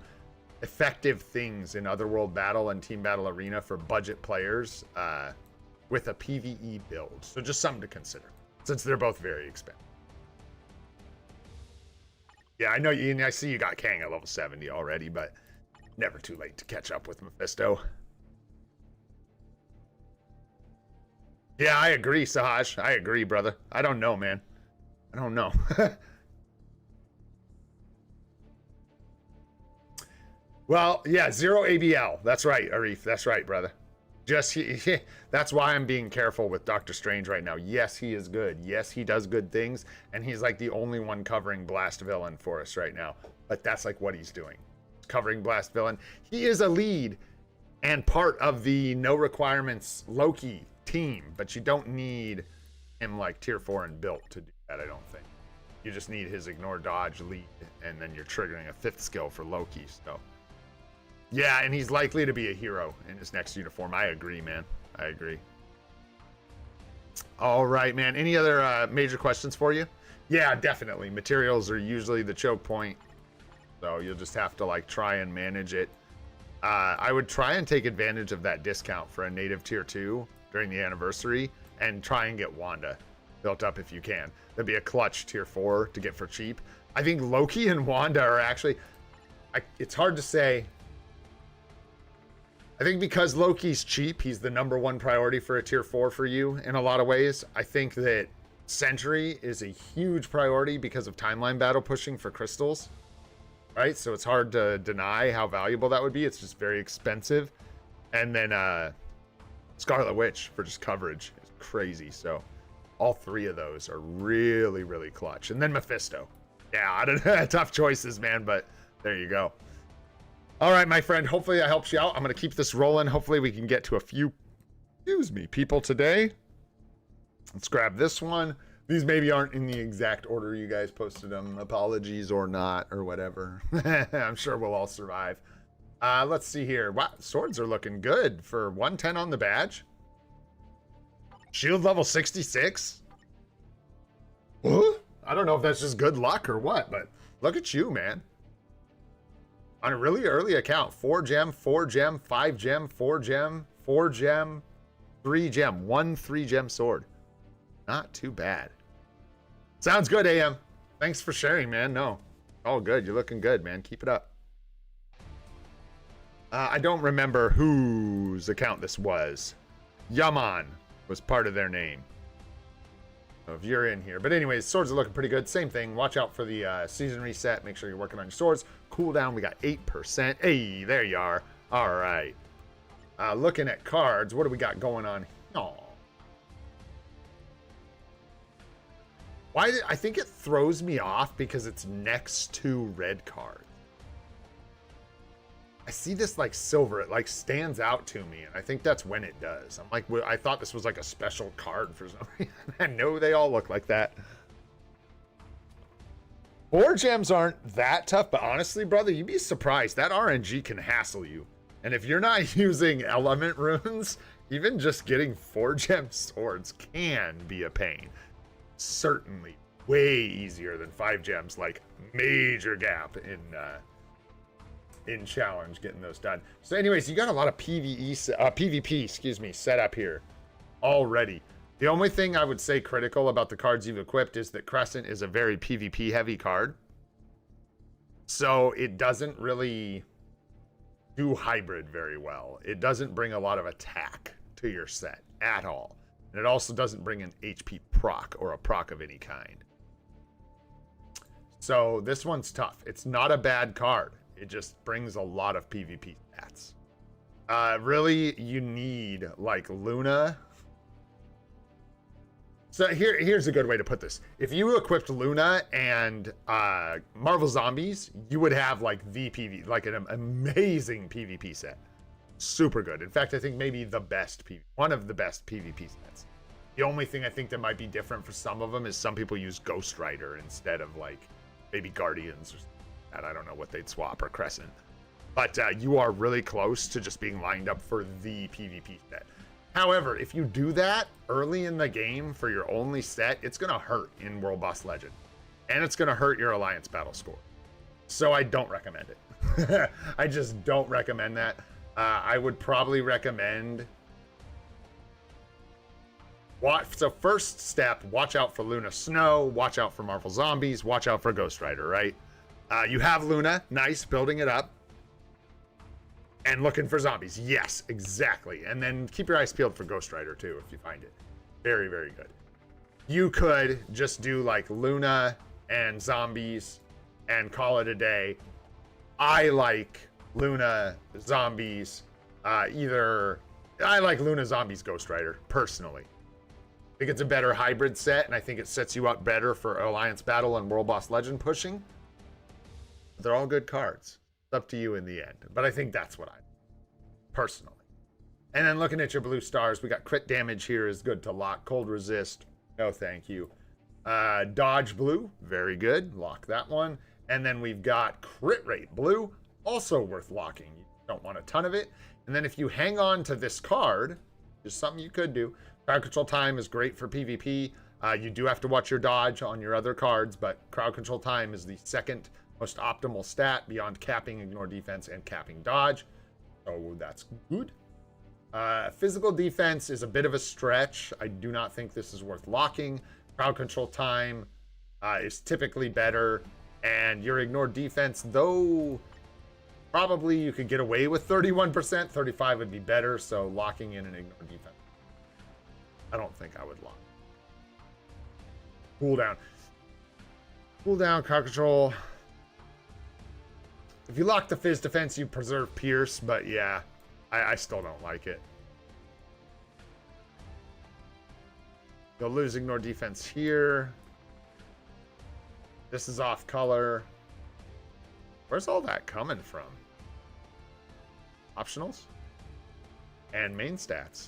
effective things in Otherworld Battle and Team Battle Arena for budget players with a PvE build. So just something to consider, since they're both very expensive. Yeah, I know you. I see you got Kang at level 70 already, but never too late to catch up with Mephisto. Yeah, I agree, Sahaj. I agree, brother. I don't know, man. I don't know. Well, yeah, 0 ABL. That's right, Arif. That's right, brother. That's why I'm being careful with Doctor Strange right now. Yes, he is good. Yes, he does good things, and he's like the only one covering Blast Villain for us right now. But that's like what he's doing, covering Blast Villain. He is a lead and part of the no requirements Loki team, but you don't need him like tier 4 and built to do that. I don't think. You just need his ignore dodge lead, and then you're triggering a 5th skill for Loki. So. Yeah, and he's likely to be a hero in his next uniform. I agree, man. I agree. All right, man. Any other major questions for you? Yeah, definitely. Materials are usually the choke point, so you'll just have to like try and manage it. I would try and take advantage of that discount for a native tier 2 during the anniversary and try and get Wanda. built up if you can. That'd be a clutch tier 4 to get for cheap. I think Loki and Wanda are actually... it's hard to say. I think because Loki's cheap, he's the #1 priority for a tier 4 for you in a lot of ways. I think that Sentry is a huge priority because of timeline battle pushing for crystals, right? So it's hard to deny how valuable that would be. It's just very expensive. And then Scarlet Witch for just coverage is crazy. So all 3 of those are really, really clutch. And then Mephisto. Yeah, I don't know. Tough choices, man, but there you go. All right, my friend. Hopefully that helps you out. I'm going to keep this rolling. Hopefully we can get to a few, people today. Let's grab this one. These maybe aren't in the exact order you guys posted them. Apologies or not or whatever. I'm sure we'll all survive. Let's see here. Wow, swords are looking good for 110 on the badge. Shield level 66. Huh? I don't know if that's just good luck or what, but look at you, man. On a really early account, 4 gem, 4 gem, 5 gem, 4 gem, 4 gem, 3 gem, 1 3-gem sword. Not too bad. Sounds good, AM. Thanks for sharing, man. No, all good. You're looking good, man. Keep it up. I don't remember whose account this was. Yaman was part of their name. So if you're in here. But anyways, swords are looking pretty good. Same thing. Watch out for the season reset. Make sure you're working on your swords. Cooldown, we got 8%. Hey, there you are. All right. Looking at cards, what do we got going on? Oh. I think it throws me off because it's next to red cards. I see this like silver, it like stands out to me, and I think that's when it does. I'm like, I thought this was like a special card for some reason. I know they all look like that. 4 gems aren't that tough, but honestly, brother, you'd be surprised. That RNG can hassle you. And if you're not using element runes, even just getting 4 gem swords can be a pain. Certainly way easier than 5 gems, like major gap in challenge getting those done. So anyways, you got a lot of PvP, set up here already. The only thing I would say critical about the cards you've equipped is that Crescent is a very PvP heavy card. So it doesn't really do hybrid very well. It doesn't bring a lot of attack to your set at all. And it also doesn't bring an HP proc or a proc of any kind. So this one's tough. It's not a bad card. It just brings a lot of PvP stats. Really, you need like Luna. So here's a good way to put this. If you equipped Luna and Marvel Zombies, you would have like the PvP, like an amazing PvP set. Super good. In fact, I think maybe the best one of the best PvP sets. The only thing I think that might be different for some of them is some people use Ghost Rider instead of like maybe Guardians or something like that. I don't know what they'd swap, or Crescent. But you are really close to just being lined up for the PvP set. However, if you do that early in the game for your only set, it's going to hurt in World Boss Legend. And it's going to hurt your Alliance battle score. So I don't recommend it. I just don't recommend that. I would probably recommend... So first step, watch out for Luna Snow, watch out for Marvel Zombies, watch out for Ghost Rider, right? You have Luna, nice, building it up. And looking for zombies. Yes, exactly. And then keep your eyes peeled for Ghost Rider too, if you find it. Very, very good. You could just do like Luna and zombies and call it a day. I like Luna, zombies, I like Luna, zombies, Ghost Rider, personally. I think it's a better hybrid set, and I think it sets you up better for Alliance Battle and World Boss Legend pushing. They're all good cards. Up to you in the end, but I think that's what I personally. And then looking at your blue stars, we got crit damage here is good to lock. Cold resist, no thank you. Dodge blue, very good, lock that one. And then we've got crit rate blue, also worth locking. You don't want a ton of it. And then if you hang on to this card, just something you could do. Crowd control time is great for PvP. You do have to watch your dodge on your other cards, but crowd control time is the second most optimal stat beyond capping, ignore defense, and capping dodge. So that's good. Physical defense is a bit of a stretch. I do not think this is worth locking. Crowd control time is typically better, and your ignore defense, though probably you could get away with 31%, 35 would be better, so locking in an ignore defense. I don't think I would lock. Cooldown. Cooldown, crowd control. If you lock the Fizz defense, you preserve Pierce, but yeah, I still don't like it. You'll lose ignore defense here. This is off color. Where's all that coming from? Optionals? And main stats.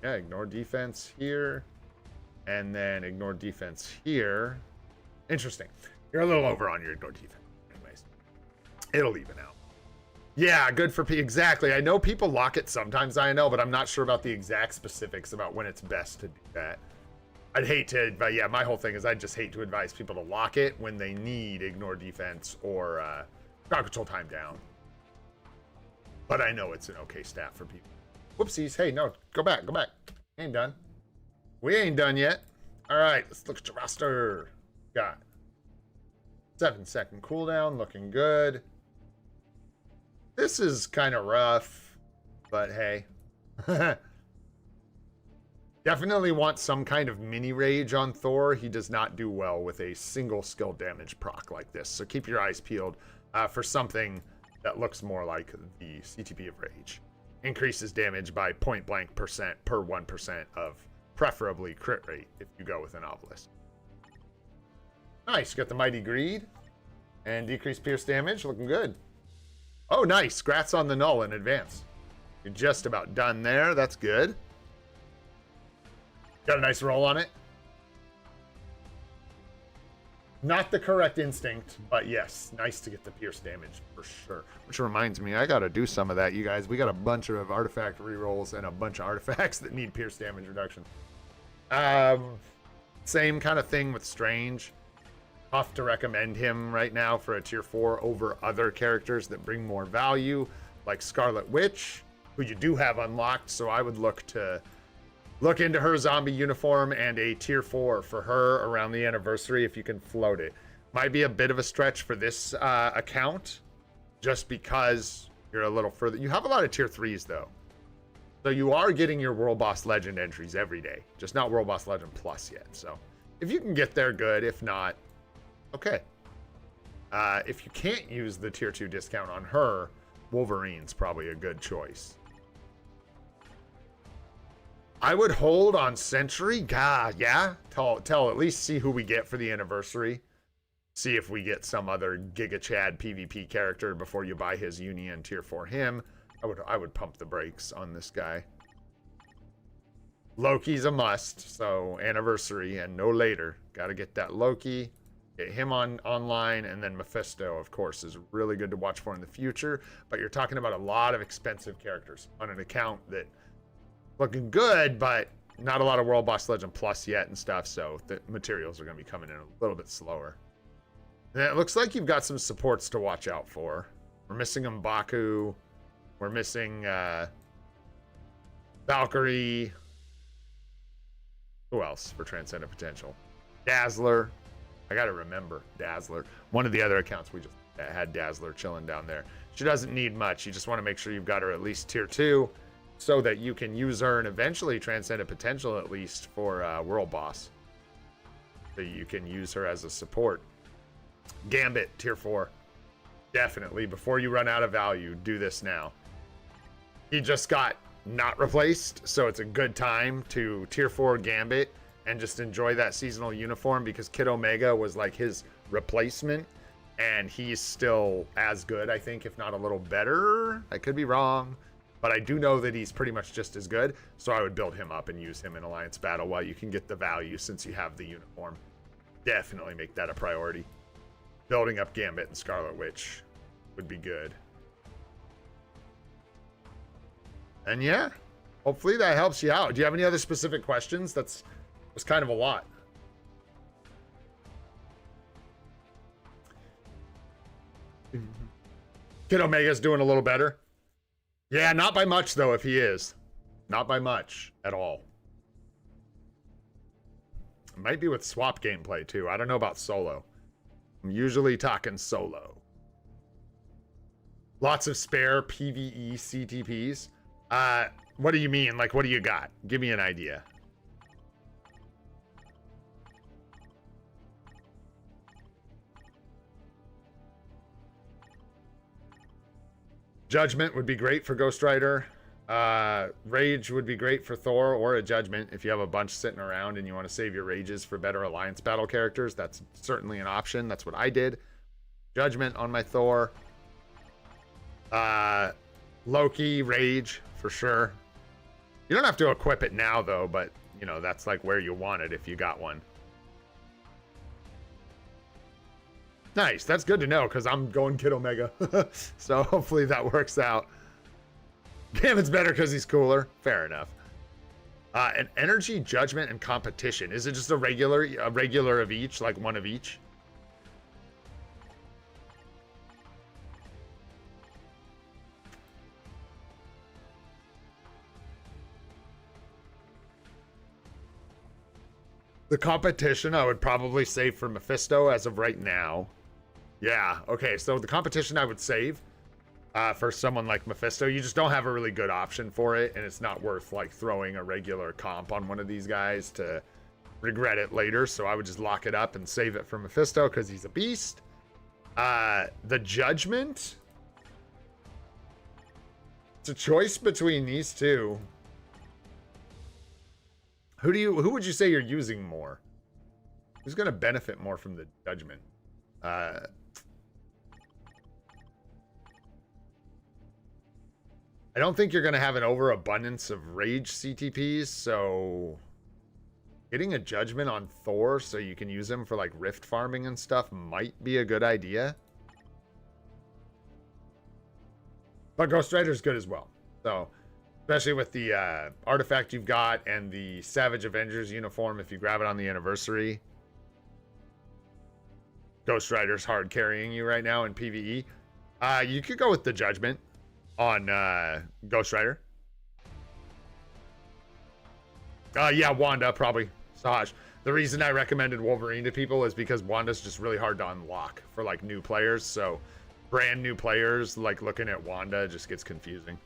Yeah, ignore defense here. And then ignore defense here. Interesting. You're a little over on your ignore defense. Anyways, it'll even out. Yeah, good for P. Exactly. I know people lock it sometimes, I know, but I'm not sure about the exact specifics about when it's best to do that. I'd hate to, but yeah, my whole thing is I'd just hate to advise people to lock it when they need ignore defense or crowd control time down. But I know it's an okay stat for people. Whoopsies. Hey, no, go back, go back. Ain't done. We ain't done yet. All right, let's look at your roster. Got 7-second cooldown, looking good. This is kind of rough, but hey. Definitely want some kind of mini rage on Thor. He does not do well with a single skill damage proc like this. So keep your eyes peeled for something that looks more like the CTP of Rage. Increases damage by point blank % per 1% of preferably crit rate if you go with an obelisk. Nice, got the Mighty Greed and decreased pierce damage, looking good. Oh, nice, grats on the null in advance. You're just about done there, that's good. Got a nice roll on it. Not the correct instinct, but yes, nice to get the pierce damage for sure. Which reminds me, I gotta do some of that, you guys. We got a bunch of artifact rerolls and a bunch of artifacts that need pierce damage reduction. Same kind of thing with Strange. Tough to recommend him right now for a tier 4 over other characters that bring more value, like Scarlet Witch, who you do have unlocked, so I would look into her zombie uniform and a tier 4 for her around the anniversary if you can float it. Might be a bit of a stretch for this account, just because you're a little further. You have a lot of tier 3s though. So you are getting your World Boss Legend entries every day, just not World Boss Legend Plus yet. So if you can get there, good. If not, okay. If you can't use the tier 2 discount on her, Wolverine's probably a good choice. I would hold on Sentry. God, yeah. Tell at least see who we get for the anniversary. See if we get some other Giga Chad PvP character before you buy his Union tier 4 him. I would pump the brakes on this guy. Loki's a must, so anniversary and no later. Got to get that Loki, get him online, and then Mephisto, of course, is really good to watch for in the future. But you're talking about a lot of expensive characters on an account that looking good, but not a lot of World Boss Legend Plus yet and stuff, so the materials are going to be coming in a little bit slower. And it looks like you've got some supports to watch out for. We're missing M'Baku. We're missing Valkyrie. Who else for Transcendent Potential? Dazzler. I got to remember Dazzler. One of the other accounts we just had Dazzler chilling down there. She doesn't need much. You just want to make sure you've got her at least tier 2. So that you can use her and eventually Transcendent Potential at least for World Boss. So you can use her as a support. Gambit, tier 4. Definitely, before you run out of value, do this now. He just got not replaced, so it's a good time to tier 4 Gambit and just enjoy that seasonal uniform because Kid Omega was like his replacement. And he's still as good, I think, if not a little better. I could be wrong. But I do know that he's pretty much just as good, so I would build him up and use him in Alliance Battle while you can get the value since you have the uniform. Definitely make that a priority. Building up Gambit and Scarlet Witch would be good. And yeah, hopefully that helps you out. Do you have any other specific questions? That was kind of a lot. Kid Omega's doing a little better. Yeah, not by much, though, if he is. Not by much at all. Might be with swap gameplay too. I don't know about solo. I'm usually talking solo. Lots of spare PvE CTPs. What do you mean? Like, what do you got? Give me an idea. Judgment would be great for Ghost Rider. Rage would be great for Thor, or a Judgment if you have a bunch sitting around and you want to save your rages for better Alliance battle characters. That's certainly an option. That's what I did. Judgment on my Thor. Loki, Rage for sure. You don't have to equip it now though, but you know, that's like where you want it if you got one. Nice, that's good to know because I'm going Kid Omega. So hopefully that works out. Gambit's better because he's cooler. Fair enough. An energy, judgment, and competition. Is it just a regular of each, like one of each? The competition I would probably save for Mephisto as of right now. Yeah, okay, so the competition I would save for someone like Mephisto. You just don't have a really good option for it, and it's not worth like throwing a regular comp on one of these guys to regret it later. So I would just lock it up and save it for Mephisto because he's a beast. The Judgment. It's a choice between these two. Who would you say you're using more? Who's gonna benefit more from the Judgment? I don't think you're going to have an overabundance of Rage CTPs, so getting a Judgment on Thor so you can use him for like Rift farming and stuff might be a good idea. But Ghost Rider's good as well. So, especially with the artifact you've got and the Savage Avengers uniform, if you grab it on the anniversary. Ghost Rider's hard carrying you right now in PvE. You could go with the Judgment on Ghost Rider. Yeah, Wanda, probably. Saj. The reason I recommended Wolverine to people is because Wanda's just really hard to unlock for like new players. So brand new players, like looking at Wanda just gets confusing.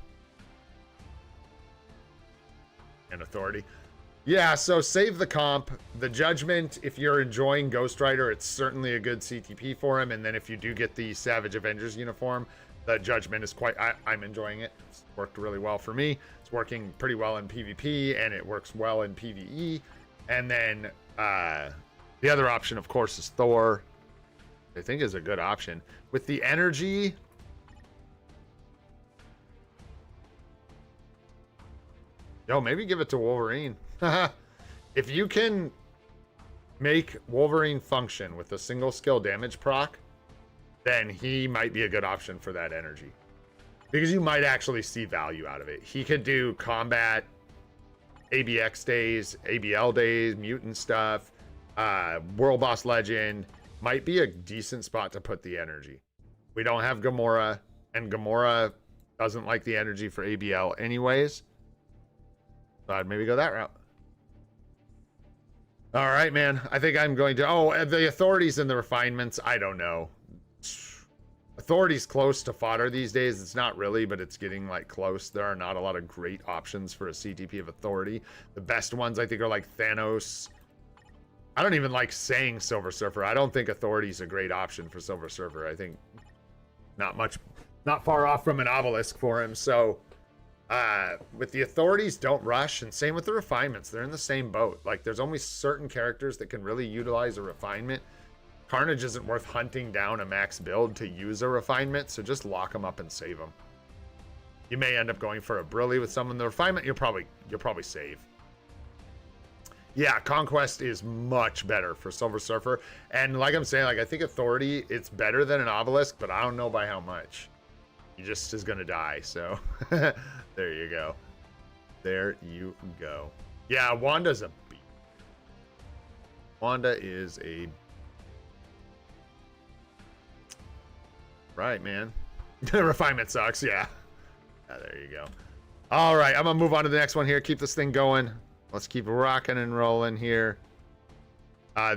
And Authority. Yeah, so save the comp. The Judgment, if you're enjoying Ghost Rider, it's certainly a good CTP for him. And then if you do get the Savage Avengers uniform, the Judgment is quite... I'm enjoying it. It's worked really well for me. It's working pretty well in PvP, and it works well in PvE. And then the other option, of course, is Thor. I think is a good option. With the energy... Yo, maybe give it to Wolverine. If you can make Wolverine function with a single skill damage proc, then he might be a good option for that energy. Because you might actually see value out of it. He could do combat, ABX days, ABL days, mutant stuff, World Boss Legend. Might be a decent spot to put the energy. We don't have Gamora, and Gamora doesn't like the energy for ABL anyways. So I'd maybe go that route. All right, man. I think I'm going to... Oh, the Authorities and the refinements. I don't know. Authority's close to fodder these days. It's not really, but it's getting like close. There are not a lot of great options for a CTP of Authority. The best ones I think are like Thanos. I don't even like saying Silver Surfer. I don't think Authority's a great option for Silver Surfer. I think not far off from an obelisk for him. So with the Authorities, don't rush, and same with the refinements. They're in the same boat. Like there's only certain characters that can really utilize a refinement. Carnage isn't worth hunting down a max build to use a refinement, so just lock them up and save them. You may end up going for a Brilly with someone. The refinement you'll probably save. Yeah, Conquest is much better for Silver Surfer, and like I'm saying, like I think Authority, it's better than an obelisk, but I don't know by how much. He just is gonna die. So there you go. There you go. Yeah, Wanda's a beat. Wanda is a right, man. Refinement sucks, yeah. There you go. All right, I'm gonna move on to the next one here. Keep this thing going. Let's keep rocking and rolling here.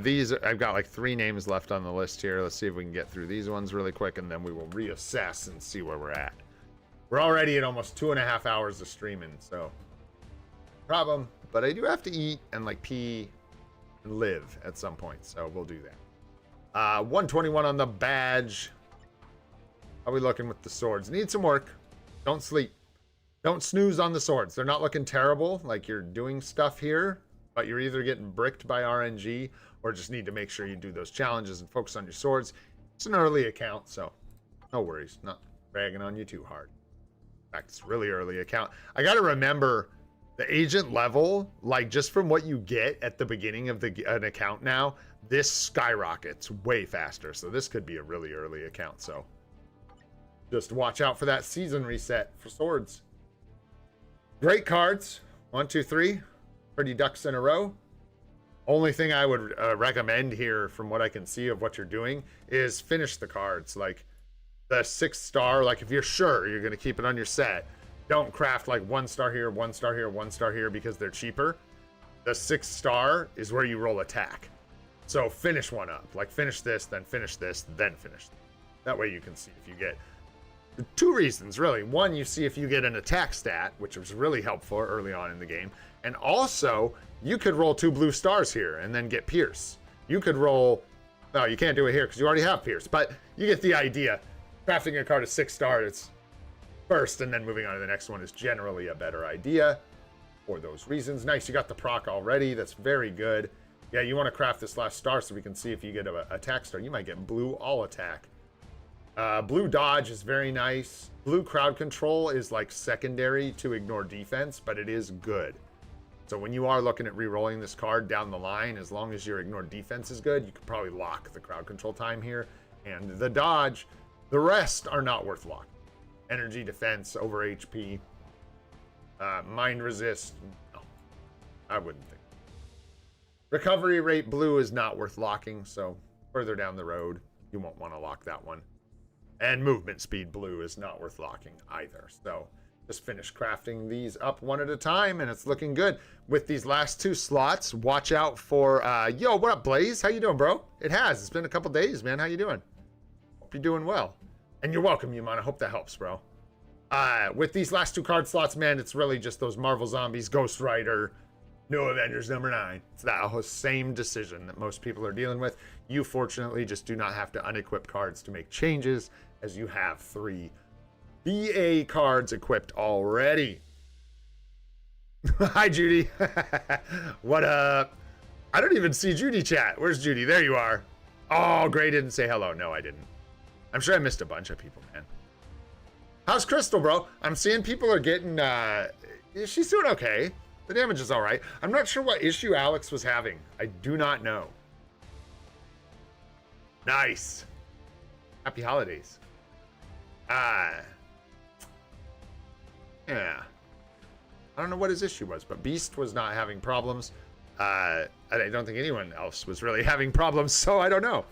These, I've got like 3 names left on the list here. Let's see if we can get through these ones really quick, and then we will reassess and see where we're at. We're already at almost 2.5 hours of streaming, so problem. But I do have to eat and like pee and live at some point, so we'll do that. 121 on the badge. How are we looking with the swords? Need some work. Don't sleep. Don't snooze on the swords. They're not looking terrible, like you're doing stuff here, but you're either getting bricked by RNG or just need to make sure you do those challenges and focus on your swords. It's an early account, so no worries. Not bragging on you too hard. In fact, it's really early account. I got to remember the agent level, like just from what you get at the beginning of an account now, this skyrockets way faster. So this could be a really early account. So just watch out for that season reset for swords. Great cards. 1, 2, 3. Pretty ducks in a row. Only thing I would recommend here from what I can see of what you're doing is finish the cards. Like the 6-star, like if you're sure you're going to keep it on your set, don't craft like 1 star here, 1 star here, 1 star here because they're cheaper. The 6-star is where you roll attack. So finish one up. Like finish this, then finish this, then finish. That way you can see if you get 2 reasons, really. 1, you see if you get an attack stat, which was really helpful early on in the game. And also, you could roll 2 blue stars here and then get Pierce. You could roll... No, you can't do it here because you already have Pierce. But you get the idea. Crafting a card of 6 stars first and then moving on to the next one is generally a better idea for those reasons. Nice, you got the proc already. That's very good. Yeah, you want to craft this last star so we can see if you get an attack star. You might get blue all attack. Blue dodge is very nice. Blue crowd control is like secondary to ignore defense, but it is good. So when you are looking at re-rolling this card down the line, as long as your ignore defense is good, you could probably lock the crowd control time here. And the dodge, the rest are not worth locking. Energy defense over HP. Mind resist, no, I wouldn't think. Recovery rate blue is not worth locking, so further down the road, you won't want to lock that one. And movement speed blue is not worth locking either. So just finish crafting these up one at a time, and it's looking good. With these last 2 slots, watch out for, yo, what up, Blaze? How you doing, bro? It has. It's been a couple days, man. How you doing? Hope you're doing well. And you're welcome, Yuman. I hope that helps, bro. With these last 2 card slots, man, it's really just those Marvel Zombies, Ghost Rider, New Avengers number 9. It's that same decision that most people are dealing with. You, fortunately, just do not have to unequip cards to make changes, as you have 3 BA cards equipped already. Hi, Judy. What up? I don't even see Judy chat. Where's Judy? There you are. Oh, Gray didn't say hello. No, I didn't. I'm sure I missed a bunch of people, man. How's Crystal, bro? I'm seeing people are getting, she's doing okay. The damage is all right. I'm not sure what issue Alex was having. I do not know. Nice. Happy holidays. Yeah. I don't know what his issue was, but Beast was not having problems. I don't think anyone else was really having problems, so I don't know.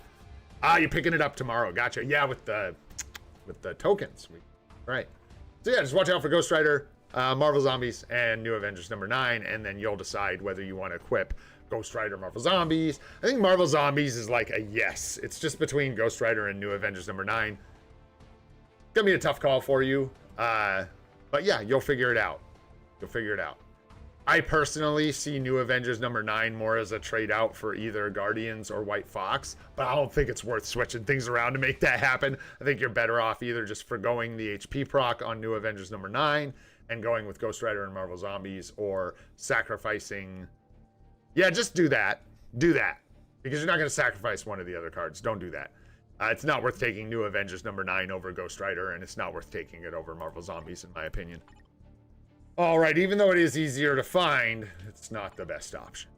You're picking it up tomorrow. Gotcha. Yeah, with the tokens. Right. So yeah, just watch out for Ghost Rider, Marvel Zombies, and New Avengers number 9, and then you'll decide whether you want to equip Ghost Rider, Marvel Zombies. I think Marvel Zombies is like a yes. It's just between Ghost Rider and New Avengers number 9. Gonna be a tough call for you. But yeah, you'll figure it out. You'll figure it out. I personally see New Avengers number 9 more as a trade out for either Guardians or White Fox, but I don't think it's worth switching things around to make that happen. I think you're better off either just forgoing the HP proc on New Avengers number 9 and going with Ghost Rider and Marvel Zombies, or sacrificing. Yeah, just do that. Do that. Because you're not going to sacrifice one of the other cards. Don't do that. It's not worth taking New Avengers number 9 over Ghost Rider, and it's not worth taking it over Marvel Zombies, in my opinion. All right, even though it is easier to find, it's not the best option.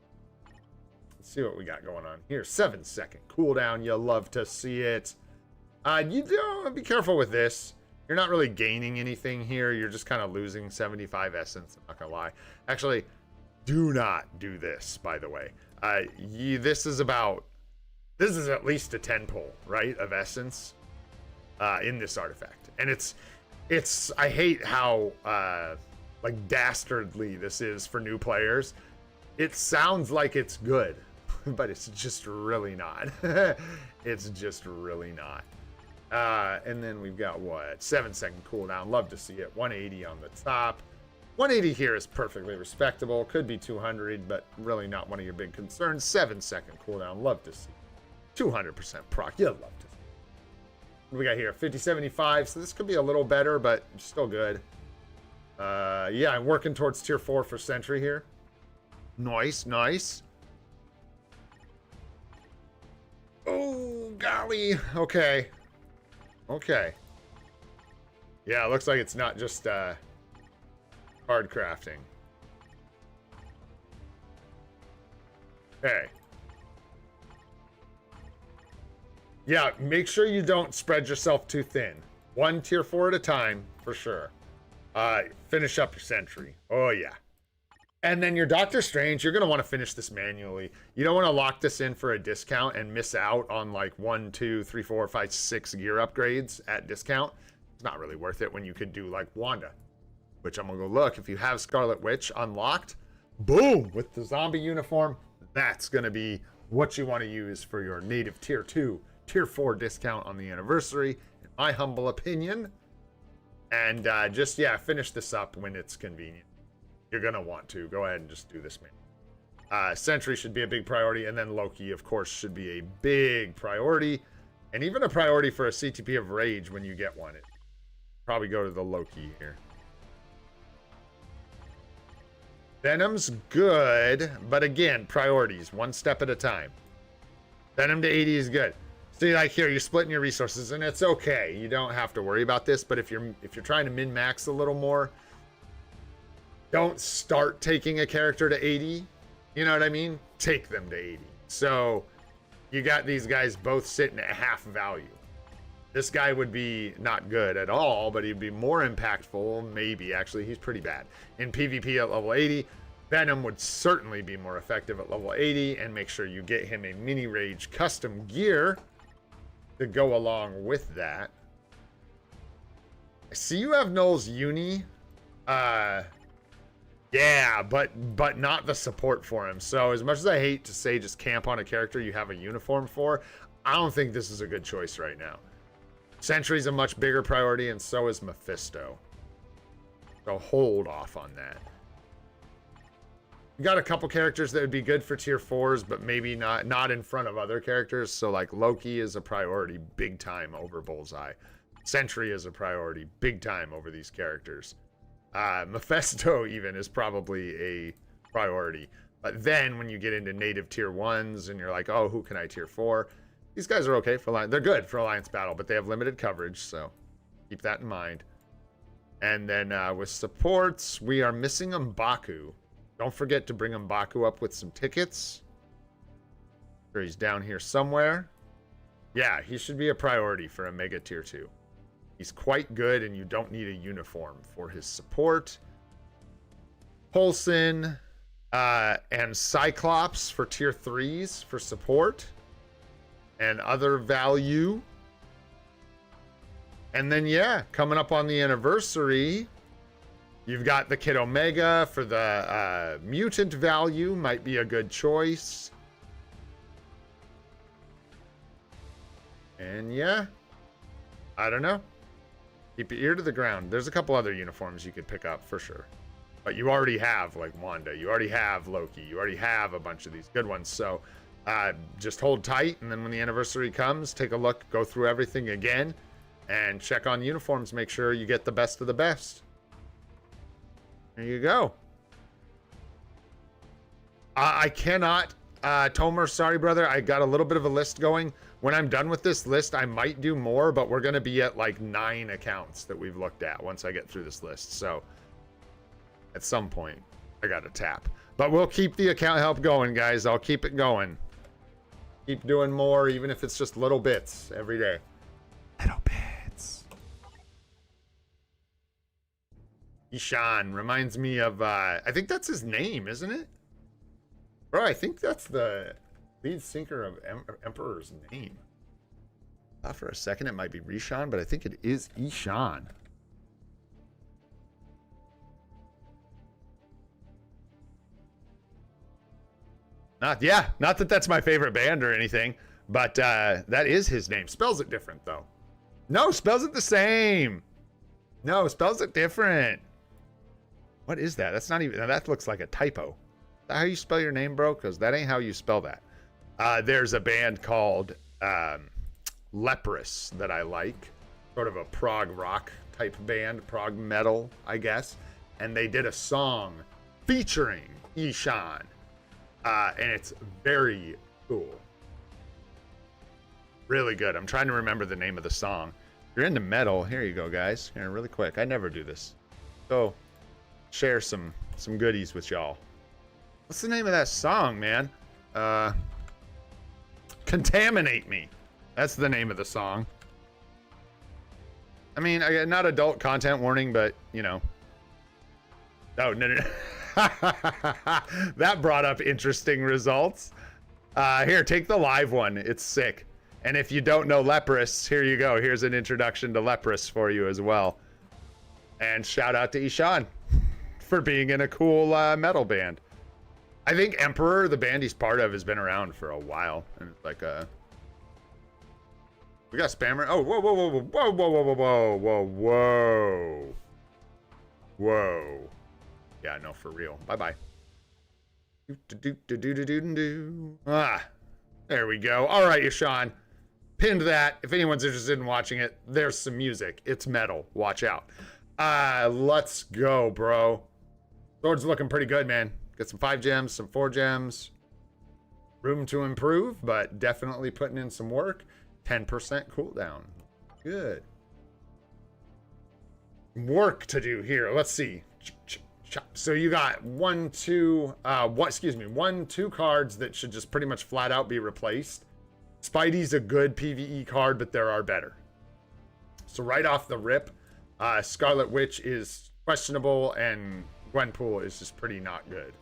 Let's see what we got going on here. 7-second cooldown. You love to see it. You don't be careful with this. You're not really gaining anything here. You're just kind of losing 75 essence. I'm not gonna lie. Actually, do not do this, by the way. This is at least a 10 pull, right, of essence in this artifact. And it's I hate how like dastardly this is for new players. It sounds like it's good. but it's just really not. It's just really not. And then we've got what? 7-second cooldown. Love to see it. 180 on the top. 180 here is perfectly respectable. Could be 200, but really not one of your big concerns. 7-second cooldown. Love to see. 200% proc. You'd love to see. What do we got here? 50-75. So this could be a little better, but still good. Yeah, I'm working towards tier 4 for Sentry here. Nice, nice. Oh, golly. Okay. Okay. Yeah, it looks like it's not just card crafting. Okay. Yeah, make sure you don't spread yourself too thin. One tier 4 at a time, for sure. Finish up your Sentry. Oh, yeah. And then your Doctor Strange, you're going to want to finish this manually. You don't want to lock this in for a discount and miss out on like 1, 2, 3, 4, 5, 6 gear upgrades at discount. It's not really worth it when you could do like Wanda, which I'm going to go look. If you have Scarlet Witch unlocked, boom, with the zombie uniform, that's going to be what you want to use for your native tier 2, tier 4 discount on the anniversary, in my humble opinion. And just, yeah, finish this up when it's convenient. You're going to want to. Go ahead and just do this, man. Sentry should be a big priority, and then Loki, of course, should be a big priority. And even a priority for a CTP of Rage when you get one. It probably go to the Loki here. Venom's good, but again, priorities, one step at a time. Venom to 80 is good. See, like here, you're splitting your resources, and it's okay. You don't have to worry about this, but if you're trying to min-max a little more, don't start taking a character to 80. You know what I mean? Take them to 80. So you got these guys both sitting at half value. This guy would be not good at all, but he'd be more impactful. Maybe, actually, he's pretty bad. In PvP at level 80, Venom would certainly be more effective at level 80, and make sure you get him a mini rage custom gear to go along with that. I see you have Null's uni. Yeah, but not the support for him. So as much as I hate to say just camp on a character you have a uniform for, I don't think this is a good choice right now. Sentry's a much bigger priority, and so is Mephisto. So hold off on that. You got a couple characters that would be good for tier 4s, but maybe not in front of other characters. So like Loki is a priority big time over Bullseye. Sentry is a priority big time over these characters. Mephisto even is probably a priority. But then when you get into native tier 1s and you're like, oh, who can I tier 4? These guys are okay for Alliance. They're good for Alliance Battle, but they have limited coverage, so keep that in mind. And then with supports, we are missing M'Baku. Don't forget to bring M'Baku up with some tickets. Sure, he's down here somewhere. Yeah, he should be a priority for a Mega Tier 2. He's quite good, and you don't need a uniform for his support. Coulson and Cyclops for tier 3s for support and other value. And then, yeah, coming up on the anniversary, you've got the Kid Omega for the mutant value. Might be a good choice. And yeah, I don't know. Keep your ear to the ground. There's a couple other uniforms you could pick up for sure. But you already have like Wanda. You already have Loki. You already have a bunch of these good ones. So just hold tight. And then when the anniversary comes, take a look, go through everything again, and check on uniforms. Make sure you get the best of the best. There you go. I cannot, Tomer, sorry, brother. I got a little bit of a list going. When I'm done with this list, I might do more, but we're going to be at like 9 accounts that we've looked at once I get through this list. So at some point, I got to tap. But we'll keep the account help going, guys. I'll keep it going. Keep doing more, even if it's just little bits every day. Little bits. Ishan reminds me of, I think that's his name, isn't it? Bro, I think that's the lead singer of Emperor's name. I thought for a second it might be Rishon, but I think it is Ishan. Not that that's my favorite band or anything, but that is his name. Spells it different though. No, spells it the same. No, spells it different. What is that? That's not even, that looks like a typo. Is that how you spell your name, bro? Because that ain't how you spell that. There's a band called Leprous that I like. Sort of a prog rock type band, prog metal, I guess. And they did a song featuring Ishan. And it's very cool. Really good. I'm trying to remember the name of the song. If you're into metal, here you go, guys. Here, really quick. I never do this. So, share some goodies with y'all. What's the name of that song, man? Contaminate Me. That's the name of the song. I mean, not adult content warning, but, you know. Oh, no. That brought up interesting results. Here, take the live one. It's sick. And if you don't know Leprous, here you go. Here's an introduction to Leprous for you as well. And shout out to Ishan for being in a cool metal band. I think Emperor, the band he's part of, has been around for a while. And it's like we got spammer. Oh, whoa, whoa, whoa, whoa, whoa, whoa, whoa, whoa, whoa, whoa. Whoa. Yeah, no, for real. Bye-bye. Ah, there we go. All right, Ishan. Pinned that. If anyone's interested in watching it, there's some music. It's metal. Watch out. Let's go, bro. Sword's looking pretty good, man. Got some 5 gems, some 4 gems. Room to improve, but definitely putting in some work. 10% cooldown. Good. Work to do here. Let's see. So you got 1, 2 cards that should just pretty much flat out be replaced. Spidey's a good PvE card, but there are better. So right off the rip, Scarlet Witch is questionable and Gwenpool is just pretty not good.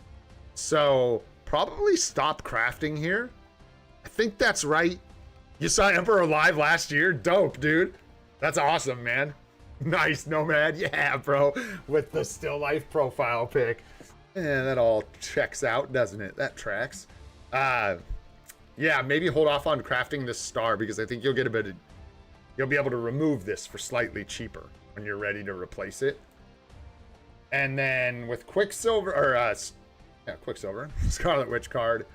So probably stop crafting here. I think that's right. You saw Emperor live last year? Dope, dude. That's awesome, man. Nice, Nomad. Yeah, bro. With the still life profile pic. Yeah, that all checks out, doesn't it? That tracks. Yeah, maybe hold off on crafting this star because I think you'll get you'll be able to remove this for slightly cheaper when you're ready to replace it. And then with Quicksilver, Quicksilver, Scarlet Witch card.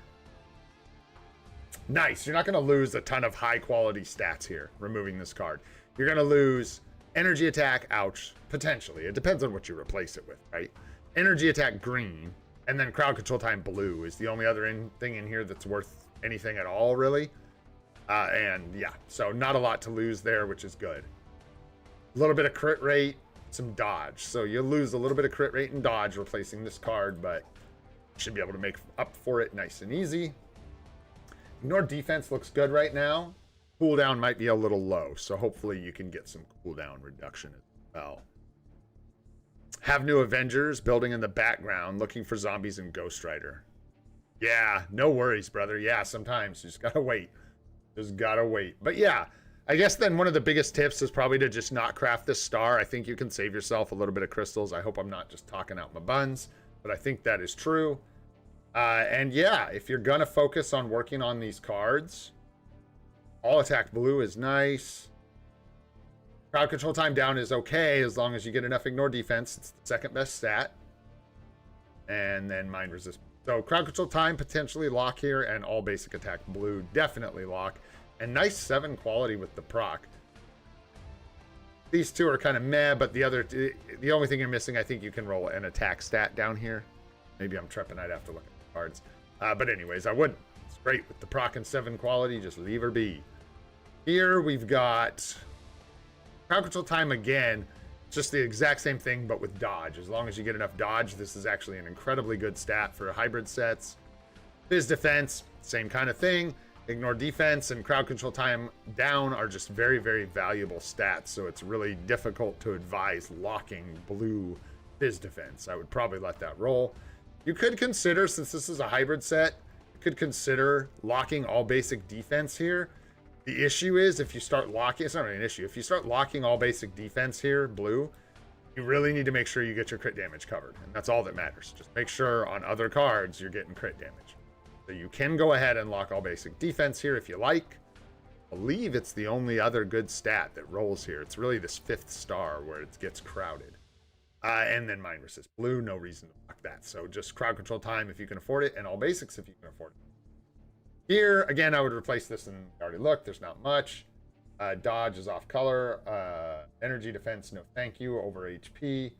Nice. You're not going to lose a ton of high quality stats here, removing this card. You're going to lose energy attack, ouch, potentially. It depends on what you replace it with, right? Energy attack green, and then crowd control time blue is the only other thing in here that's worth anything at all, really. And yeah, so not a lot to lose there, which is good. A little bit of crit rate, some dodge. So you'll lose a little bit of crit rate and dodge replacing this card, but you should be able to make up for it nice and easy. Ignore defense looks good right now. Cooldown might be a little low, so hopefully you can get some cooldown reduction as well. Have new Avengers building in the background, looking for zombies and Ghost Rider. Yeah, no worries, brother. Yeah, sometimes you just gotta wait. Just gotta wait. But yeah, I guess then one of the biggest tips is probably to just not craft this star. I think you can save yourself a little bit of crystals. I hope I'm not just talking out my buns, but I think that is true. And yeah, if you're gonna focus on working on these cards, all attack blue is nice. Crowd control time down is okay as long as you get enough ignore defense. It's the second best stat. And then mind resist. So crowd control time potentially lock here, and all basic attack blue definitely lock. And nice 7 quality with the proc. These two are kind of meh, but the only thing you're missing, I think you can roll an attack stat down here. Maybe I'm tripping. I'd have to look at the cards. But anyways, I wouldn't. It's great with the proc and 7 quality. Just leave her be. Here we've got crowd control time again. Just the exact same thing, but with dodge. As long as you get enough dodge, this is actually an incredibly good stat for hybrid sets. Biz defense, same kind of thing. Ignore defense and crowd control time down are just very, very valuable stats. So it's really difficult to advise locking blue biz defense. I would probably let that roll. You could consider, since this is a hybrid set, you could consider locking all basic defense here. The issue is if you start locking, it's not really an issue. If you start locking all basic defense here, blue, you really need to make sure you get your crit damage covered. And that's all that matters. Just make sure on other cards you're getting crit damage. So you can go ahead and lock all basic defense here if you like. I believe it's the only other good stat that rolls here. It's really this 5th star where it gets crowded. And then mind resist blue, no reason to lock that. So just crowd control time if you can afford it, and all basics if you can afford it. Here, again, I would replace this, and I already looked, there's not much. Dodge is off color. Energy defense, no thank you, over HP.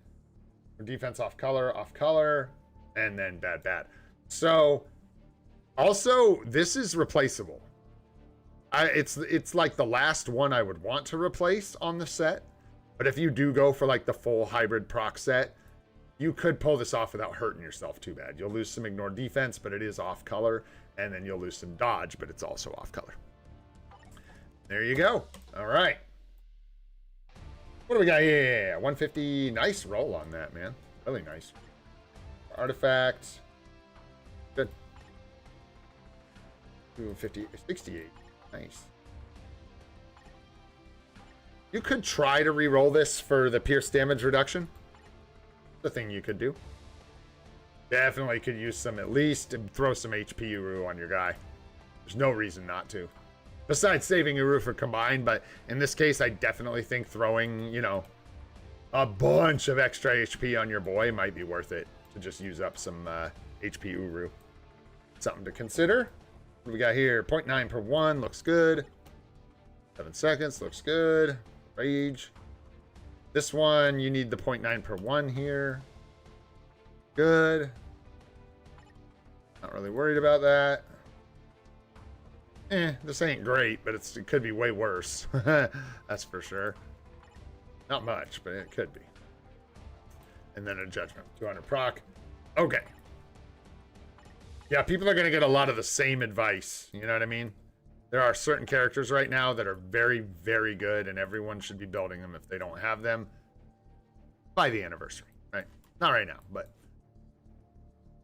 Defense off color, and then bad. So, also, this is replaceable. It's like the last one I would want to replace on the set. But if you do go for like the full hybrid proc set, you could pull this off without hurting yourself too bad. You'll lose some ignore defense, but it is off color. And then you'll lose some dodge, but it's also off color. There you go. All right. What do we got? Yeah, 150. Nice roll on that, man. Really nice. Artifact. Good. 250, 68. Nice. You could try to re-roll this for the pierce damage reduction. The thing you could do. Definitely could use some, at least throw some HP Uru on your guy. There's no reason not to. Besides saving Uru for combine, but in this case, I definitely think throwing, you know, a bunch of extra HP on your boy might be worth it to just use up some HP Uru. Something to consider. What do we got here? 0.9 per 1 looks good. 7 seconds looks good. Rage. This one, you need the 0.9 per 1 here. Good. Not really worried about that. This ain't great, but it could be way worse. That's for sure. Not much, but it could be. And then a judgment. 200 proc. Okay. Yeah, people are going to get a lot of the same advice. You know what I mean? There are certain characters right now that are very, very good, and everyone should be building them if they don't have them by the anniversary, right? Not right now, but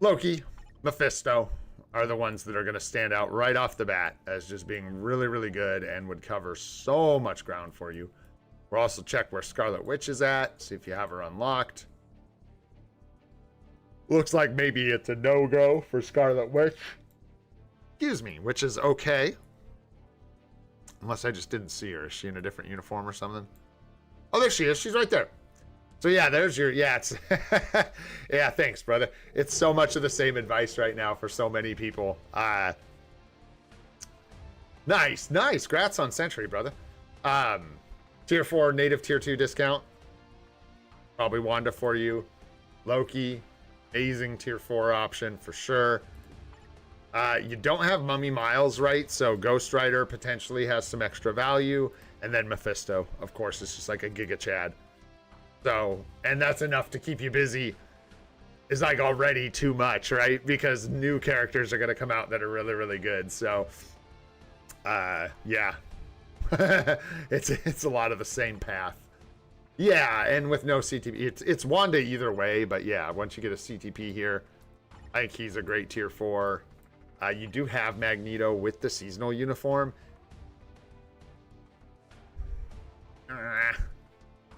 Loki, Mephisto are the ones that are going to stand out right off the bat as just being really, really good and would cover so much ground for you. We'll also check where Scarlet Witch is at, see if you have her unlocked. Looks like maybe it's a no-go for Scarlet Witch. Excuse me, which is okay. Unless I just didn't see her. Is she in a different uniform or something? Oh, there she is. She's right there. So yeah, there's your, yeah, it's, yeah, thanks, brother. It's so much of the same advice right now for so many people. Nice. Grats on Sentry, brother. Tier 4, native Tier 2 discount. Probably Wanda for you. Loki, amazing Tier 4 option for sure. You don't have Mummy Miles, right? So Ghost Rider potentially has some extra value. And then Mephisto, of course, is just like a Giga Chad. So, and that's enough to keep you busy. Is like already too much, right? Because new characters are going to come out that are really, really good. So, yeah. it's a lot of the same path. Yeah, and with no CTP, it's Wanda either way. But yeah, once you get a CTP here, I think he's a great Tier 4. You do have Magneto with the seasonal uniform.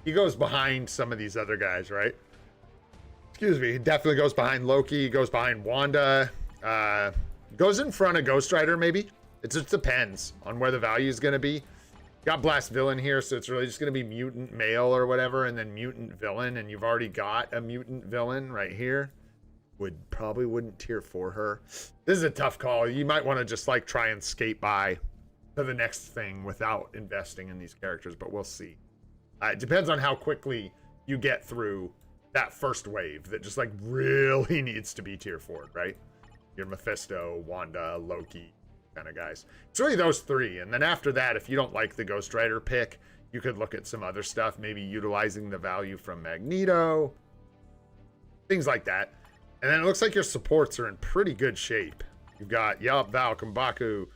He goes behind some of these other guys, right? Excuse me. He definitely goes behind Loki. Goes behind Wanda. Goes in front of Ghost Rider, maybe. It just depends on where the value is going to be. Got Blast Villain here, so it's really just going to be Mutant Male or whatever, and then Mutant Villain, and you've already got a Mutant Villain right here. Probably wouldn't Tier 4 her. This is a tough call. You might want to just like try and skate by to the next thing without investing in these characters, but we'll see. It depends on how quickly you get through that first wave that just like really needs to be Tier 4, right? Your Mephisto, Wanda, Loki kind of guys. It's really those three. And then after that, if you don't like the Ghost Rider pick, you could look at some other stuff, maybe utilizing the value from Magneto, things like that. And then it looks like your supports are in pretty good shape. You've got Yelp, Valk, M'Baku.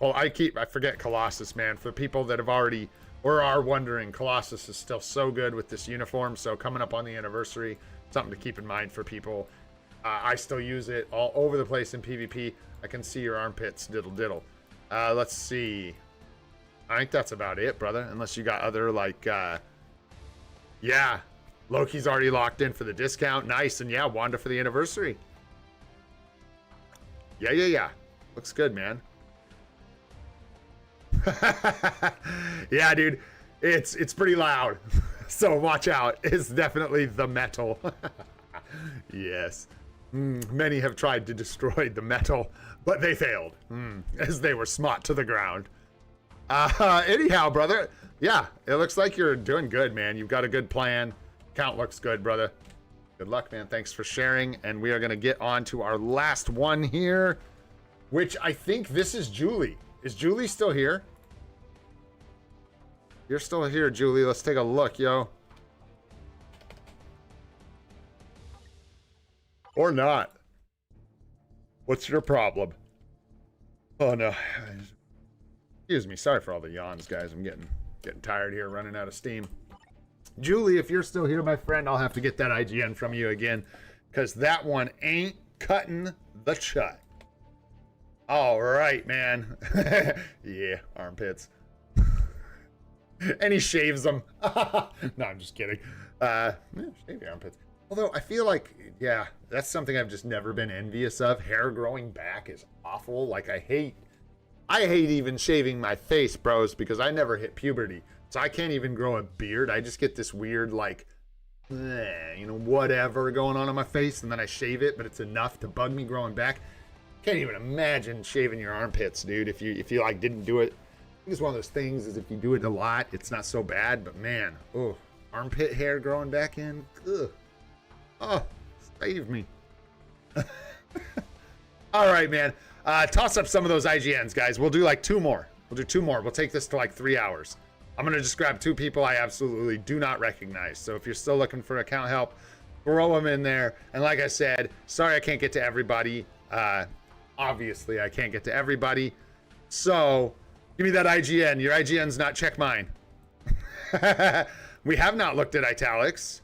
Well, I forget Colossus, man. For people that have already or are wondering, Colossus is still so good with this uniform. So coming up on the anniversary, something to keep in mind for people. I still use it all over the place in PvP. I can see your armpits, diddle. Let's see. I think that's about it, brother. Unless you got other, like, yeah. Loki's already locked in for the discount. Nice. And yeah, Wanda for the anniversary. Yeah. Looks good, man. Yeah, dude. It's pretty loud. So watch out. It's definitely the metal. Yes. Many have tried to destroy the metal, but they failed. As they were smot to the ground. Anyhow, brother. Yeah, it looks like you're doing good, man. You've got a good plan. Count looks good, brother. Good luck, man. Thanks for sharing. And we are going to get on to our last one here, which I think this is Julie. Is Julie still here? You're still here, Julie. Let's take a look, yo. Or not. What's your problem? Oh, no. Excuse me. Sorry for all the yawns, guys. I'm getting tired here, running out of steam. Julie, if you're still here, my friend, I'll have to get that IGN from you again, because that one ain't cutting the shut. All right, man. Yeah, armpits. And he shaves them. No, I'm just kidding. Shave your armpits. Although I feel like, yeah, that's something I've just never been envious of. Hair growing back is awful. Like, I hate even shaving my face, bros, because I never hit puberty. So I can't even grow a beard. I just get this weird, like, whatever going on my face, and then I shave it, but it's enough to bug me growing back. Can't even imagine shaving your armpits, dude, if you like didn't do it. I think it's one of those things is if you do it a lot, it's not so bad, but man, armpit hair growing back in, ugh. Oh, save me. All right, man. Toss up some of those IGNs, guys. We'll do like 2 more. We'll do 2 more. We'll take this to like 3 hours. I'm going to just grab 2 people I absolutely do not recognize. So if you're still looking for account help, throw them in there. And like I said, sorry I can't get to everybody. Obviously, I can't get to everybody. So give me that IGN. Your IGN's not check mine. We have not looked at italics.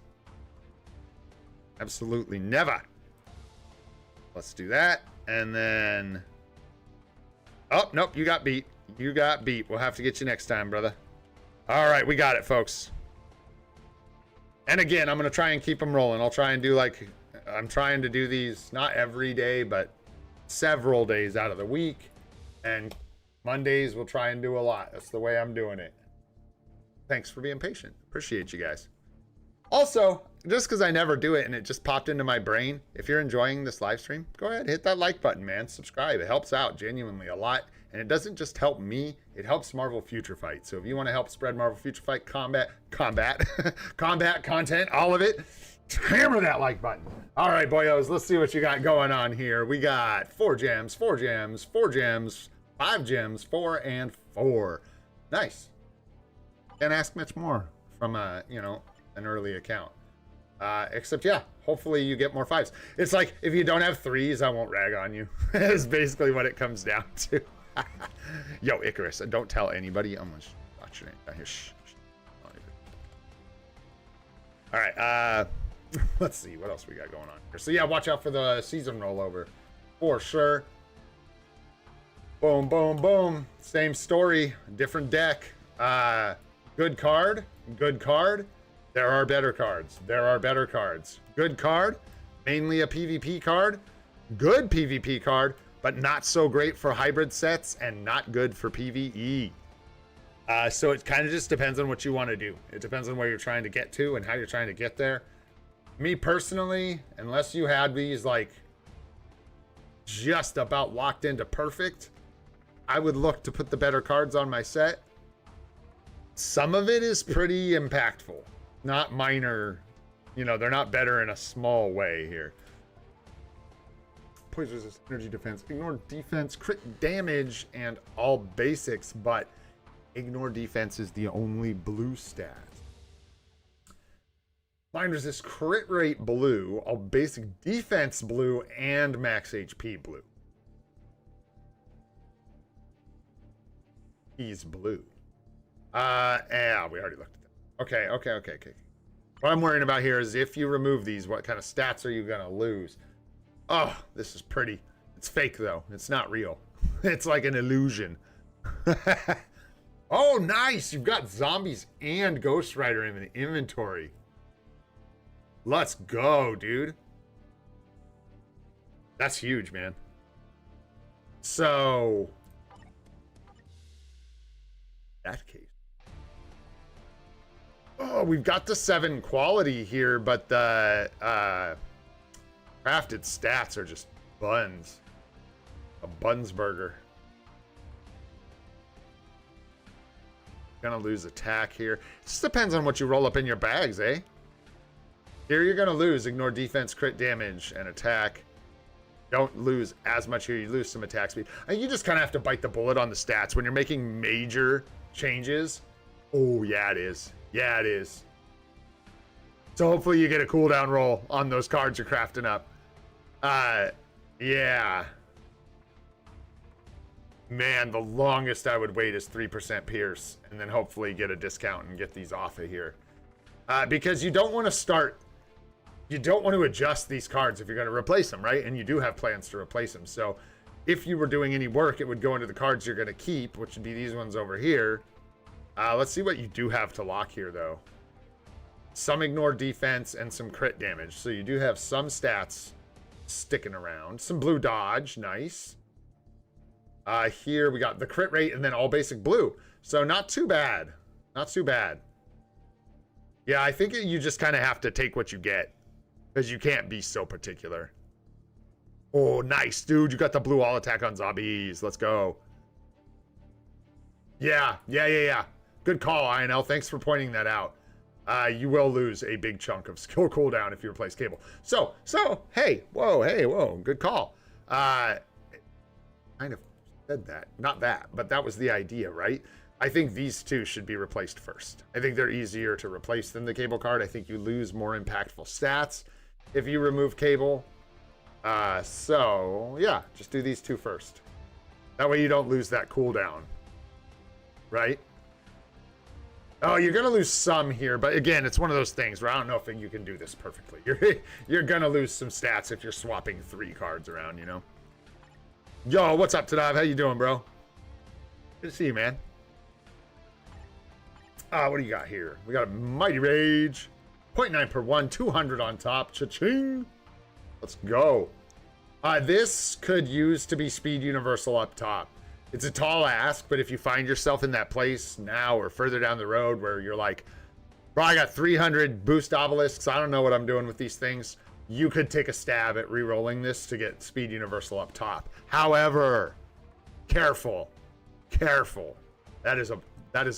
Absolutely never. Let's do that. And then... Oh, nope, you got beat. You got beat. We'll have to get you next time, brother. All right, we got it, folks. And again, I'm going to try and keep them rolling. I'll try and do like... I'm trying to do these, not every day, but several days out of the week. And Mondays, we'll try and do a lot. That's the way I'm doing it. Thanks for being patient. Appreciate you guys. Also, just because I never do it and it just popped into my brain, if you're enjoying this live stream, go ahead, hit that like button, man. Subscribe. It helps out genuinely a lot. And it doesn't just help me, it helps Marvel Future Fight. So if you want to help spread Marvel Future Fight combat content, all of it, hammer that like button. All right, boyos, let's see what you got going on here. We got 4 gems, 4 gems, 4 gems, 5 gems, 4 and 4. Nice. Can't ask much more from an early account. Except, yeah, hopefully you get more 5s. It's like, if you don't have 3s, I won't rag on you. That's basically what it comes down to. Yo, Icarus, don't tell anybody. I'm gonna watch your name down here. Shh. All right, let's see what else we got going on here. So yeah, watch out for the season rollover for sure. Boom, boom, boom. Same story, different deck. Good card. There are better cards. Good card, mainly a PvP card. Good PvP card, but not so great for hybrid sets and not good for PvE. So it kind of just depends on what you want to do. It depends on where you're trying to get to and how you're trying to get there. Me personally, unless you had these like just about locked into perfect, I would look to put the better cards on my set. Some of it is pretty impactful. Not minor, they're not better in a small way here. Poison resist, energy defense, ignore defense, crit damage, and all basics, but ignore defense is the only blue stat. Mind resist, crit rate blue, all basic defense blue, and max HP blue. He's blue. Yeah, we already looked at that. Okay. What I'm worrying about here is if you remove these, what kind of stats are you going to lose? Oh, this is pretty. It's fake, though. It's not real. It's like an illusion. Oh, nice. You've got zombies and Ghost Rider in the inventory. Let's go, dude. That's huge, man. So, that case. Oh, we've got the 7 quality here, but the crafted stats are just buns. A buns burger. Gonna lose attack here. It just depends on what you roll up in your bags, eh? Here you're gonna lose. Ignore defense, crit damage, and attack. Don't lose as much here. You lose some attack speed. And you just kind of have to bite the bullet on the stats when you're making major changes. Oh, yeah, it is. Yeah, it is. So hopefully you get a cooldown roll on those cards you're crafting up. Yeah. Man, the longest I would wait is 3% Pierce, and then hopefully get a discount and get these off of here. Because you don't want to start... You don't want to adjust these cards if you're going to replace them, right? And you do have plans to replace them. So if you were doing any work, it would go into the cards you're going to keep, which would be these ones over here. Let's see what you do have to lock here, though. Some ignore defense and some crit damage. So you do have some stats sticking around. Some blue dodge. Nice. Here we got the crit rate and then all basic blue. So not too bad. Not too bad. Yeah, I think you just kind of have to take what you get. Because you can't be so particular. Oh, nice, dude. You got the blue all attack on zombies. Let's go. Yeah. Good call, INL. Thanks for pointing that out. You will lose a big chunk of skill cooldown if you replace Cable. So, hey, whoa. Good call. Kind of said that. Not that, but that was the idea, right? I think these two should be replaced first. I think they're easier to replace than the Cable card. I think you lose more impactful stats if you remove Cable. So, yeah, just do these two first. That way you don't lose that cooldown. Right? Oh, you're going to lose some here, but again, it's one of those things where I don't know if you can do this perfectly. You're going to lose some stats if you're swapping 3 cards around, you know? Yo, what's up, Tadav? How you doing, bro? Good to see you, man. What do you got here? We got a Mighty Rage. 0.9 per 1, 200 on top. Cha-ching. Let's go. This could use to be Speed Universal up top. It's a tall ask, but if you find yourself in that place now or further down the road where you're like, bro, I got 300 boost obelisks. I don't know what I'm doing with these things. You could take a stab at re-rolling this to get Speed Universal up top. However, careful. That is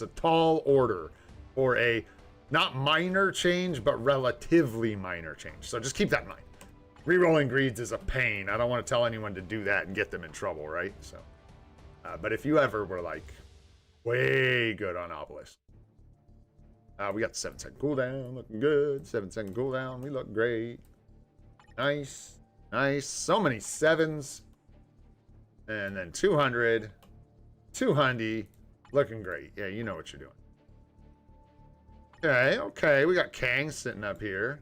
a tall order for a not minor change, but relatively minor change. So just keep that in mind. Rerolling greeds is a pain. I don't want to tell anyone to do that and get them in trouble, right? So, but if you ever were like way good on obelisk, we got 7-second cooldown, looking good. 7-second cooldown, we look great. Nice. So many 7s, and then 200, 200, looking great. Yeah, you know what you're doing. Okay, we got Kang sitting up here.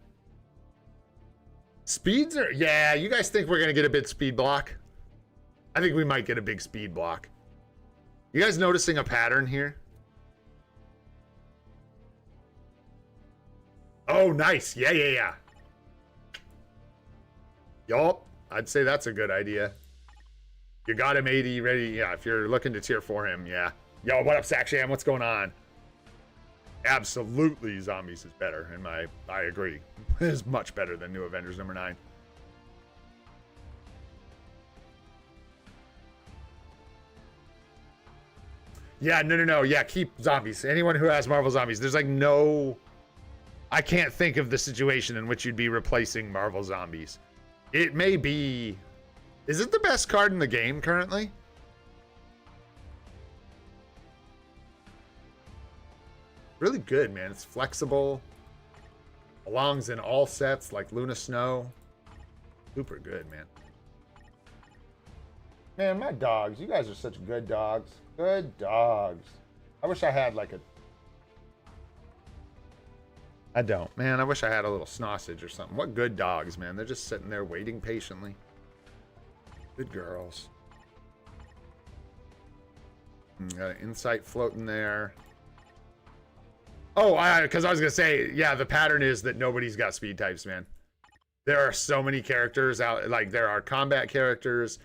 Speeds are, yeah, you guys think we're gonna get a big speed block? I think we might get a big speed block. You guys noticing a pattern here? Oh, nice. Yeah. Yup, I'd say that's a good idea. You got him 80 ready. Yeah, if you're looking to tier 4 him, yeah. Yo, what up, Saksham? What's going on? Absolutely, Zombies is better. I agree. It's much better than New Avengers number 9. Yeah, no. Yeah, keep Zombies. Anyone who has Marvel Zombies, there's like no... I can't think of the situation in which you'd be replacing Marvel Zombies. It may be... Is it the best card in the game currently? Really good, man. It's flexible. Belongs in all sets like Luna Snow. Super good, man. Man, my dogs. You guys are such good dogs. Good dogs. I wish I had like a... I don't. Man, I wish I had a little sausage or something. What good dogs, man. They're just sitting there waiting patiently. Good girls. Got an insight floating there. Oh, because I was going to say, yeah, the pattern is that nobody's got speed types, man. There are so many characters out. Like, there are combat characters,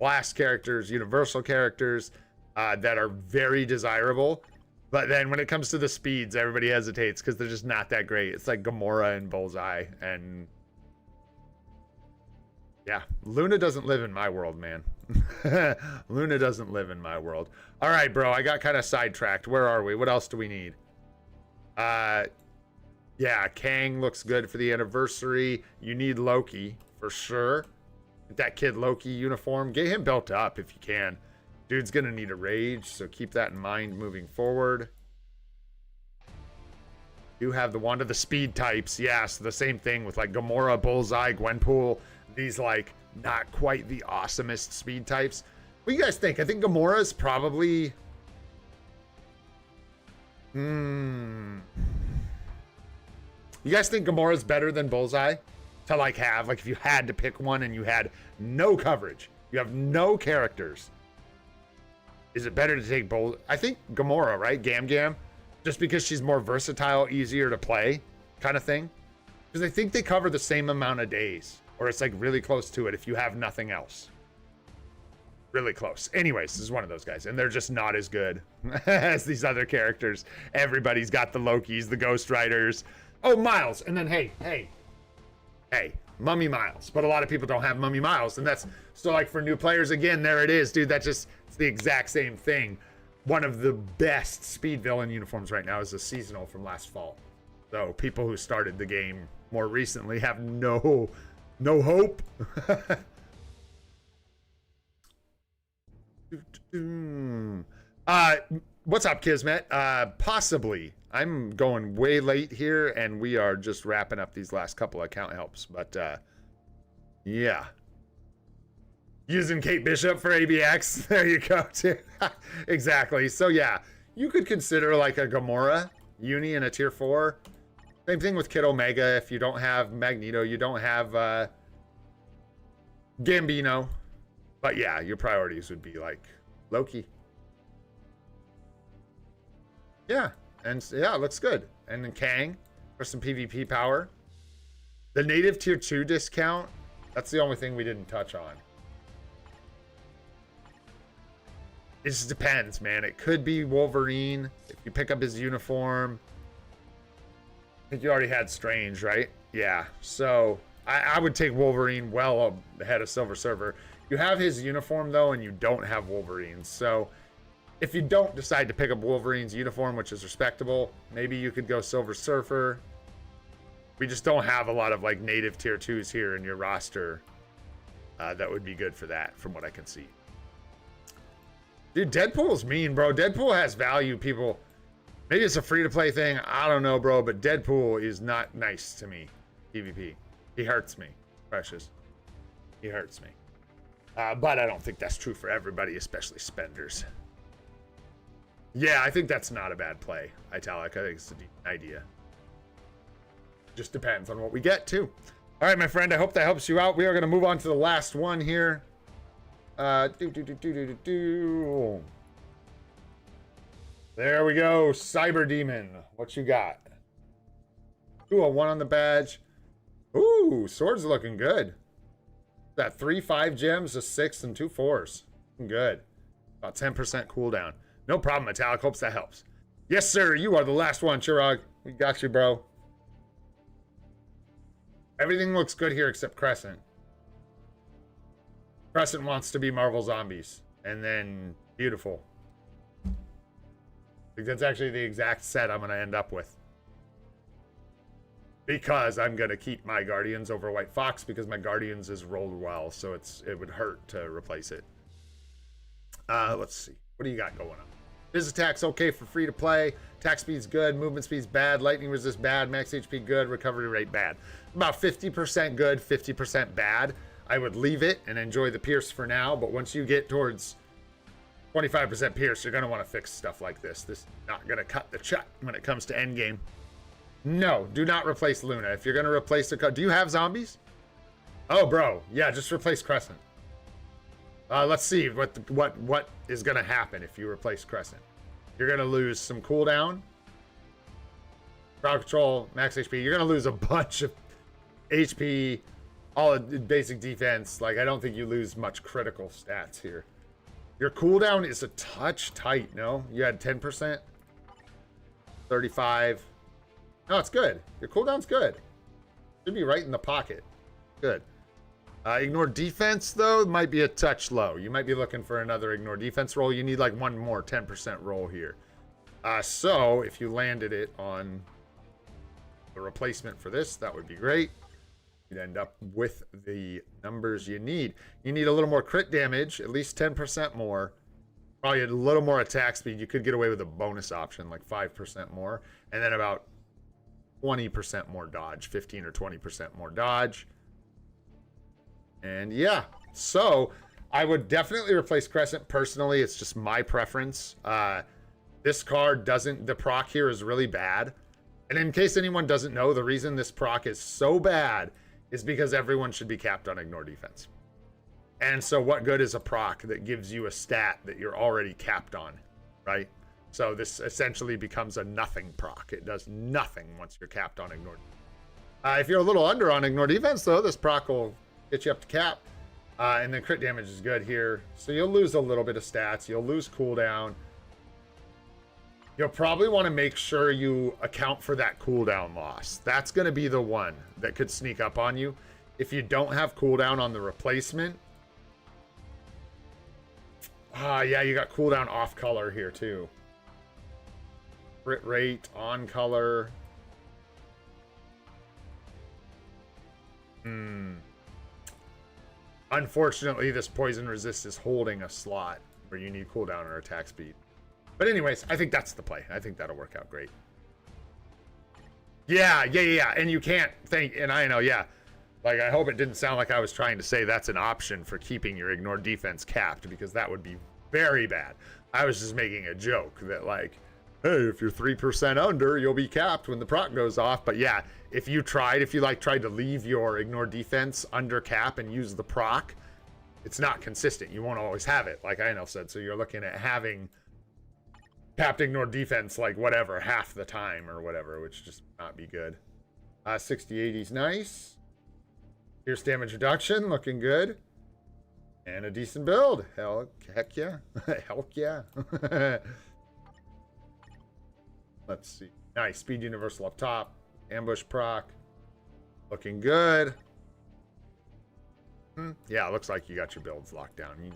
blast characters, universal characters that are very desirable. But then when it comes to the speeds, everybody hesitates because they're just not that great. It's like Gamora and Bullseye. And yeah, Luna doesn't live in my world, man. Luna doesn't live in my world. All right, bro, I got kind of sidetracked. Where are we? What else do we need? Yeah, Kang looks good for the anniversary. You need Loki for sure. That kid Loki uniform, get him built up if you can. Dude's gonna need a rage, so keep that in mind moving forward. You have the wand of the speed types. Yeah, so the same thing with like Gamora, Bullseye, Gwenpool. These like not quite the awesomest speed types. What do you guys think? I think Gamora is probably... You guys think Gamora is better than Bullseye to like have, like if you had to pick one and you had no coverage, you have no characters, is it better to take Bullseye? I think Gamora, right? Gam, just because she's more versatile, easier to play kind of thing. Because I think they cover the same amount of days, or it's like really close to it if you have nothing else. Really close. Anyways, this is one of those guys, and they're just not as good as these other characters. Everybody's got the Lokis, the Ghost Riders. Oh, Miles, and then hey, Mummy Miles. But a lot of people don't have Mummy Miles, and that's so like for new players again. There it is, dude. That just it's the exact same thing. One of the best speed villain uniforms right now is a seasonal from last fall. So people who started the game more recently have no hope. What's up, Kismet? Possibly. I'm going way late here, and we are just wrapping up these last couple account helps. But yeah, using Kate Bishop for ABX. There you go, too. Exactly. So yeah, you could consider like a Gamora uni in a tier 4. Same thing with Kid Omega. If you don't have Magneto, you don't have Gambino. But yeah, your priorities would be like Loki. Yeah, and yeah, it looks good. And then Kang for some PvP power. The native tier 2 discount, that's the only thing we didn't touch on. It just depends, man. It could be Wolverine if you pick up his uniform. I think you already had Strange, right? Yeah, so I would take Wolverine well ahead of Silver Surfer. You have his uniform, though, and you don't have Wolverine's. So if you don't decide to pick up Wolverine's uniform, which is respectable, maybe you could go Silver Surfer. We just don't have a lot of, like, native tier 2s here in your roster that would be good for that, from what I can see. Dude, Deadpool's mean, bro. Deadpool has value, people. Maybe it's a free-to-play thing. I don't know, bro, but Deadpool is not nice to me. PvP. He hurts me. Precious. He hurts me. But I don't think that's true for everybody, especially spenders. Yeah, I think that's not a bad play, Italic. I think it's a decent idea. Just depends on what we get, too. All right, my friend, I hope that helps you out. We are going to move on to the last one here. There we go. Cyber Demon. What you got? Ooh, a 1 on the badge. Ooh, sword's looking good. That 3-5 gems, a 6 and 2 4s. Good. About 10% cooldown. No problem, Metallic. Hopes that helps. Yes, sir. You are the last one, Chirag. We got you, bro. Everything looks good here except Crescent. Crescent wants to be Marvel Zombies. And then beautiful. I think that's actually the exact set I'm going to end up with. Because I'm going to keep my Guardians over White Fox because my Guardians is rolled well, so it would hurt to replace it. Let's see. What do you got going on? His attack's okay for free to play. Attack speed's good. Movement speed's bad. Lightning resist bad. Max HP good. Recovery rate bad. About 50% good, 50% bad. I would leave it and enjoy the Pierce for now, but once you get towards 25% Pierce, you're going to want to fix stuff like this. This is not going to cut the check when it comes to endgame. No, do not replace Luna. If you're going to replace the... Do you have zombies? Oh, bro. Yeah, just replace Crescent. Let's see what is going to happen if you replace Crescent. You're going to lose some cooldown. Crowd control, max HP. You're going to lose a bunch of HP. all basic defense. Like, I don't think you lose much critical stats here. Your cooldown is a touch tight, no? You had 10%? 35. No, it's good. Your cooldown's good. Should be right in the pocket. Good. Ignore defense, though, might be a touch low. You might be looking for another ignore defense roll. You need like one more 10% roll here. So if you landed it on the replacement for this, that would be great. You'd end up with the numbers you need. You need a little more crit damage, at least 10% more. Probably a little more attack speed. You could get away with a bonus option, like 5% more. And then about 20% more dodge, 15 or 20% more dodge. And yeah, so I would definitely replace Crescent personally. It's just my preference. This card doesn't, the proc here is really bad. And in case anyone doesn't know, the reason this proc is so bad is because everyone should be capped on ignore defense. And so what good is a proc that gives you a stat that you're already capped on, right? So this essentially becomes a nothing proc. It does nothing once you're capped on ignore. If you're a little under on ignore defense, though, this proc will get you up to cap. And then crit damage is good here. So you'll lose a little bit of stats. You'll lose cooldown. You'll probably want to make sure you account for that cooldown loss. That's going to be the one that could sneak up on you. If you don't have cooldown on the replacement. Yeah, you got cooldown off color here too. Crit rate, on color. Unfortunately, this poison resist is holding a slot where you need cooldown or attack speed. But anyways, I think that's the play. I think that'll work out great. Yeah. And you can't think, and I know, yeah. Like, I hope it didn't sound like I was trying to say that's an option for keeping your ignore defense capped, because that would be very bad. I was just making a joke that, like, hey, if you're 3% under, you'll be capped when the proc goes off. But yeah, if you tried to leave your ignore defense under cap and use the proc, it's not consistent. You won't always have it, like I know said. So you're looking at having capped ignore defense like whatever half the time or whatever, which just not be good. 60-80 is nice. Pierce damage reduction looking good, and a decent build. Heck yeah. Heck yeah. Let's see. Nice. Speed universal up top. Ambush proc looking good. Yeah, it looks like you got your builds locked down. You know.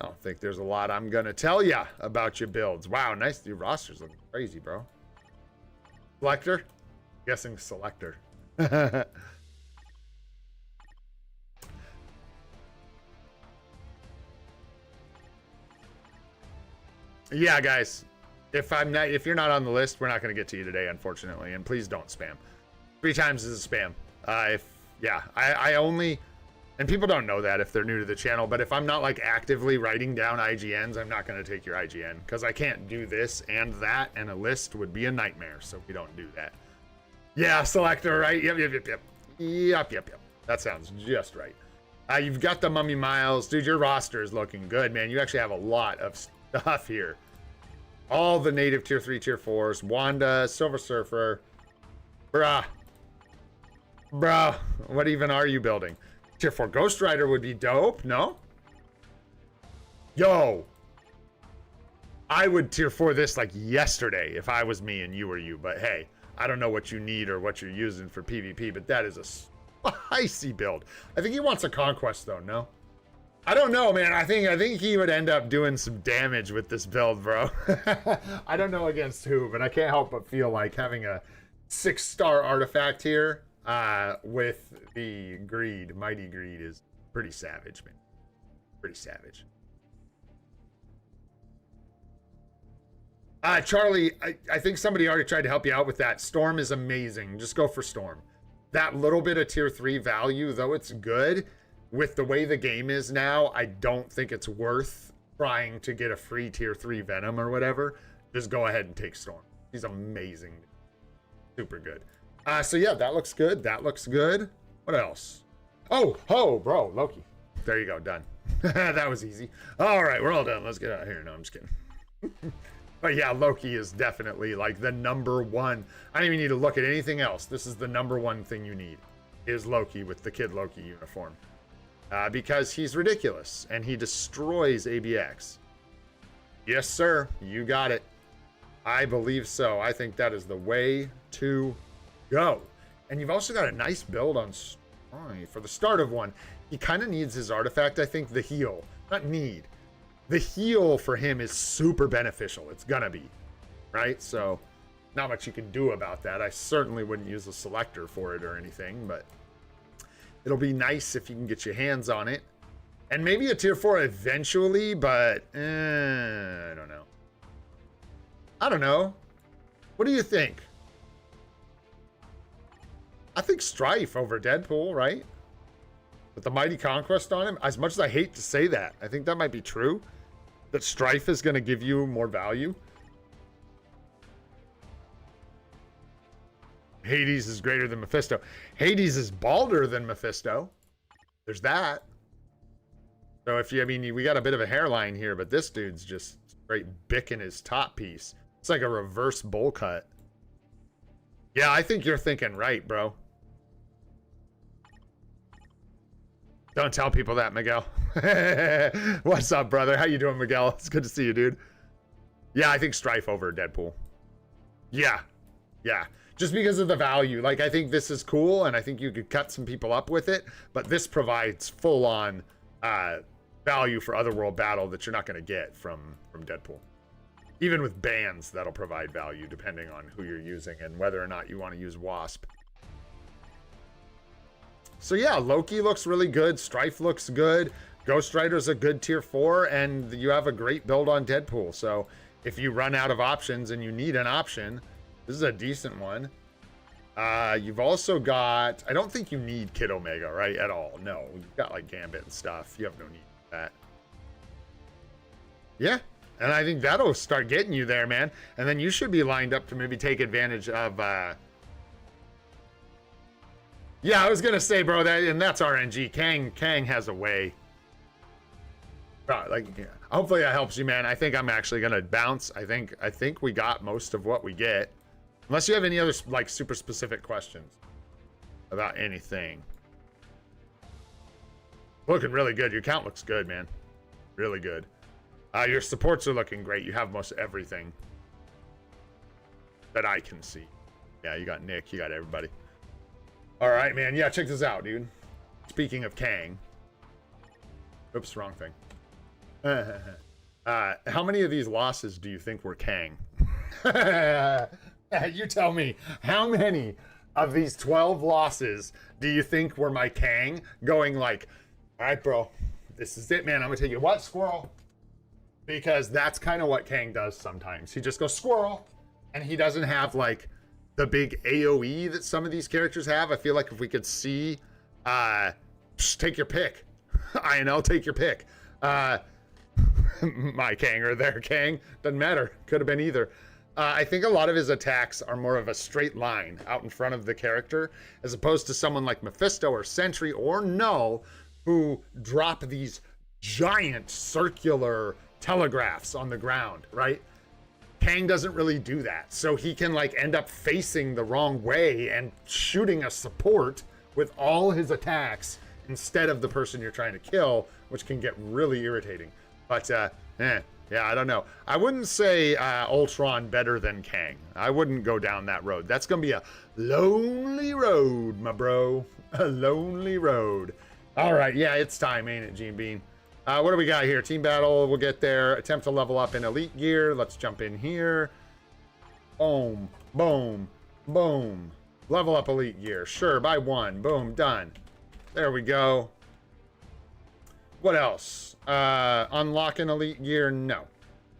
I don't think there's a lot I'm gonna tell you about your builds. Wow, nice. Your roster's looking crazy, bro. Selector? Guessing selector. Yeah, guys. If you're not on the list, we're not gonna get to you today, unfortunately. And please don't spam. 3 times is a spam. I only. And people don't know that if they're new to the channel, but if I'm not like actively writing down IGNs, I'm not going to take your IGN, because I can't do this and that, and a list would be a nightmare, so we don't do that. Yeah, selector, right? Yep. That sounds just right. You've got the Mummy Miles. Dude, your roster is looking good, man. You actually have a lot of stuff here. All the native tier 3, tier 4s. Wanda, Silver Surfer. Bruh, what even are you building? Tier 4 Ghost Rider would be dope, no? Yo! I would tier 4 this like yesterday if I was me and you were you, but hey, I don't know what you need or what you're using for PvP, but that is a spicy build. I think he wants a conquest though, no? I don't know, man. I think he would end up doing some damage with this build, bro. I don't know against who, but I can't help but feel like having a 6-star artifact here with the greed, mighty greed, is pretty savage, man. Pretty savage. Charlie, I think somebody already tried to help you out with that. Storm is amazing. Just go for Storm. That little bit of tier 3 value, though it's good, with the way the game is now, I don't think it's worth trying to get a free tier 3 Venom or whatever. Just go ahead and take Storm. He's amazing. Super good. So yeah, that looks good. That looks good. What else? Oh, bro, Loki. There you go, done. That was easy. All right, we're all done. Let's get out of here. No, I'm just kidding. But yeah, Loki is definitely like the #1. I don't even need to look at anything else. This is the #1 thing you need. is Loki with the Kid Loki uniform. Because he's ridiculous and he destroys ABX. Yes, sir. You got it. I believe so. I think that is the way to go. And you've also got a nice build on for the start of one. He kind of needs his artifact, I think, the heal. Not need. The heal for him is super beneficial. It's gonna be. Right? So, not much you can do about that. I certainly wouldn't use a selector for it or anything, but it'll be nice if you can get your hands on it. And maybe a tier 4 eventually, but I don't know. I don't know. What do you think? I think Strife over Deadpool, right? With the Mighty Conquest on him. As much as I hate to say that, I think that might be true. That Strife is going to give you more value. Hades is greater than Mephisto. Hades is balder than Mephisto. There's that. So if you, I mean, we got a bit of a hairline here, but this dude's just straight bicking his top piece. It's like a reverse bowl cut. Yeah, I think you're thinking right, bro. Don't tell people that, Miguel. What's up, brother? How you doing, Miguel? It's good to see you, dude. Yeah, I think Strife over Deadpool. Yeah. Yeah. Just because of the value. Like, I think this is cool, and I think you could cut some people up with it, but this provides full-on value for Otherworld battle that you're not going to get from Deadpool. Even with bans, that'll provide value depending on who you're using and whether or not you want to use Wasp. So yeah, Loki looks really good. Strife looks good. Ghost Rider's a good tier 4, and you have a great build on Deadpool. So if you run out of options and you need an option, this is a decent one. You've also got, I don't think you need Kid Omega, right? At all. No, you've got like Gambit and stuff. You have no need for that. Yeah. And I think that'll start getting you there, man. And then you should be lined up to maybe take advantage of, yeah, I was going to say, bro, that's RNG. Kang has a way. Like, yeah. Hopefully that helps you, man. I think I'm actually going to bounce. I think we got most of what we get. Unless you have any other, like, super specific questions about anything. Looking really good. Your count looks good, man. Really good. Your supports are looking great. You have most everything that I can see. Yeah, you got Nick. You got everybody. All right, man. Yeah, check this out, dude. Speaking of Kang. Oops, wrong thing. How many of these losses do you think were Kang? You tell me. How many of these 12 losses do you think were my Kang going like, all right, bro, this is it, man. I'm going to take you. What, squirrel? Because that's kind of what Kang does sometimes. He just goes squirrel, and he doesn't have like the big AoE that some of these characters have. I feel like if we could see, take your pick. INL, take your pick. My Kang or their Kang, doesn't matter. Could have been either. I think a lot of his attacks are more of a straight line out in front of the character, as opposed to someone like Mephisto or Sentry or Null, who drop these giant circular telegraphs on the ground, right? Kang doesn't really do that. So he can like end up facing the wrong way and shooting a support with all his attacks instead of the person you're trying to kill, which can get really irritating. But, yeah, I don't know. I wouldn't say Ultron better than Kang. I wouldn't go down that road. That's going to be a lonely road, my bro. A lonely road. All right, yeah, it's time, ain't it, Gene Bean? What do we got here? Team battle, we'll get there. Attempt to level up in elite gear. Let's jump in here. Boom, boom, boom. Level up elite gear. Sure, by 1. Boom, done. There we go. What else? Unlocking elite gear? No.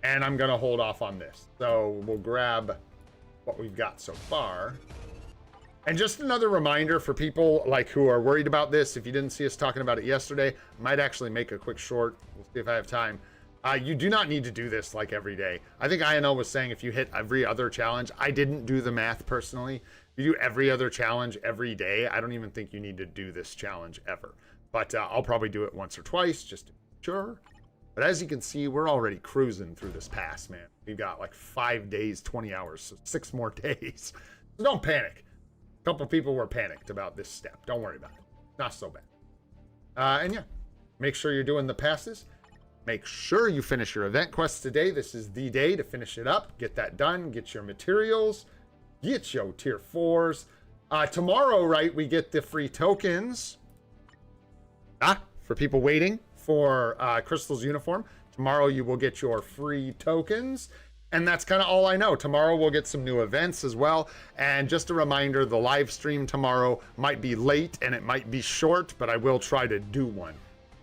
And I'm going to hold off on this. So we'll grab what we've got so far. And just another reminder for people like who are worried about this. If you didn't see us talking about it yesterday, I might actually make a quick short. We'll see if I have time. You do not need to do this like every day. I think INL was saying if you hit every other challenge, I didn't do the math personally. If you do every other challenge every day, I don't even think you need to do this challenge ever. But I'll probably do it once or twice just to be sure. But as you can see, we're already cruising through this pass, man. We've got like 5 days, 20 hours, so 6 more days. So don't panic. couple people were panicked about this step. Don't worry about it. Not so bad. And yeah, make sure you're doing the passes. Make sure you finish your event quests today. This is the day to finish it up. Get that done. Get your materials. Get your tier 4s. Tomorrow, right, we get the free tokens. For people waiting for Crystal's uniform. Tomorrow you will get your free tokens. And that's kind of all I know. Tomorrow we'll get some new events as well. And just a reminder, the live stream tomorrow might be late and it might be short, but I will try to do one.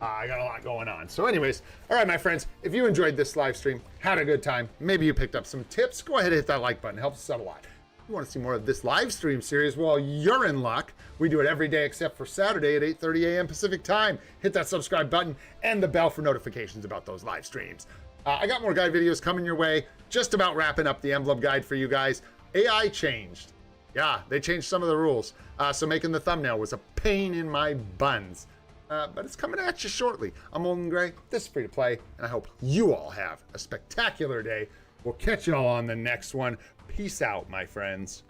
I got a lot going on. So anyways, all right, my friends, if you enjoyed this live stream, had a good time, maybe you picked up some tips, go ahead and hit that like button. It helps us out a lot. If you want to see more of this live stream series, well, you're in luck. We do it every day except for Saturday at 8:30 a.m. Pacific time. Hit that subscribe button and the bell for notifications about those live streams. I got more guide videos coming your way. Just about wrapping up the Emblem guide for you guys. AI changed. Yeah, they changed some of the rules. So making the thumbnail was a pain in my buns. But it's coming at you shortly. I'm Olden Gray. This is Free to Play, and I hope you all have a spectacular day. We'll catch you all on the next one. Peace out, my friends.